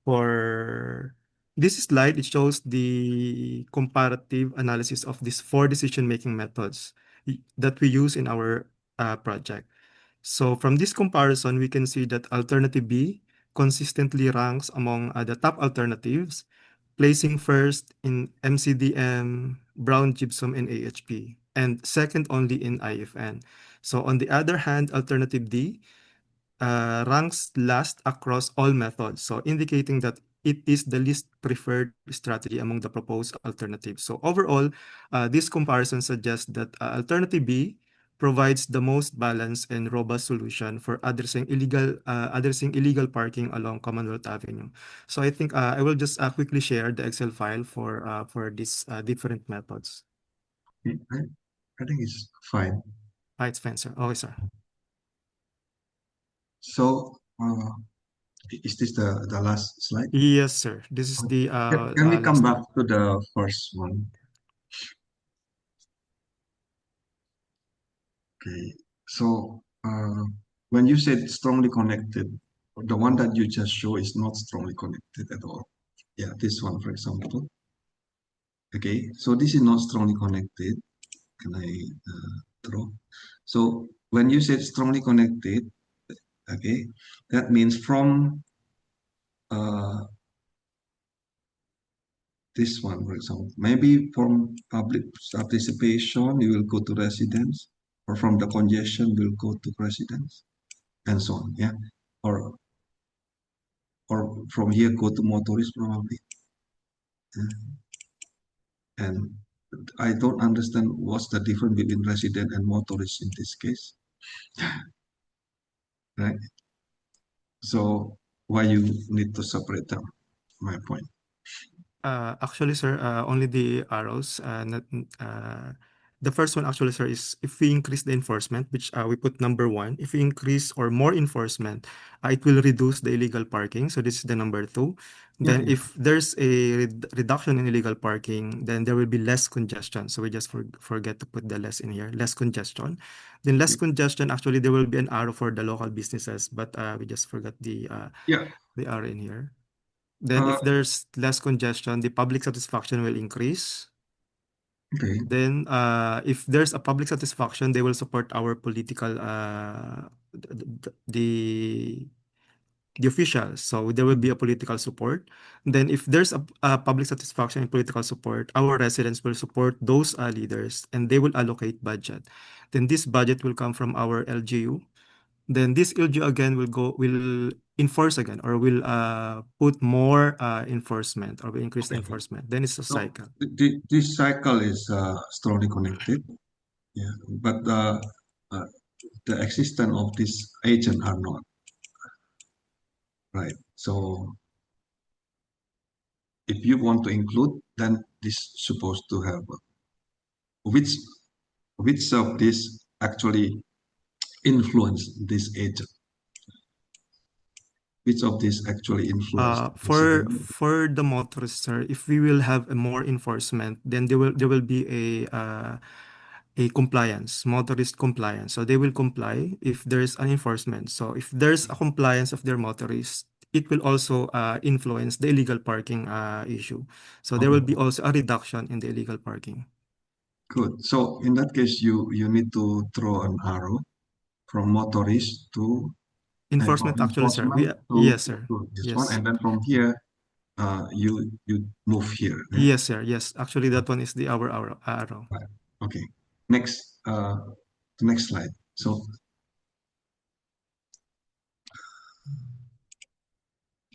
for this slide, it shows the comparative analysis of these four decision-making methods that we use in our project. So from this comparison, we can see that alternative B consistently ranks among the top alternatives, placing first in MCDM, Brown Gypsum, and AHP, and second only in IFN. So on the other hand, alternative D ranks last across all methods, so indicating that it is the least preferred strategy among the proposed alternatives. So overall, this comparison suggests that alternative B provides the most balanced and robust solution for addressing illegal parking along Commonwealth Avenue. So I think I will just quickly share the Excel file for these different methods. I think it's fine. Hi, it's Spencer. Okay, sir. So, is this the last slide? Yes, sir. This is the Can we come last back one. to the first one? Okay. So, when you said strongly connected, the one that you just show is not strongly connected at all. Yeah, this one, for example. Okay, so this is not strongly connected. Can I draw? So when you said strongly connected, okay, that means from this one, for example, maybe from public participation, you will go to residents, or from the congestion, will go to residents, and so on. Yeah, or from here go to motorists probably. And I don't understand what's the difference between resident and motorist in this case, right? So why you need to separate them? My point. Actually, sir, only the arrows. The first one, actually, sir, is if we increase the enforcement, which we put number one. If we increase or more enforcement, it will reduce the illegal parking. So this is the number two. Yeah, Then yeah. if there's a reduction in illegal parking, then there will be less congestion. So we just forget to put the less in here, less congestion. Then less congestion, actually, there will be an arrow for the local businesses, but we just forgot Yeah. the arrow in here. Then Uh, if there's less congestion, the public satisfaction will increase. okay. Then if there's a public satisfaction, they will support our political the officials. So there will be a political support. Then if there's a public satisfaction and political support, our residents will support those leaders and they will allocate budget. Then this budget will come from our LGU. Then this LGU again will enforce again or will put more enforcement or will increase the Okay. enforcement. Then it's a So cycle. this cycle is strongly connected. Yeah, but the existence of this agent are not right. So if you want to include, then this supposed to have which which of this actually influence this agent? Which of this actually influence decision? For the motorists, sir, if we will have a more enforcement, then there will be a compliance, motorist compliance. So they will comply if there's an enforcement. So if there's a compliance of their motorists, it will also influence the illegal parking issue. So there will be Okay, also a reduction in the illegal parking. good. So in that case, you need to draw an arrow from motorist to from Enforcement, actually, sir. enforcement Yes, sir. to this one, Yes. and then from here, you move here. Yeah? Yes, sir. Yes. Actually, that one is the our arrow. Right. Okay. Next, the next slide. So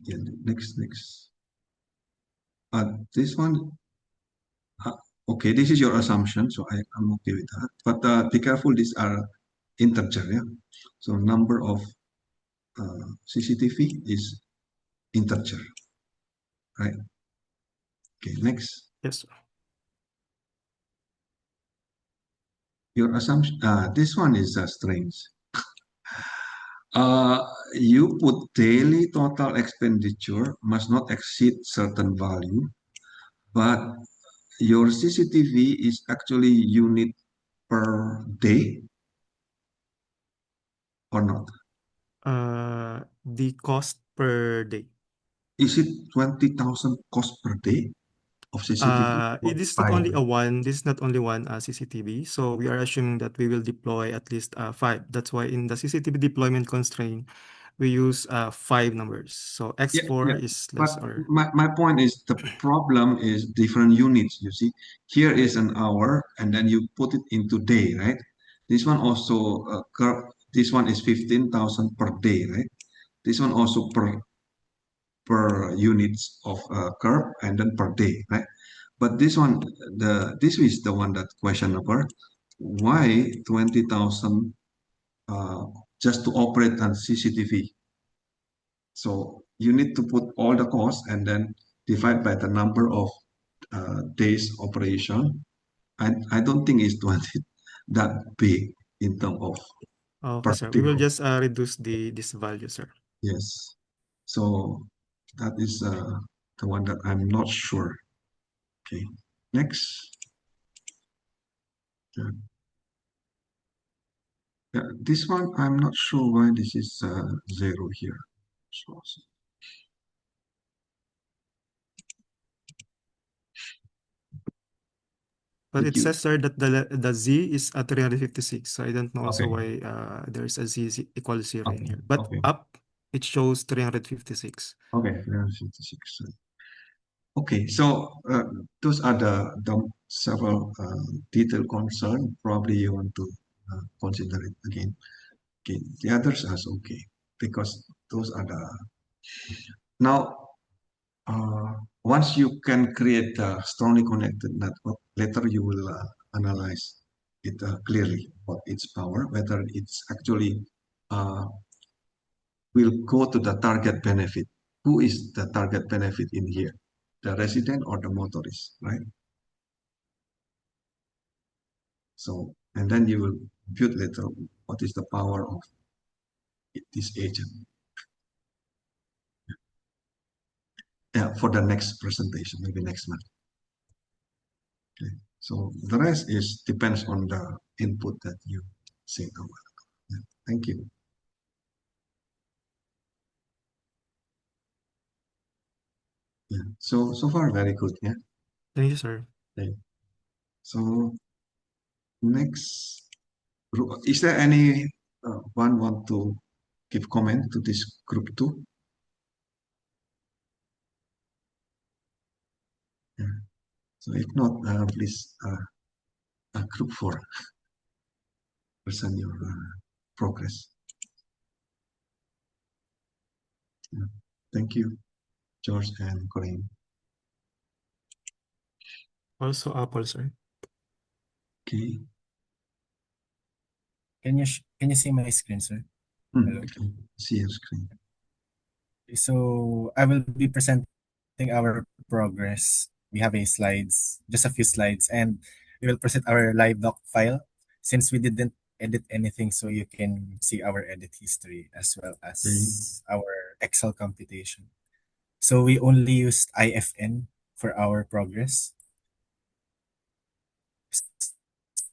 yeah, next. This one, uh, okay, this is your assumption, so I'm okay with that. But be careful, these are integer, yeah. So number of CCTV is integer, right? Okay, next. Yes. Your assumption, this one is strange. You put daily total expenditure must not exceed certain value, but your CCTV is actually unit per day or not? The cost per day. Is it 20,000 cost per day of CCTV or It is not by only a one. This is not only one CCTV. So we are assuming that we will deploy at least five. That's why in the CCTV deployment constraint, we use five numbers. So yeah, X4 yeah. is But less or my point is the problem is different units. You see, here is an hour, and then you put it into day, right? This one also this one is 15,000 per day, right? This one also per units of curve and then per day, right? But this one, this is the one that questionable. Why 20,000 uh, just to operate on CCTV? So you need to put all the costs and then divide by the number of days operation. I don't think it's 20 that big in terms of okay, per sir. We day. will just reduce this value, sir. Yes. So that is the one that I'm not sure. Okay. Next. Yeah. Yeah, this one I'm not sure why this is zero here. So, But did it you? says, sir, that the Z is at 356. So I don't know also Okay. why there's a equals 0 in Okay. here. But Okay. up, it shows 356. Okay. 356. Okay. So those are the several detailed concern. Probably you want to consider it again. Okay. The others are okay because those are the now. Once you can create a strongly connected network, later you will analyze it clearly what its power, whether it's actually uh, will go to the target benefit. Who is the target benefit in here? The resident or the motorist, right? So, and then you will build later what is the power of this agent. Yeah, for the next presentation, maybe next month. Okay. So the rest is depends on the input that you say. Yeah. Thank you. Yeah. So far very good. Yeah. Thank you, sir. Okay. So next, is there any one want to give comment to this group two? Yeah. So if not, please group four present your progress. Yeah. Thank you, George and Corinne. Also Apple, sir. Okay. Can you see my screen, sir? Hello. Okay. See your screen. So I will be presenting our progress. We have a slides, just a few slides, and we will present our live doc file since we didn't edit anything, so you can see our edit history as well Okay. as our Excel computation. So we only used IFN for our progress.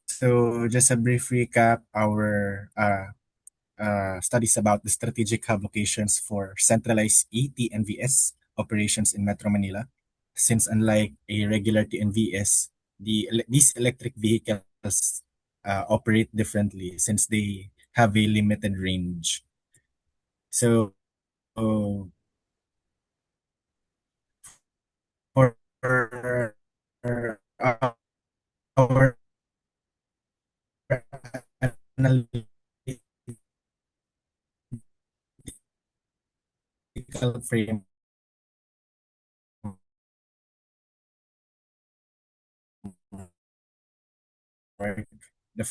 So just a brief recap, our studies about the strategic hub locations for centralized ETNVS operations in Metro Manila. Since unlike a regular TNVS, these electric vehicles operate differently since they have a limited range. So for our analytical framework, the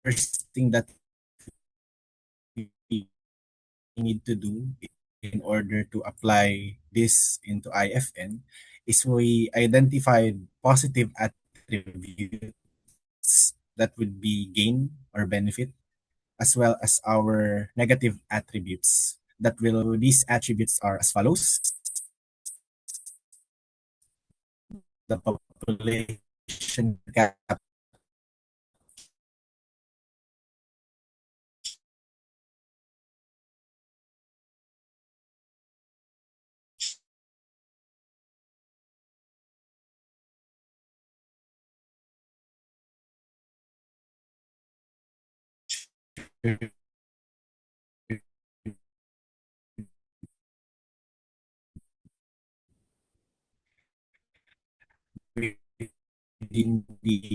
first thing that we need to do in order to apply this into IFN is we identified positive attributes that would be gain or benefit, as well as our negative attributes that will these attributes are as follows: the population within the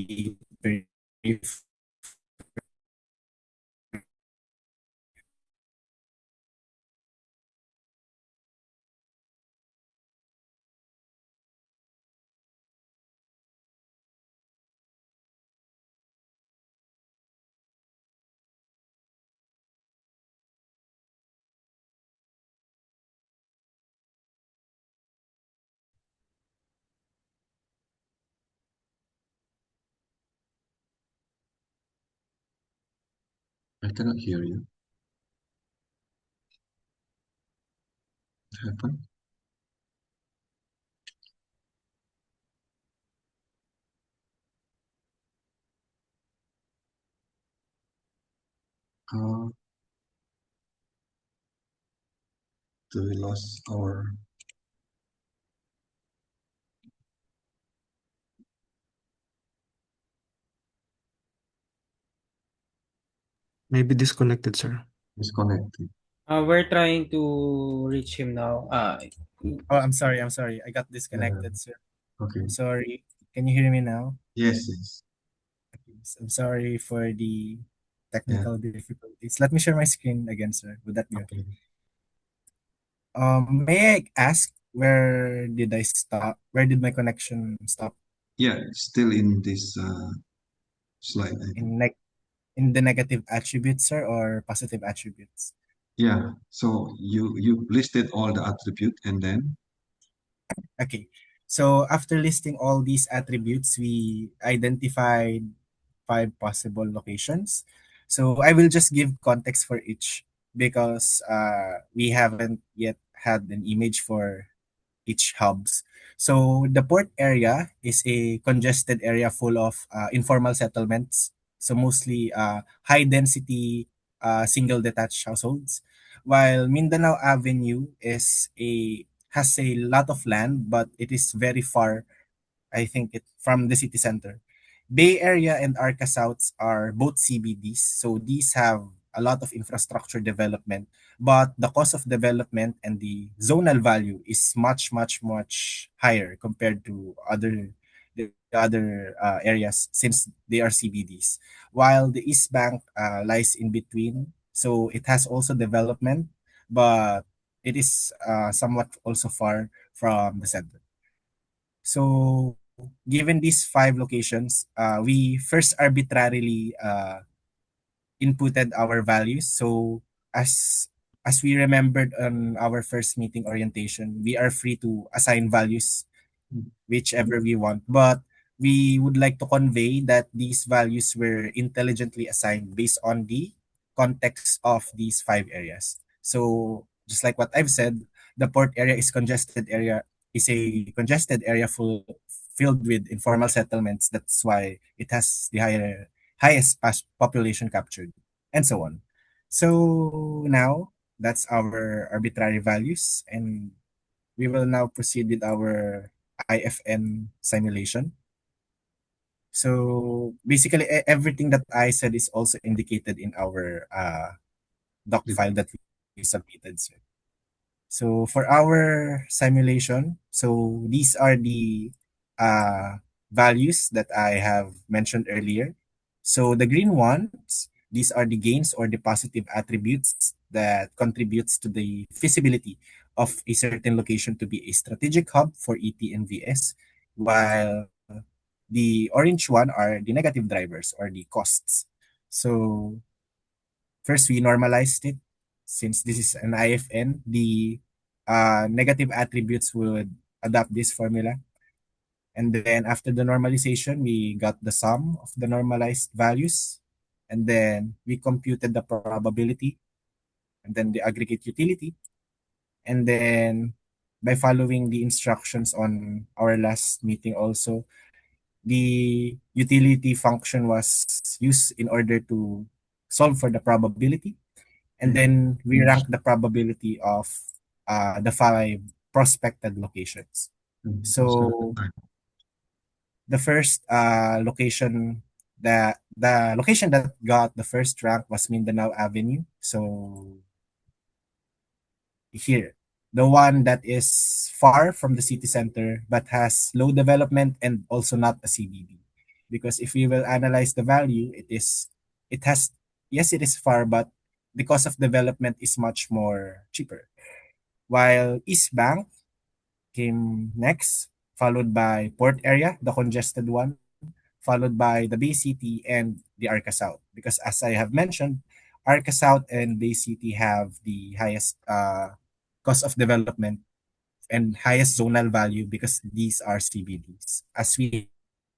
I cannot hear you. What happened? Uh, do we lost our? Maybe disconnected, sir. Disconnected. We're trying to reach him now. Oh, I'm sorry. I got Yeah. disconnected, sir. Okay. I'm sorry. Can you hear me now? Yes. Yes. I'm sorry for the Yeah. technical difficulties. Let me share my screen again, sir. Would that be okay? Okay. May I ask where did I stop? Where did my connection stop? Yeah. Still in this slide, I think. In the negative attributes, sir, or positive attributes? Yeah. So you listed all the attribute and then Okay. So after listing all these attributes, we identified five possible locations. So I will just give context for each because we haven't yet had an image for each hubs. So the port area is a congested area full of informal settlements. So mostly high density single detached households. While Mindanao Avenue is a has a lot of land, but it is very far, I think, it from the city center. Bay Area and Arca South are both CBDs, so these have a lot of infrastructure development, but the cost of development and the zonal value is much higher compared to the other areas since they are CBDs. While the East Bank lies in between, so it has also development, but it is somewhat also far from the center. So, given these five locations, we first arbitrarily inputted our values. So, as as we remembered on our first meeting orientation, we are free to assign values whichever we want. But we would like to convey that these values were intelligently assigned based on the context of these five areas. So just like what I've said, the port area is a congested area filled with informal settlements. That's why it has the highest population captured, and so on. So now that's our arbitrary values, and we will now proceed with our IFN simulation. So basically, everything that I said is also indicated in our doc file that we submitted. So for our simulation, so these are the values that I have mentioned earlier. So the green ones, these are the gains or the positive attributes that contributes to the feasibility of a certain location to be a strategic hub for ET and VS, while The orange one are the negative drivers or the costs. So first we normalized it. Since this is an IFN, the negative attributes would adopt this formula. And then after the normalization, we got the sum of the normalized values. And then we computed the probability and then the aggregate utility. And then by following the instructions on our last meeting also, the utility function was used in order to solve for the probability. And then we rank the probability of the 5 prospected locations. So the first location, the location that got the first rank was Mindanao Avenue. So here, the one that is far from the city center but has low development and also not a CBD. Because if we will analyze the value, it has, yes, it is far, but the cost of development is much more cheaper. While East Bank came next, followed by Port Area, the congested one, followed by the Bay City and the Arca South. Because as I have mentioned, Arca South and Bay City have the highest cost of development and highest zonal value because these are CBDs, as we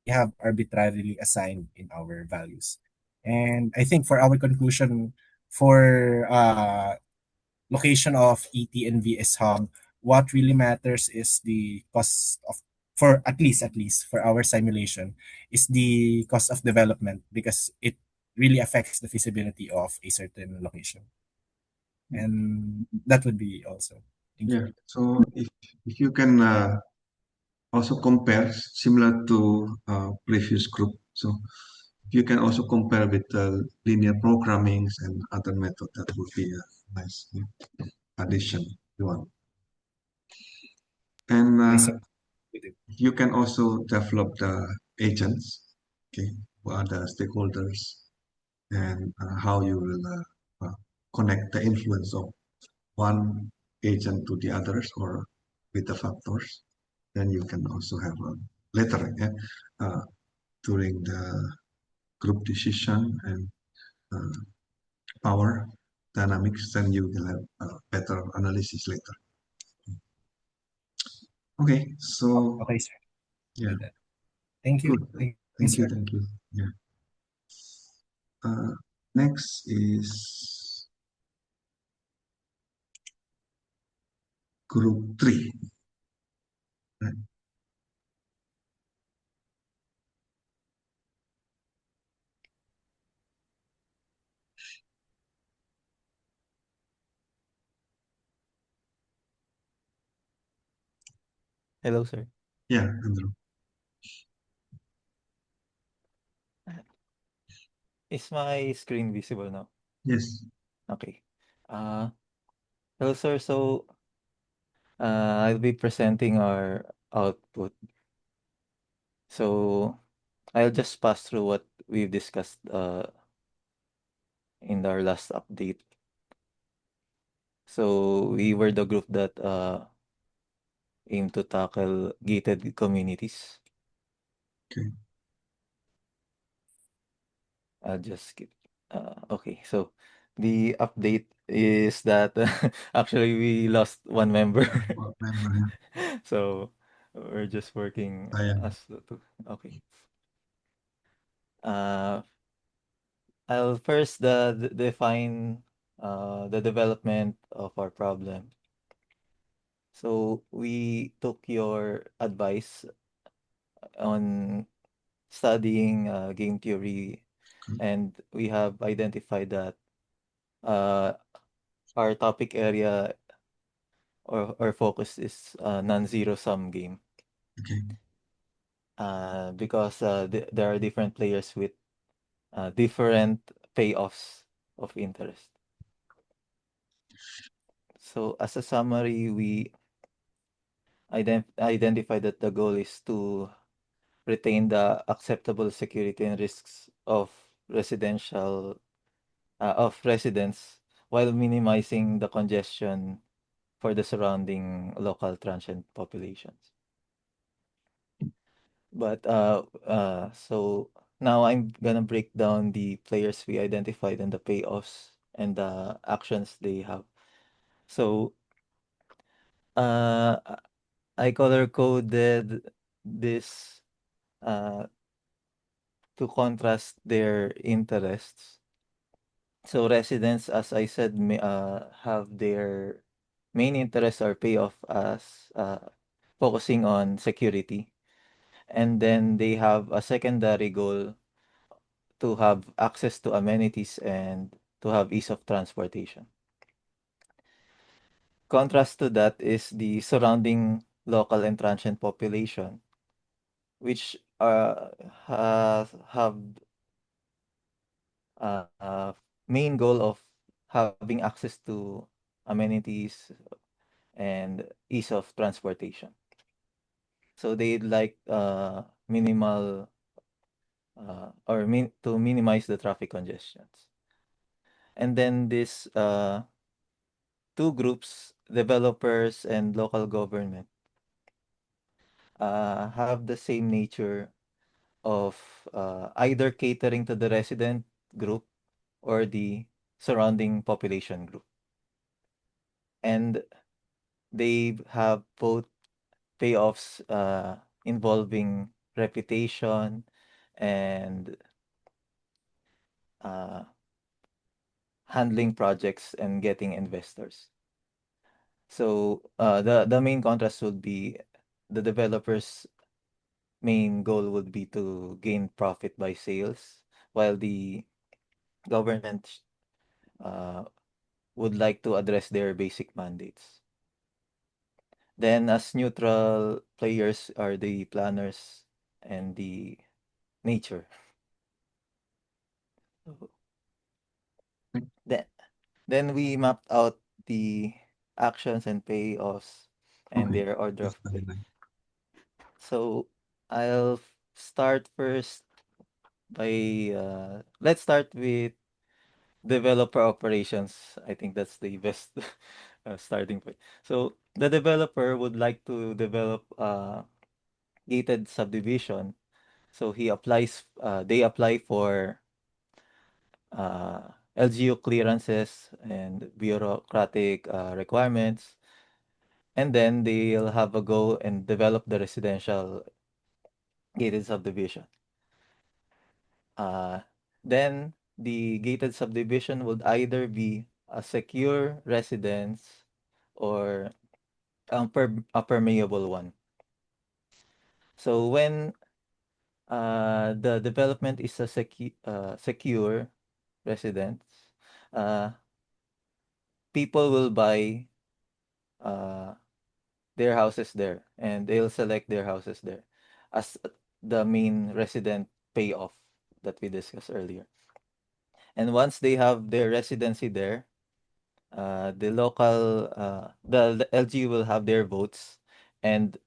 have arbitrarily assigned in our values. And I think for our conclusion, for location of ET and VS Hub, what really matters is the cost of, for at least for our simulation, is the cost of development because it really affects the feasibility of a certain location. And that would be also. Thank you. Yeah. So if you can also compare similar to previous group. So you can also compare with linear programmings and other method. That would be a nice addition. You want. And Yes, sir. We do. you can also develop the agents. Okay, who are the stakeholders and how you will connect the influence of one agent to the others or with the factors. Then you can also have a later during the group decision and uh, power dynamics, then you will have better analysis later. Okay, so Okay, sir. yeah, Do that. Thank you. good. Thank you, Thank you, sir. thank you. Yeah. Next is group 3. Right? Hello, sir. Yeah, Andrew. Is my screen visible now? Yes. Okay. Hello, sir. So, I'll be presenting our output. So, I'll just pass through what we've discussed in our last update. So, we were the group that aim to tackle gated communities. Okay. I'll just skip. Okay, so the update is that actually we lost one member. Member, yeah. So we're just working Diane. as the two. Okay. Uh, I'll first define the development of our problem. So we took your advice on studying game theory, and we have identified that uh, our topic area or focus is non-zero sum game. Okay. Because there are different players with different payoffs of interest. So as a summary, we identify that the goal is to retain the acceptable security and risks of residents while minimizing the congestion for the surrounding local transient populations. But so now I'm gonna break down the players we identified and the payoffs and the actions they have. So uh, I color coded this uh, to contrast their interests. So residents, as I said, have their main interests or payoff as focusing on security. And then they have a secondary goal to have access to amenities and to have ease of transportation. Contrast to that is the surrounding local and transient population, which have main goal of having access to amenities and ease of transportation. So they like minimal to minimize the traffic congestions. And then this two groups, developers and local government, have the same nature of either catering to the resident group or the surrounding population group. And they have both payoffs involving reputation and uh, handling projects and getting investors. So the main contrast would be the developers' main goal would be to gain profit by sales, while the government uh, would like to address their basic mandates. Then, as neutral players are the planners and the nature. Then, then we mapped out the actions and payoffs and Okay, their order that's of very play. nice. So I'll start first by let's start with developer operations. I think that's the best starting point. So the developer would like to develop gated subdivision. So they apply for LGU clearances and bureaucratic requirements, and then they'll have a go and develop the residential gated subdivision. Uh, then the gated subdivision would either be a secure residence or a permeable one. So when the development is a secure residence, uh, people will buy uh, their houses there and they'll select their houses there as the main resident payoff that we discussed earlier. And once they have their residency there, the LG will have their votes and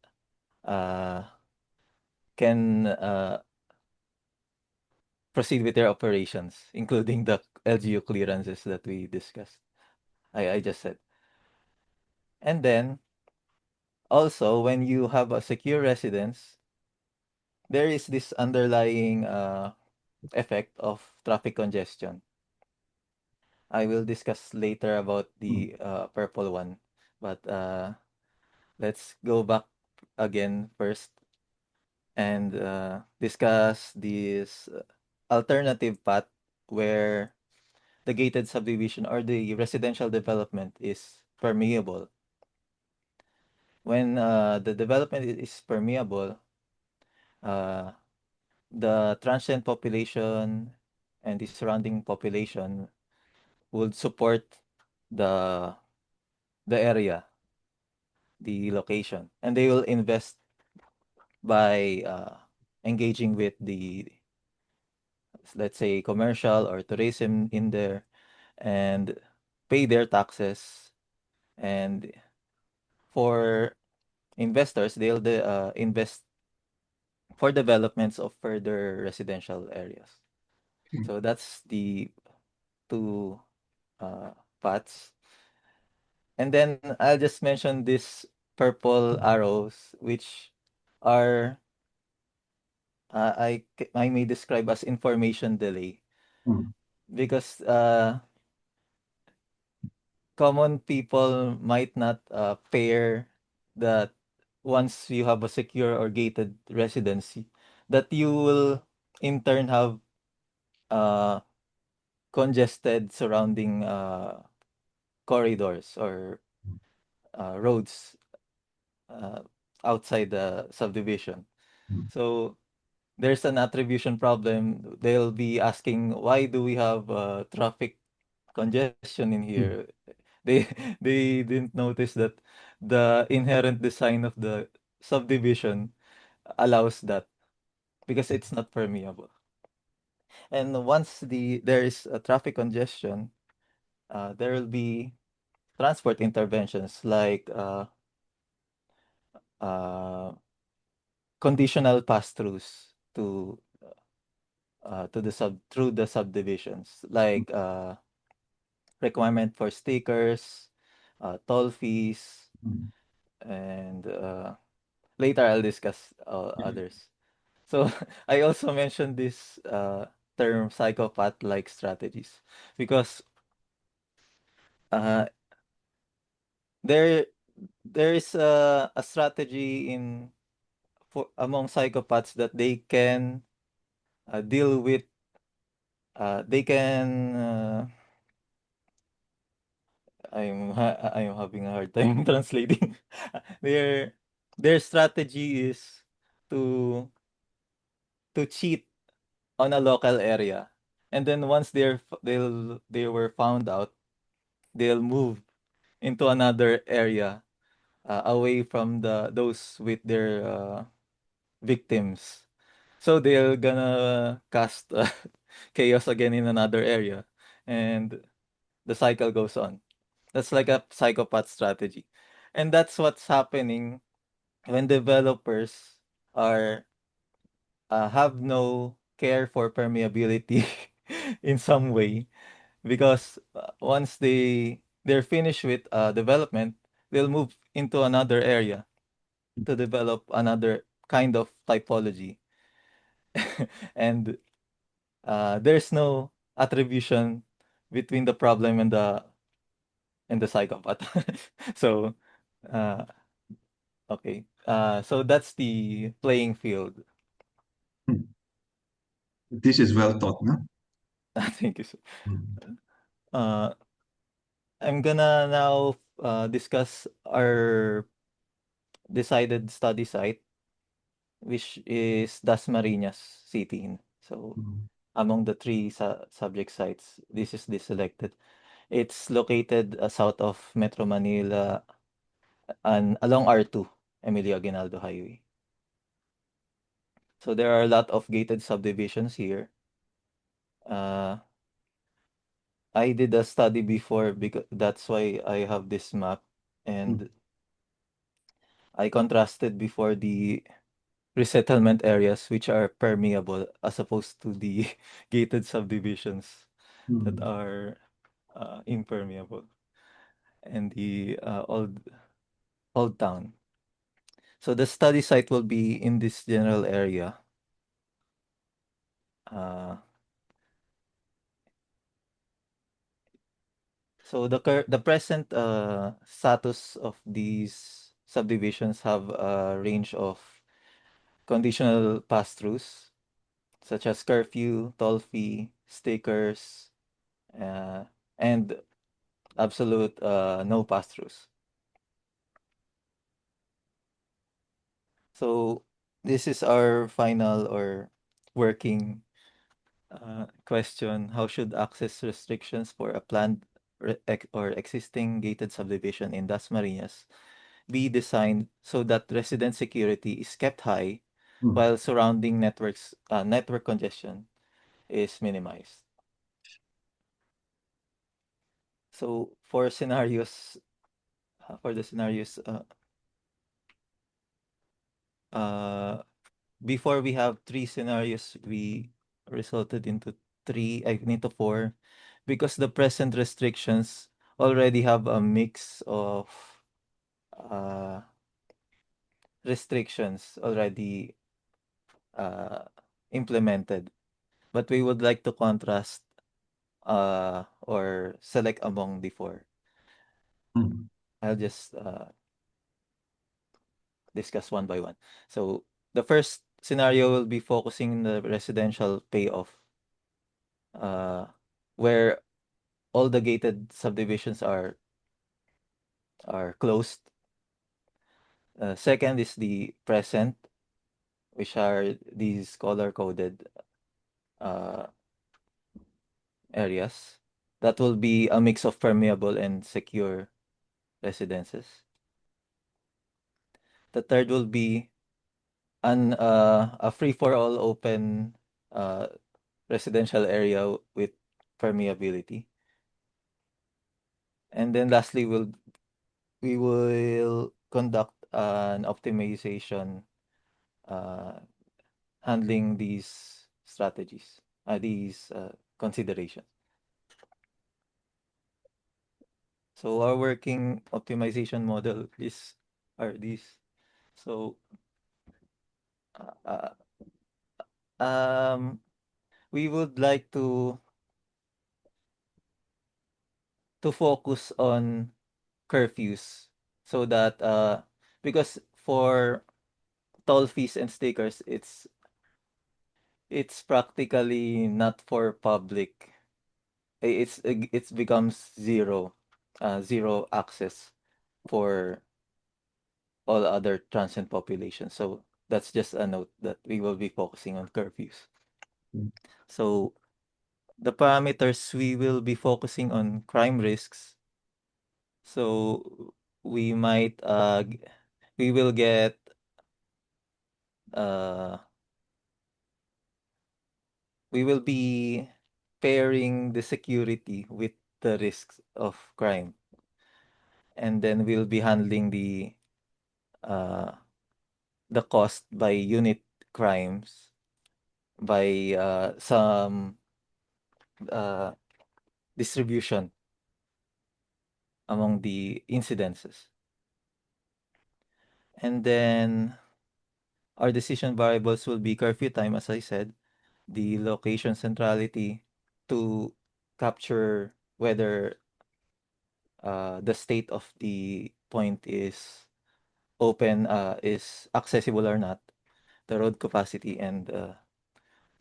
uh, can proceed with their operations, including the LGU clearances that we discussed. I just said. And then also, when you have a secure residence, there is this underlying effect of traffic congestion. I will discuss later about Mm. the purple one, but let's go back again first and discuss this alternative path where the gated subdivision or the residential development is permeable. When the development is permeable, uh, the transient population and the surrounding population would support the the area, the location, and they will invest by engaging with the, let's say, commercial or tourism in there and pay their taxes. And for investors, invest for developments of further residential areas. Okay. So that's the two uh, paths. And then I'll just mention these purple arrows, which are I may describe as information delay Mm. because common people might not pair that once you have a secure or gated residency, that you will in turn have uh, congested surrounding corridors or roads uh, outside the subdivision. Mm. So there's an attribution problem. They'll be asking, why do we have traffic congestion in here? Mm. They they didn't notice that the inherent design of the subdivision allows that because it's not permeable. And once there is a traffic congestion, there will be transport interventions like uh, conditional pass-throughs to the through the subdivisions, like requirement for stickers, toll fees, Mm. and later I'll discuss others. So I also mentioned this term psychopath-like strategies because uh, there there is a strategy in for among psychopaths that they can deal with they can I'm having a hard time translating. Their their strategy is to cheat on a local area. And then once they were found out, they'll move into another area away from those with their victims. So they're gonna cast chaos again in another area, and the cycle goes on. That's like a psychopath strategy. And that's what's happening when developers are have no care for permeability in some way because once they're finished with development, they'll move into another area to develop another kind of typology. And there's no attribution between the problem and the psychopath. So uh, okay. So that's the playing field. Mm. This is well taught, no? Thank you, sir. Mm. Uh, I'm gonna now discuss our decided study site, which is Dasmariñas City. So Mm. among the three subject sites, this is the selected. It's located south of Metro Manila and along R2, Emilio Aguinaldo Highway. So there are a lot of gated subdivisions here. Uh, I did a study before because that's why I have this map, Mm. and I contrasted before the resettlement areas which are permeable as opposed to the gated subdivisions that Mm. are impermeable and the old town. So the study site will be in this general area. Uh, so the present status of these subdivisions have a range of conditional pass-throughs such as curfew, toll fee, stickers, uh, and absolute no pass-throughs. So this is our final or working question. How should access restrictions for a planned or existing gated subdivision in Dasmariñas be designed so that resident security is kept high Mm. while surrounding network congestion is minimized? So for scenarios, for the scenarios, uh, before we have three scenarios, we resulted into into four, because the present restrictions already have a mix of uh, restrictions already implemented, but we would like to contrast or select among the four. Mm. I'll just discuss one by one. So the first scenario will be focusing on the residential payoff, where all the gated subdivisions are closed. Second is the present, which are these color-coded uh, areas. That will be a mix of permeable and secure residences. The third will be a free-for-all open residential area with permeability. And then lastly, we will conduct an optimization handling these strategies, these considerations. So our working optimization model are these. So uh, um, we would like to focus on curfews so that because for toll fees and stickers, it's practically not for public. It's becomes zero access for all other transient populations. So that's just a note that we will be focusing on curfews. Mm. So the parameters we will be focusing on crime risks. So we might we will get uh we will be pairing the security with the risks of crime, and then we'll be handling uh the cost by unit crimes by some uh distribution among the incidences. And then our decision variables will be curfew time, as I said, the location centrality to capture whether the state of the point is open, is accessible or not, the road capacity and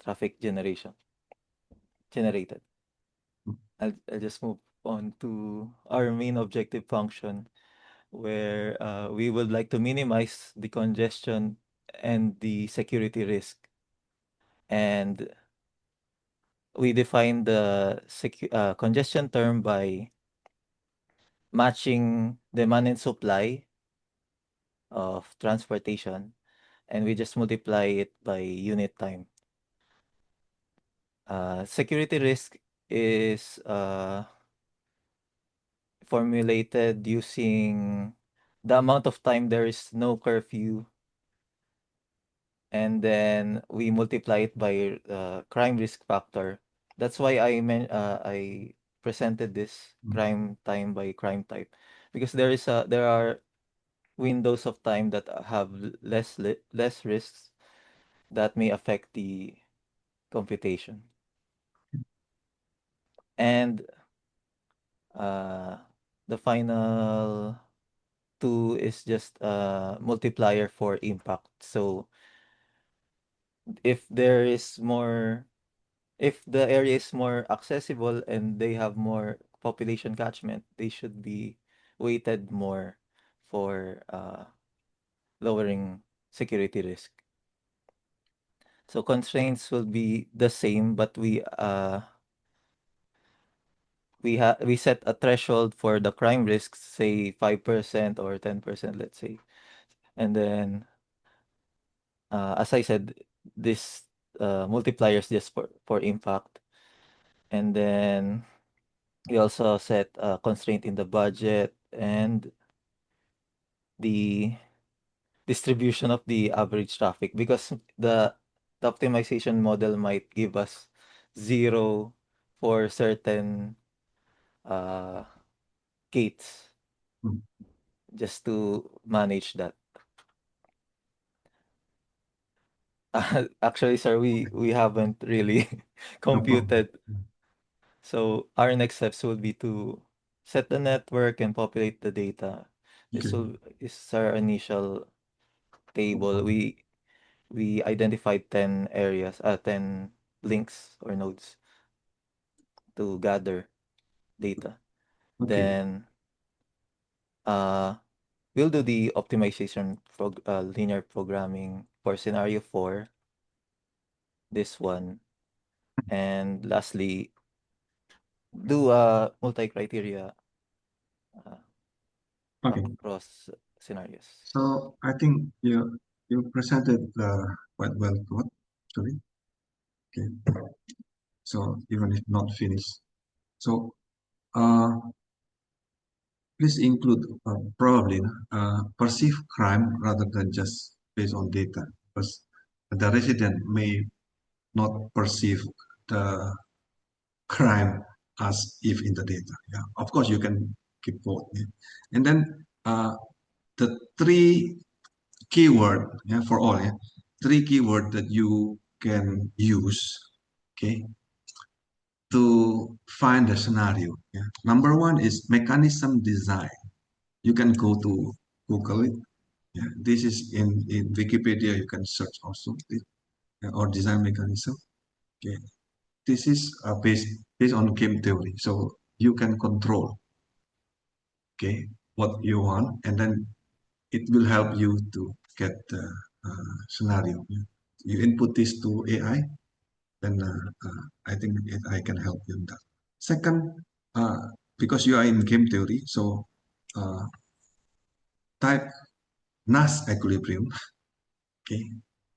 traffic generated. I'll just move on to our main objective function, where we would like to minimize the congestion and the security risk. And we define the congestion term by matching demand and supply of transportation, and we just multiply it by unit time. Security risk is formulated using the amount of time there is no curfew, and then we multiply it by crime risk factor. That's why I presented this crime time by crime type, because there are windows of time that have less risks that may affect the computation. And the final two is just a multiplier for impact. So if there is more, if the area is more accessible and they have more population catchment, they should be weighted more for lowering security risk. So constraints will be the same, but we set a threshold for the crime risks, say 5% or 10%, let's say. And then as I said, this multipliers just for impact. And then we also set a constraint in the budget and the distribution of the average traffic, because the optimization model might give us zero for certain gates, Mm. just to manage that. Actually, sir, we haven't really No problem. computed. So our next steps will be to set the network and populate the data. This Okay. will is our initial table. We identified 10 areas, 10 links or nodes to gather data. Okay. Then we'll do the optimization for linear programming for scenario 4, this one, and lastly do multi-criteria uh, Okay. across scenarios. So I think you presented quite well, Claude, actually. Okay. So even if not finished, so uh, please include probably perceived crime rather than just based on data, because the resident may not perceive the crime as if in the data. Yeah, of course you can keep both. Yeah. And then the three keyword, yeah, for all, yeah, three keyword that you can use, okay, to find the scenario. Yeah. Number one is mechanism design. You can go to Google it. Yeah. This is in Wikipedia. You can search also or design mechanism. Okay. This is based on game theory. So you can control, okay, what you want, and then it will help you to get the scenario. Yeah. You input this to AI, then I think I can help you in that. Second, uh, because you are in game theory, so uh, type Nash equilibrium, okay,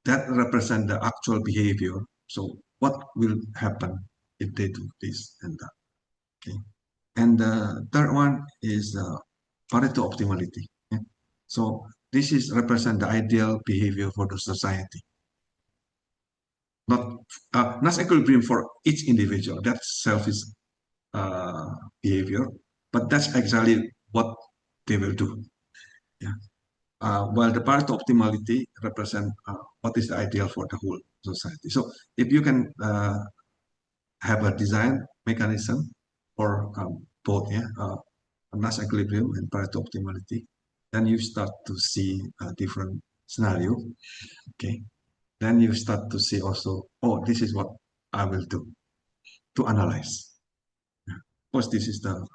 that represent the actual behavior. So what will happen if they do this and that, okay? And the third one is Pareto optimality. Yeah? So this is represent the ideal behavior for the society, not not equilibrium for each individual. That's selfish uh, behavior, but that's exactly what they will do. Yeah. While the Pareto optimality represent what is the ideal for the whole society. So if you can have a design mechanism for both, yeah, mass equilibrium and Pareto optimality, then you start to see a different scenario. Okay, then you start to see also, oh, this is what I will do to analyze. Yeah. Of course, this is the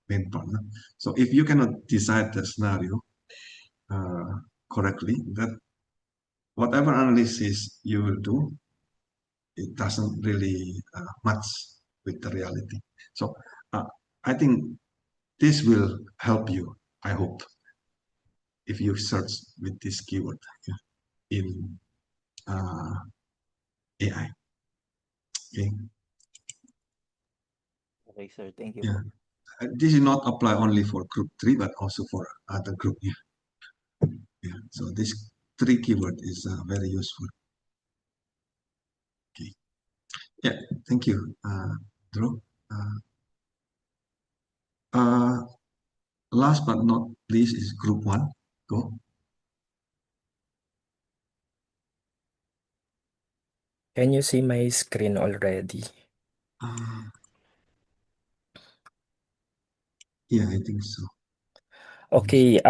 main part. No? So if you cannot decide the scenario correctly, that whatever analysis you will do, it doesn't really match with the reality. So uh, I think this will help you, I hope, if you search with this keyword, yeah, in AI. Okay. Okay, sir. Thank you Yeah. po. This is not apply only for group 3, but also for other group. Yeah. Yeah. So this three keyword is very useful. Okay. Yeah. Thank you, Drew. Uh, uh, Last but not least is group 1. Go. Can you see my screen already? Uh, yeah, I think so. Okay,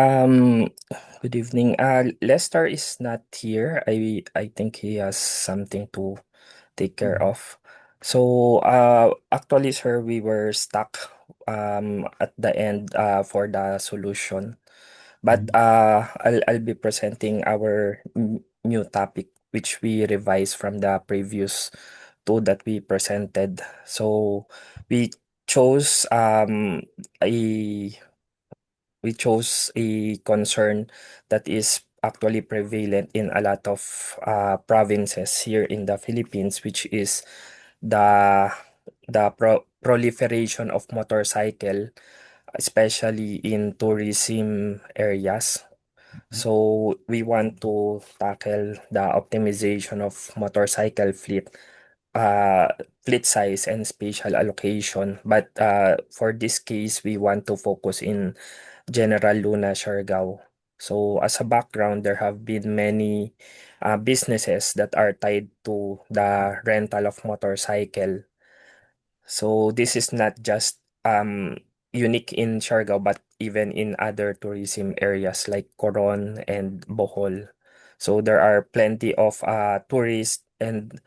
good evening. Lester is not here. I think he has something to take care Mm. of. So, actually, sir, we were stuck at the end for the solution. But Mm. I'll be presenting our new topic, which we revised from the previous two that we presented. So we chose a we chose a concern that is actually prevalent in a lot of provinces here in the Philippines, which is the proliferation of motorcycle, especially in tourism areas. So we want to tackle the optimization of motorcycle uh, fleet size and spatial allocation. But for this case, we want to focus in General Luna, Siargao. So as a background, there have been many businesses that are tied to the rental of motorcycle. So this is not just unique in Siargao, but even in other tourism areas like Coron and Bohol. So there are plenty of tourists and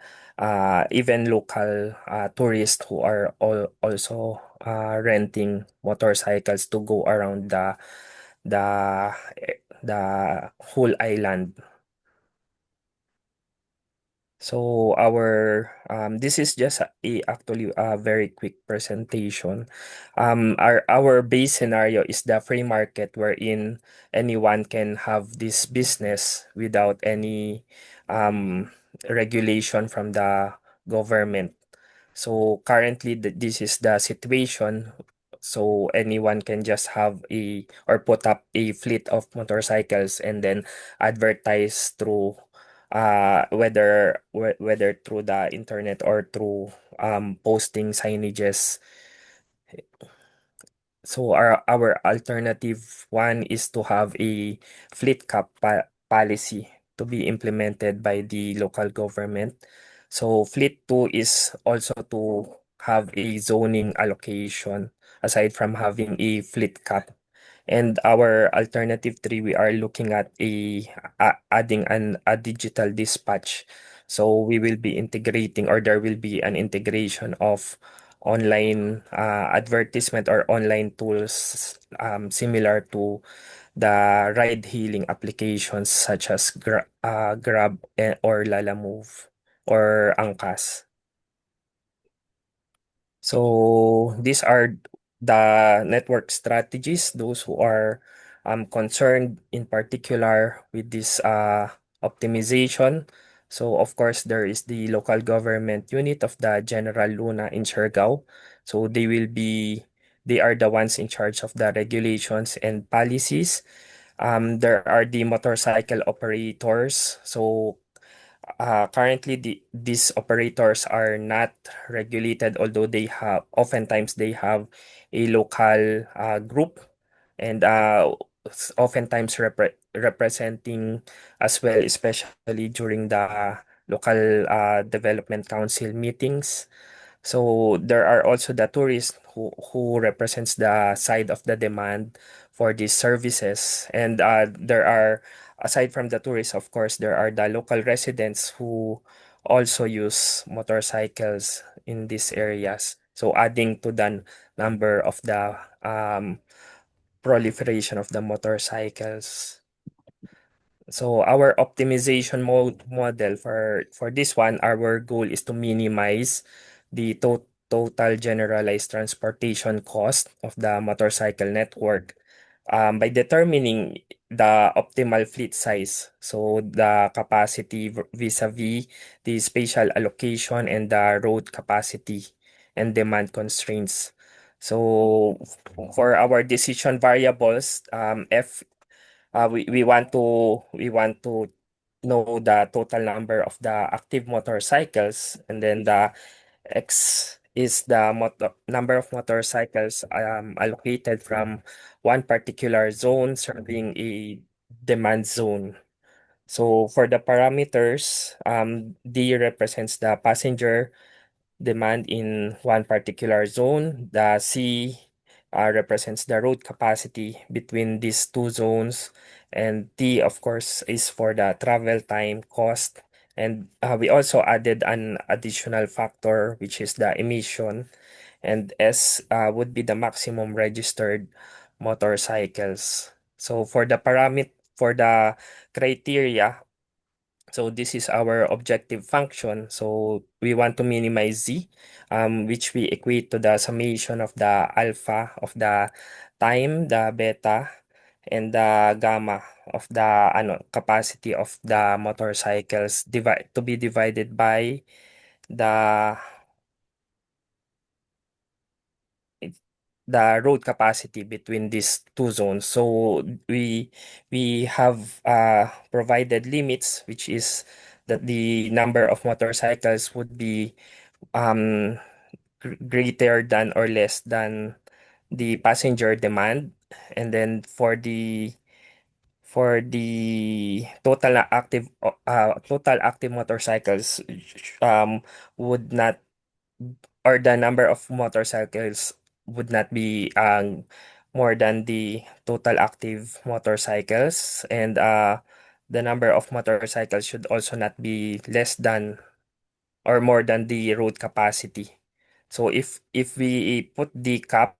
even local tourists who are also renting motorcycles to go around the whole island. So this is just actually a very quick presentation. Our base scenario is the free market wherein anyone can have this business without any regulation from the government. So currently this is the situation. So anyone can just have a or put up a fleet of motorcycles and then advertise through whether through the internet or through posting signages. So our alternative one is to have a fleet cap policy to be implemented by the local government. So fleet 2 is also to have a zoning allocation aside from having a fleet cap. And our alternative 3, we are looking at adding a digital dispatch. So we will be integrating, or there will be an integration of online advertisement or online tools similar to the ride hailing applications such as Grab or Lalamove or Angkas. So these are the network strategies, those who are concerned in particular with this optimization. So of course, there is the local government unit of the General Luna in Siargao. So they are the ones in charge of the regulations and policies. There are the motorcycle operators. So currently, these operators are not regulated, although oftentimes they have a local group and oftentimes representing as well, especially during the local development council meetings. So there are also the tourists who represents the side of the demand for these services. And there are, aside from the tourists, of course, there are the local residents who also use motorcycles in these areas. So adding to the number of the proliferation of the motorcycles. So our optimization model for this one, our goal is to minimize the total generalized transportation cost of the motorcycle network by determining the optimal fleet size. So the capacity vis-a-vis the spatial allocation and the road capacity and demand constraints. So for our decision variables, we want to know the total number of the active motorcycles, and then the X is the number of motorcycles allocated from one particular zone serving a demand zone. So for the parameters, D represents the passenger demand in one particular zone. The C represents the road capacity between these two zones. And T, of course, is for the travel time cost. And we also added an additional factor, which is the emission. And S would be the maximum registered motorcycles. So for the criteria, so this is our objective function. So we want to minimize z, which we equate to the summation of the alpha of the time, the beta, and the gamma of the capacity of the motorcycles to be divided by the the road capacity between these two zones. So we have provided limits, which is that the number of motorcycles would be um, greater than or less than the passenger demand. And then for the total active motorcycles would not, or the number of motorcycles would not be more than the total active motorcycles, and the number of motorcycles should also not be less than or more than the road capacity. So if we put the cap,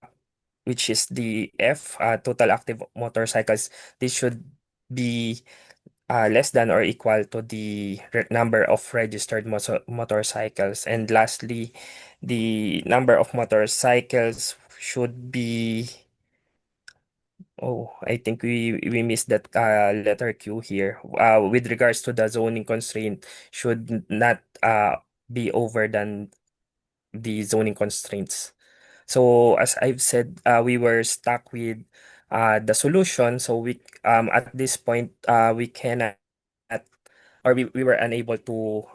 which is the F, total active motorcycles, this should be less than or equal to the number of registered motorcycles. And lastly, the number of motorcycles should be, oh, I think we missed that letter Q here. With regards to the zoning constraint, should not be over than the zoning constraints. So as I've said, we were stuck with the solution. So we at this point we cannot, or we were unable to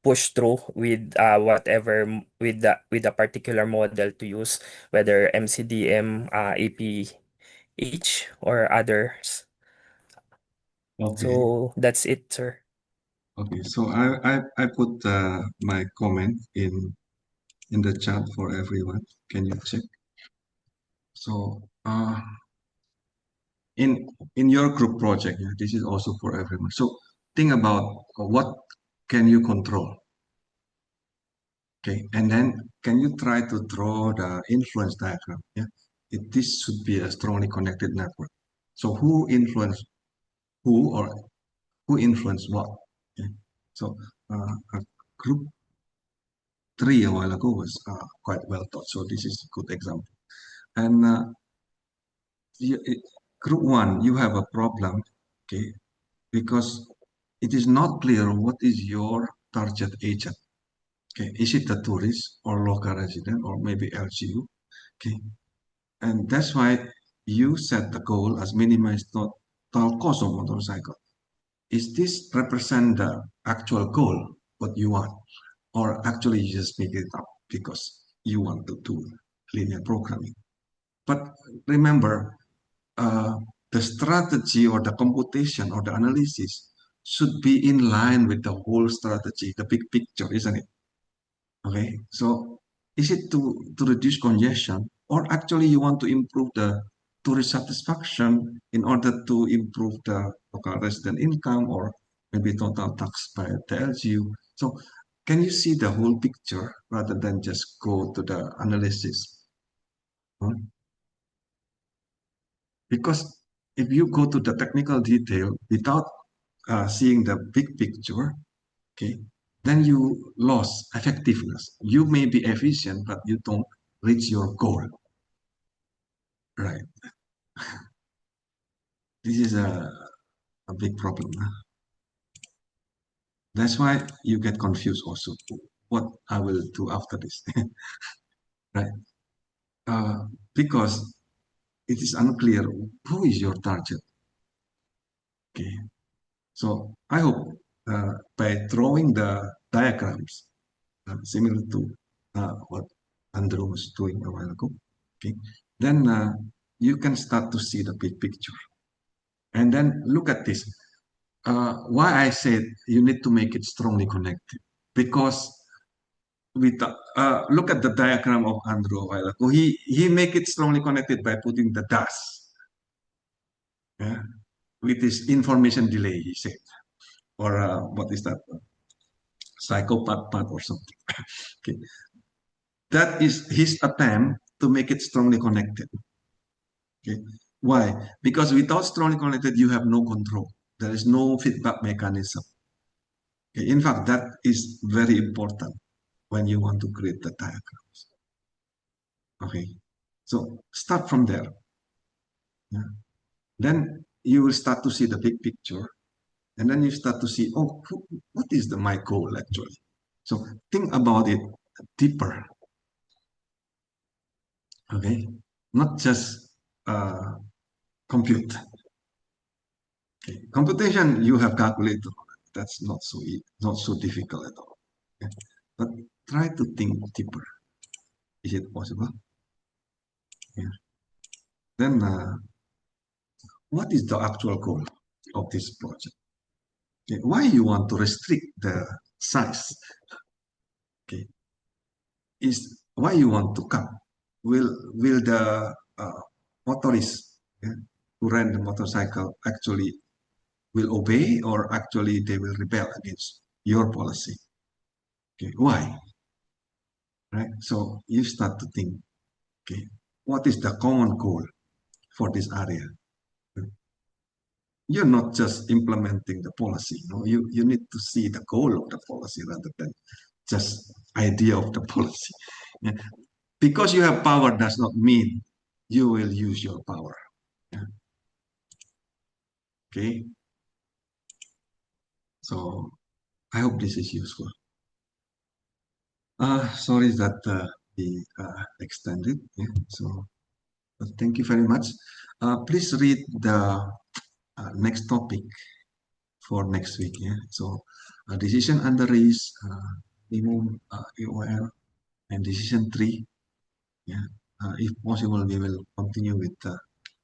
push through with whatever with the particular model to use, whether MCDM, APH, or others. Okay. So that's it, sir. Okay. So I put my comment in the chat for everyone. Can you check? So in your group project, yeah, this is also for everyone. So think about what can you control. Okay, and then can you try to draw the influence diagram? Yeah, this should be a strongly connected network. So who influence who, or who influence what? Okay. So group 3 a while ago was quite well taught. So this is a good example. And group 1, you have a problem, okay, because it is not clear what is your target agent. Okay, is it the tourist or local resident or maybe LGU? Okay, and that's why you set the goal as minimize total cost of motorcycle. Is this represent the actual goal, what you want? Or actually you just make it up because you want to do linear programming? But remember, uh, the strategy or the computation or the analysis should be in line with the whole strategy, the big picture, isn't it? Okay, so is it to reduce congestion, or actually you want to improve the tourist satisfaction in order to improve the local resident income or maybe total tax by the LGU? So can you see the whole picture rather than just go to the analysis? Hmm? Because if you go to the technical detail without seeing the big picture, okay, then you lost effectiveness. You may be efficient, but you don't reach your goal. Right. This is a big problem. Huh? That's why you get confused also. What I will do after this. Right. Because it is unclear who is your target. Okay. So I hope by drawing the diagrams, similar to what Andrew was doing a while ago, okay, then you can start to see the big picture. And then look at this. Why I said you need to make it strongly connected, because with look at the diagram of Andrew a while ago. He make it strongly connected by putting the dash, yeah, with this information delay. He said, or what is that? Psychopath path or something. Okay, that is his attempt to make it strongly connected. Okay, why? Because without strongly connected, you have no control. There is no feedback mechanism. Okay, in fact, that is very important when you want to create the diagrams. Okay, so start from there. Yeah. Then you will start to see the big picture, and then you start to see, oh, what is my goal actually? So think about it deeper. Okay, not just compute. Okay. Computation, you have calculator. That's not so difficult at all. Okay. But try to think deeper. Is it possible? Yeah. Then what is the actual goal of this project? Okay, why you want to restrict the size? Okay, is why you want to cut? Will the motorist, yeah, who rent the motorcycle actually will obey, or actually they will rebel against your policy? Okay, why? Right. So you start to think, okay, what is the common goal for this area? You're not just implementing the policy. You need to see the goal of the policy rather than just idea of the policy. Yeah. Because you have power does not mean you will use your power. Yeah. Okay. So I hope this is useful. Sorry that we extended. Yeah. So but thank you very much. Please read the next topic for next week. Yeah. So decision under risk, minimum AOL, and decision tree. Yeah. If possible, we will continue with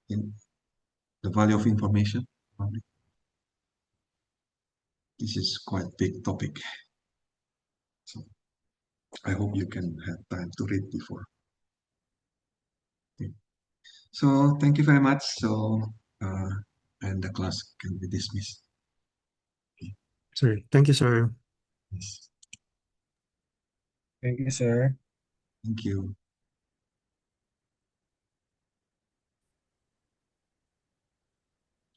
in the value of information. This is quite big topic. So I hope you can have time to read before. Okay. So thank you very much. So and the class can be dismissed. Sir, thank you, sir. Yes. Thank you, sir. Thank you.